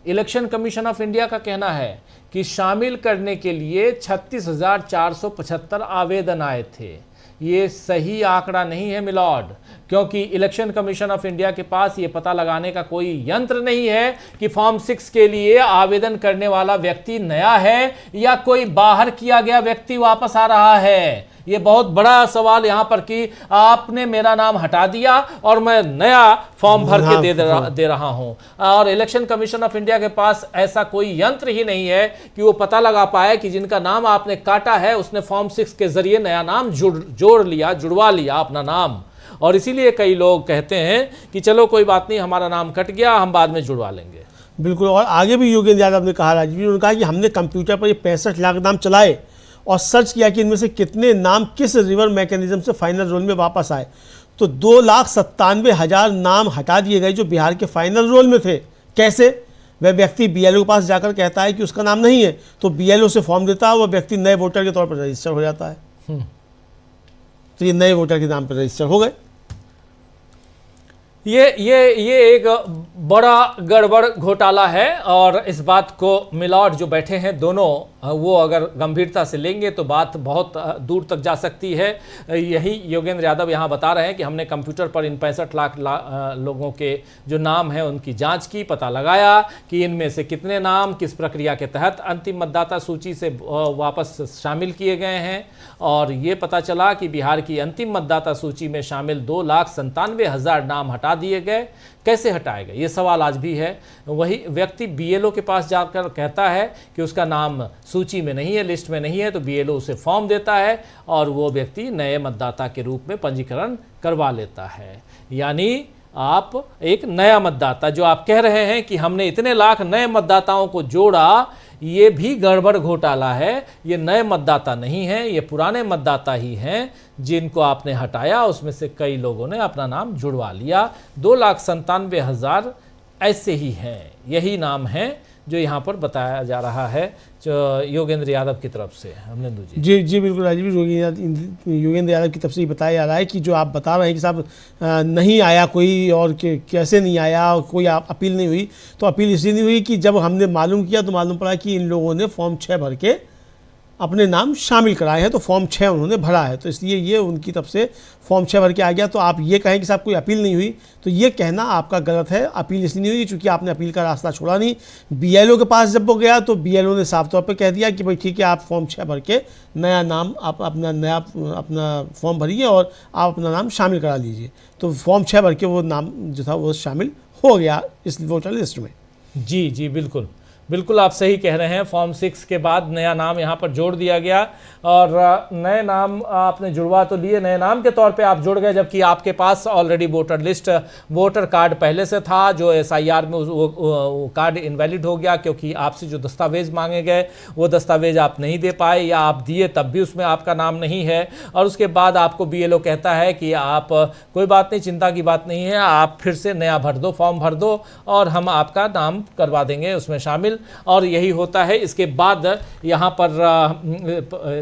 इलेक्शन कमीशन ऑफ इंडिया का कहना है कि शामिल करने के लिए 36,475 आवेदन आए थे, ये सही आंकड़ा नहीं है मिलॉर्ड, क्योंकि इलेक्शन कमीशन ऑफ इंडिया के पास ये पता लगाने का कोई यंत्र नहीं है कि फॉर्म 6 के लिए आवेदन करने वाला व्यक्ति नया है या कोई बाहर किया गया व्यक्ति वापस आ रहा है। ये बहुत बड़ा सवाल यहां पर कि आपने मेरा नाम हटा दिया और मैं नया फॉर्म भर के दे रहा हूं, और इलेक्शन कमीशन ऑफ इंडिया के पास ऐसा कोई यंत्र ही नहीं है कि वो पता लगा पाए कि जिनका नाम आपने काटा है उसने फॉर्म 6 के जरिए नया नाम जुड़वा लिया अपना नाम। और इसीलिए कई लोग कहते हैं कि चलो कोई बात नहीं, हमारा नाम कट गया, हम बाद में जुड़वा लेंगे। बिल्कुल। और आगे भी योगेंद्र यादव ने कहा, राजीव जी ने कहा कि हमने कंप्यूटर पर ये 65 लाख नाम चलाए और सर्च किया कि इनमें से कितने नाम किस रिवर मैकेनिज्म से फाइनल रोल में वापस आए, तो 2,97,000 नाम हटा दिए गए जो बिहार के फाइनल रोल में थे। कैसे? वह व्यक्ति BLO के पास जाकर कहता है कि उसका नाम नहीं है, तो BLO से फॉर्म देता है, वह व्यक्ति नए वोटर के तौर पर रजिस्टर हो जाता है। तो ये नए वोटर के नाम पर रजिस्टर हो गए। ये एक बड़ा गड़बड़ घोटाला है, और इस बात को मिलॉर्ड जो बैठे हैं दोनों, वो अगर गंभीरता से लेंगे तो बात बहुत दूर तक जा सकती है। यही योगेंद्र यादव यहाँ बता रहे हैं कि हमने कंप्यूटर पर इन 65 लाख लोगों के जो नाम हैं उनकी जांच की, पता लगाया कि इनमें से कितने नाम किस प्रक्रिया के तहत अंतिम मतदाता सूची से वापस शामिल किए गए हैं, और ये पता चला कि बिहार की अंतिम मतदाता सूची में शामिल 2,97,000 नाम हटा दिए गए। कैसे हटाए गए, ये सवाल आज भी है। वही व्यक्ति BLO के पास जाकर कहता है कि उसका नाम सूची में नहीं है, लिस्ट में नहीं है, तो BLO उसे फॉर्म देता है और वो व्यक्ति नए मतदाता के रूप में पंजीकरण करवा लेता है। यानी आप एक नया मतदाता, जो आप कह रहे हैं कि हमने इतने लाख नए मतदाताओं को जोड़ा, ये भी गड़बड़ घोटाला है। ये नए मतदाता नहीं हैं, ये पुराने मतदाता ही हैं जिनको आपने हटाया, उसमें से कई लोगों ने अपना नाम जुड़वा लिया। 2,97,000 ऐसे ही हैं, यही नाम हैं जो यहाँ पर बताया जा रहा है योगेंद्र यादव की तरफ से। हमने जी बिल्कुल राजीव जी, योगेंद्र यादव की तरफ से ये बताया जा रहा है कि जो आप बता रहे हैं कि साहब नहीं आया कोई, और कैसे नहीं आया, कोई अपील नहीं हुई, तो अपील इसलिए नहीं हुई कि जब हमने मालूम किया तो मालूम पड़ा कि इन लोगों ने फॉर्म 6 भर के अपने नाम शामिल कराए हैं, तो फॉर्म 6 उन्होंने भरा है, तो इसलिए ये उनकी तरफ से फॉर्म 6 भर के आ गया। तो आप ये कहें कि साहब कोई अपील नहीं हुई, तो ये कहना आपका गलत है। अपील इसलिए नहीं हुई क्योंकि आपने अपील का रास्ता छोड़ा नहीं। BLO के पास जब वो गया तो BLO ने साफ तौर पर कह दिया कि भाई ठीक है, आप फॉर्म 6 भर के नया नाम, आप अपना फॉर्म भरिए और आप अपना नाम शामिल करा लीजिए। तो फॉर्म 6 भर के वो नाम जो था वो शामिल हो गया इस वोटर लिस्ट में। जी बिल्कुल बिल्कुल, आप सही कह रहे हैं। फॉर्म 6 के बाद नया नाम यहाँ पर जोड़ दिया गया, और नए नाम आपने जुड़वा तो लिए, नए नाम के तौर पे आप जुड़ गए, जबकि आपके पास already voter list, voter card पहले से था, जो SIR में वो कार्ड इनवैलिड हो गया क्योंकि आपसे जो दस्तावेज़ मांगे गए वो दस्तावेज आप नहीं दे पाए, या आप दिए तब भी उसमें आपका नाम नहीं है। और उसके बाद आपको BLO कहता है कि आप कोई बात नहीं, चिंता की बात नहीं है, आप फिर से नया भर दो, फॉर्म भर दो और हम आपका नाम करवा देंगे उसमें शामिल। और यही होता है। इसके बाद यहाँ पर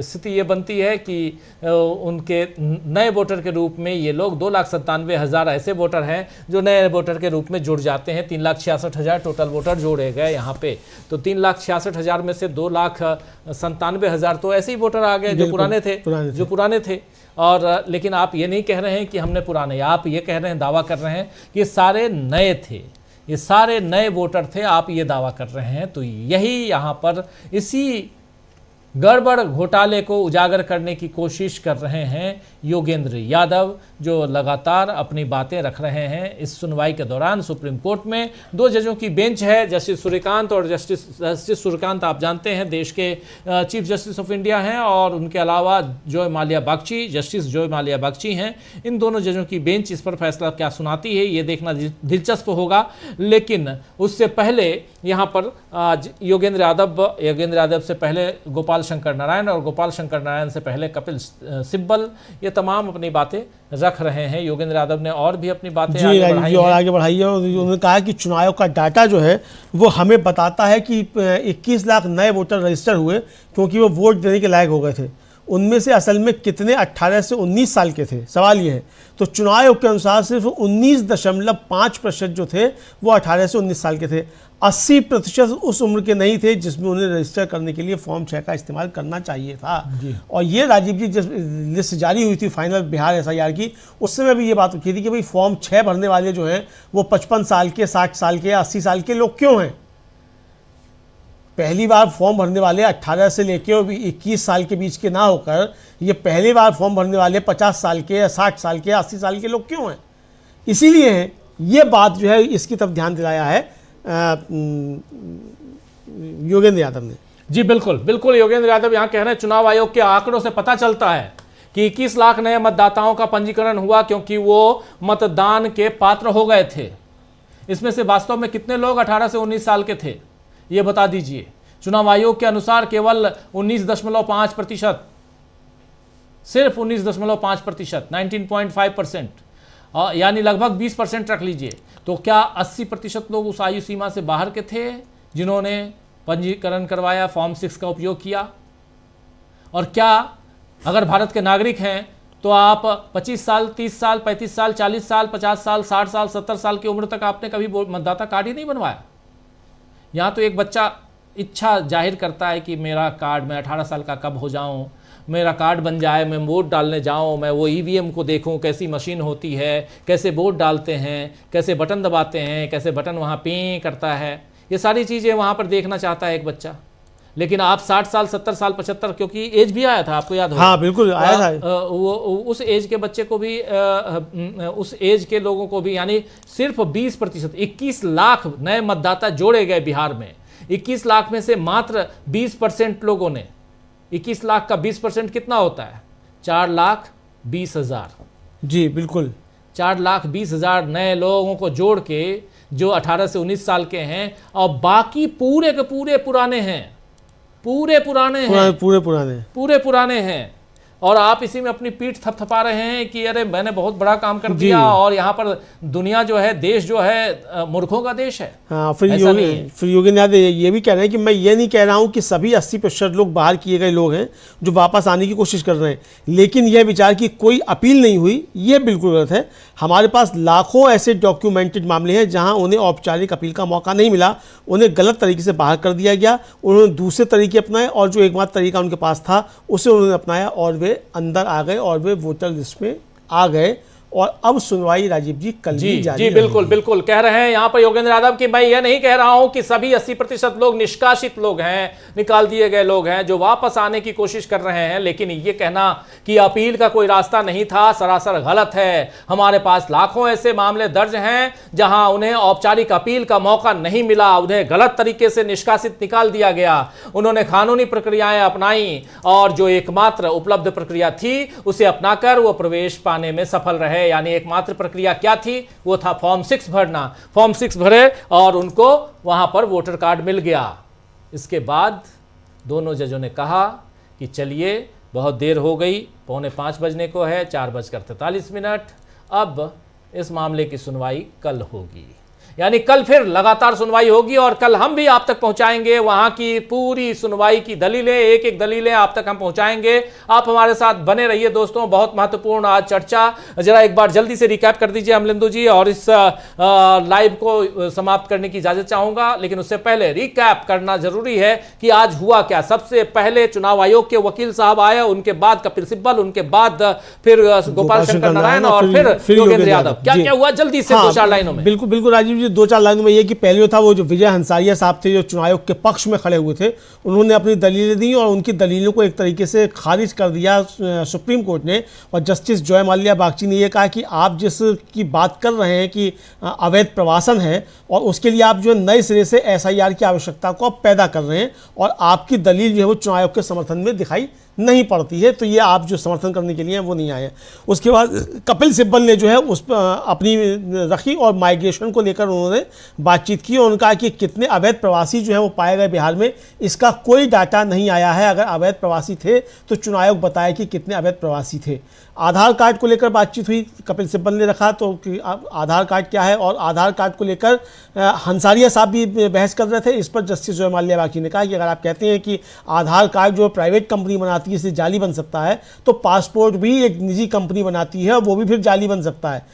स्थिति ये बनती है कि उनके नए वोटर के रूप में ये लोग 2,97,000 ऐसे वोटर हैं जो नए वोटर के रूप में जुड़ जाते हैं। 3,66,000 टोटल वोटर जोड़े गए यहाँ पे, तो 3,66,000 में से 2,97,000 तो ऐसे ही वोटर आ गए जो पुराने थे। और लेकिन आप ये नहीं कह रहे हैं कि हमने पुराने, आप ये कह रहे हैं, दावा कर रहे हैं कि सारे नए थे, ये सारे नए वोटर थे, आप ये दावा कर रहे हैं। तो यही यहाँ पर इसी गड़बड़ घोटाले को उजागर करने की कोशिश कर रहे हैं योगेंद्र यादव, जो लगातार अपनी बातें रख रहे हैं। इस सुनवाई के दौरान सुप्रीम कोर्ट में 2 जजों की बेंच है, जस्टिस सूर्यकांत और जस्टिस सूर्यकांत आप जानते हैं देश के चीफ जस्टिस ऑफ इंडिया हैं, और उनके अलावा जस्टिस जॉय माल्या बागची हैं। इन दोनों जजों की बेंच इस पर फैसला क्या सुनाती है ये देखना दिलचस्प होगा। लेकिन उससे पहले यहाँ पर योगेंद्र यादव से पहले गोपाल शंकर नारायण, और गोपाल शंकर नारायण से पहले कपिल सिब्बल, ये तमाम अपनी बातें रख रहे हैं। योगेंद्र यादव ने और भी अपनी बातें आगे बढ़ाई है। उन्होंने कहा कि चुनाव आयोग का डाटा जो है वो हमें बताता है कि 21 लाख नए वोटर रजिस्टर हुए क्योंकि वो वोट देने के लायक हो गए थे। उनमें से असल में कितने 18 से 19 साल के थे, सवाल ये है। तो चुनाव आयोग के अनुसार सिर्फ 19.5% जो थे वो 18 से 19 साल के थे। 80% उस उम्र के नहीं थे जिसमें उन्हें रजिस्टर करने के लिए फॉर्म 6 का इस्तेमाल करना चाहिए था। और ये राजीव जी जब लिस्ट जारी हुई थी फाइनल बिहार SIR की, उस समय भी ये बात उठी थी कि भाई फॉर्म 6 भरने वाले जो हैं वो 55 साल के, 60 साल के, 80 साल के लोग क्यों हैं। पहली बार फॉर्म भरने वाले 18 से लेकर 21 साल के बीच के ना होकर ये पहली बार फॉर्म भरने वाले 50 साल के, 60 साल के, 80 साल के लोग क्यों हैं। इसीलिए ये बात जो है इसकी तरफ ध्यान दिलाया है योगेंद्र यादव ने। जी बिल्कुल बिल्कुल, योगेंद्र यादव यहाँ कह रहे हैं चुनाव आयोग के आंकड़ों से पता चलता है कि 21 लाख नए मतदाताओं का पंजीकरण हुआ क्योंकि वो मतदान के पात्र हो गए थे। इसमें से वास्तव में कितने लोग 18 से 19 साल के थे ये बता दीजिए। चुनाव आयोग के अनुसार केवल 19.5%, सिर्फ 19.5%, 19.5%, यानी लगभग 20% रख लीजिए। तो क्या 80% लोग उस आयु सीमा से बाहर के थे जिन्होंने पंजीकरण करवाया, फॉर्म 6 का उपयोग किया? और क्या अगर भारत के नागरिक हैं तो आप 25 साल, 30 साल, 35 साल, 40 साल, 50 साल, 60 साल, 70 साल की उम्र तक आपने कभी मतदाता कार्ड ही नहीं बनवाया? यहाँ तो एक बच्चा इच्छा जाहिर करता है कि मेरा कार्ड, मैं 18 साल का कब हो जाऊँ, मेरा कार्ड बन जाए, मैं वोट डालने जाऊं, मैं वो EVM को देखूं कैसी मशीन होती है, कैसे वोट डालते हैं, कैसे बटन दबाते हैं, कैसे बटन वहाँ पे करता है, ये सारी चीज़ें वहाँ पर देखना चाहता है एक बच्चा। लेकिन आप 60 साल, 70 साल, 75, क्योंकि एज भी आया था, आपको याद होगा? हाँ बिल्कुल आया था। वो उस एज के बच्चे को भी, उस एज के लोगों को भी, यानी सिर्फ 20%, 21 लाख नए मतदाता जोड़े गए बिहार में। 21 लाख में से मात्र 20% लोगों ने, 21 लाख का 20% कितना होता है? 4,20,000। जी बिल्कुल, 4,20,000 नए लोगों को जोड़ के जो 18 से 19 साल के हैं, और बाकी पूरे के पूरे पुराने हैं, पूरे पुराने हैं। और आप इसी में अपनी पीठ थपथपा रहे हैं कि अरे मैंने बहुत बड़ा काम कर दिया, और यहाँ पर दुनिया जो है, देश जो है मूर्खों का देश है। हाँ, फिर योगेंद्र यादव ये भी कह रहे हैं कि मैं ये नहीं कह रहा हूँ कि सभी 80% लोग बाहर किए गए लोग हैं जो वापस आने की कोशिश कर रहे हैं, लेकिन यह विचार की कोई अपील नहीं हुई, ये बिल्कुल गलत है। हमारे पास लाखों ऐसे डॉक्यूमेंटेड मामले हैं जहाँ उन्हें औपचारिक अपील का मौका नहीं मिला, उन्हें गलत तरीके से बाहर कर दिया गया, उन्होंने दूसरे तरीके अपनाए और जो एकमात्र तरीका उनके पास था उसे उन्होंने अपनाया और वे अंदर आ गए और वे वोटर लिस्ट में आ गए। और अब सुनवाई राजीव जी कल भी जारी जी बिल्कुल बिल्कुल कह रहे हैं यहाँ पर योगेंद्र यादव कि मैं ये नहीं कह रहा हूं कि सभी 80% लोग निष्कासित लोग हैं, निकाल दिए गए लोग हैं जो वापस आने की कोशिश कर रहे हैं, लेकिन ये कहना कि अपील का कोई रास्ता नहीं था सरासर गलत है। हमारे पास लाखों ऐसे मामले दर्ज हैं जहां उन्हें औपचारिक अपील का मौका नहीं मिला, उन्हें गलत तरीके से निष्कासित निकाल दिया गया, उन्होंने कानूनी प्रक्रियाएं अपनाई और जो एकमात्र उपलब्ध प्रक्रिया थी उसे अपनाकर वो प्रवेश पाने में सफल रहे। यानी एकमात्र प्रक्रिया क्या थी? वो था फॉर्म 6 भरना। फॉर्म 6 भरे और उनको वहां पर वोटर कार्ड मिल गया। इसके बाद दोनों जजों ने कहा कि चलिए बहुत देर हो गई, 4:45 बजने को है, 4:43, अब इस मामले की सुनवाई कल होगी। यानी कल फिर लगातार सुनवाई होगी और कल हम भी आप तक पहुंचाएंगे वहां की पूरी सुनवाई की दलीलें, एक एक दलीलें आप तक हम पहुंचाएंगे। आप हमारे साथ बने रहिए दोस्तों, बहुत महत्वपूर्ण आज चर्चा। जरा एक बार जल्दी से रिकैप कर दीजिए अमलिंदु जी, और इस लाइव को समाप्त करने की इजाजत चाहूंगा, लेकिन उससे पहले रिकैप करना जरूरी है कि आज हुआ क्या। सबसे पहले चुनाव आयोग के वकील साहब आए, उनके बाद कपिल सिब्बल, उनके बाद फिर गोपाल शंकर नारायण और फिर योगेंद्र यादव। क्या क्या हुआ जल्दी से 2-4 लाइनों में? बिल्कुल बिल्कुल राजीव जी, 2-4 लाइन में ये कि पहले था वो जो विजय हंसारिया साहब थे जो चुनाव आयोग के पक्ष में खड़े हुए थे, उन्होंने अपनी दलीलें दी और उनकी दलीलों को एक तरीके से खारिज कर दिया सुप्रीम कोर्ट ने। और जस्टिस जॉय माल्या बागची ने यह कहा कि आप जिस की बात कर रहे हैं कि अवैध प्रवासन है और उसके लिए आप जो नए सिरे से SIR की आवश्यकता को आप पैदा कर रहे हैं और आपकी दलील जो है वो चुनाव आयोग के समर्थन में दिखाई नहीं पड़ती है, तो ये आप जो समर्थन करने के लिए हैं वो नहीं आए। उसके बाद कपिल सिब्बल ने जो है उस अपनी रखी और माइग्रेशन को लेकर उन्होंने बातचीत की और उन्होंने कहा कि कितने अवैध प्रवासी जो है वो पाए गए बिहार में, इसका कोई डाटा नहीं आया है। अगर अवैध प्रवासी थे तो चुनाव आयोग बताया कि कितने अवैध प्रवासी थे। आधार कार्ड को लेकर बातचीत हुई, कपिल सिब्बल ने रखा तो कि आधार कार्ड क्या है, और आधार कार्ड को लेकर हंसारिया साहब भी बहस कर रहे थे। इस पर जस्टिस जोया माल्या बाकी ने कहा कि अगर आप कहते हैं कि आधार कार्ड जो प्राइवेट कंपनी बनाती है इससे जाली बन सकता है, तो पासपोर्ट भी एक निजी कंपनी बनाती है, वो भी फिर जाली बन सकता है।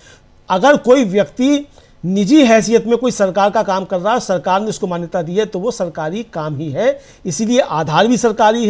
अगर कोई व्यक्ति निजी हैसियत में कोई सरकार का काम कर रहा है, सरकार ने उसको मान्यता दी है, तो वो सरकारी काम ही है, इसीलिए आधार भी सरकारी है।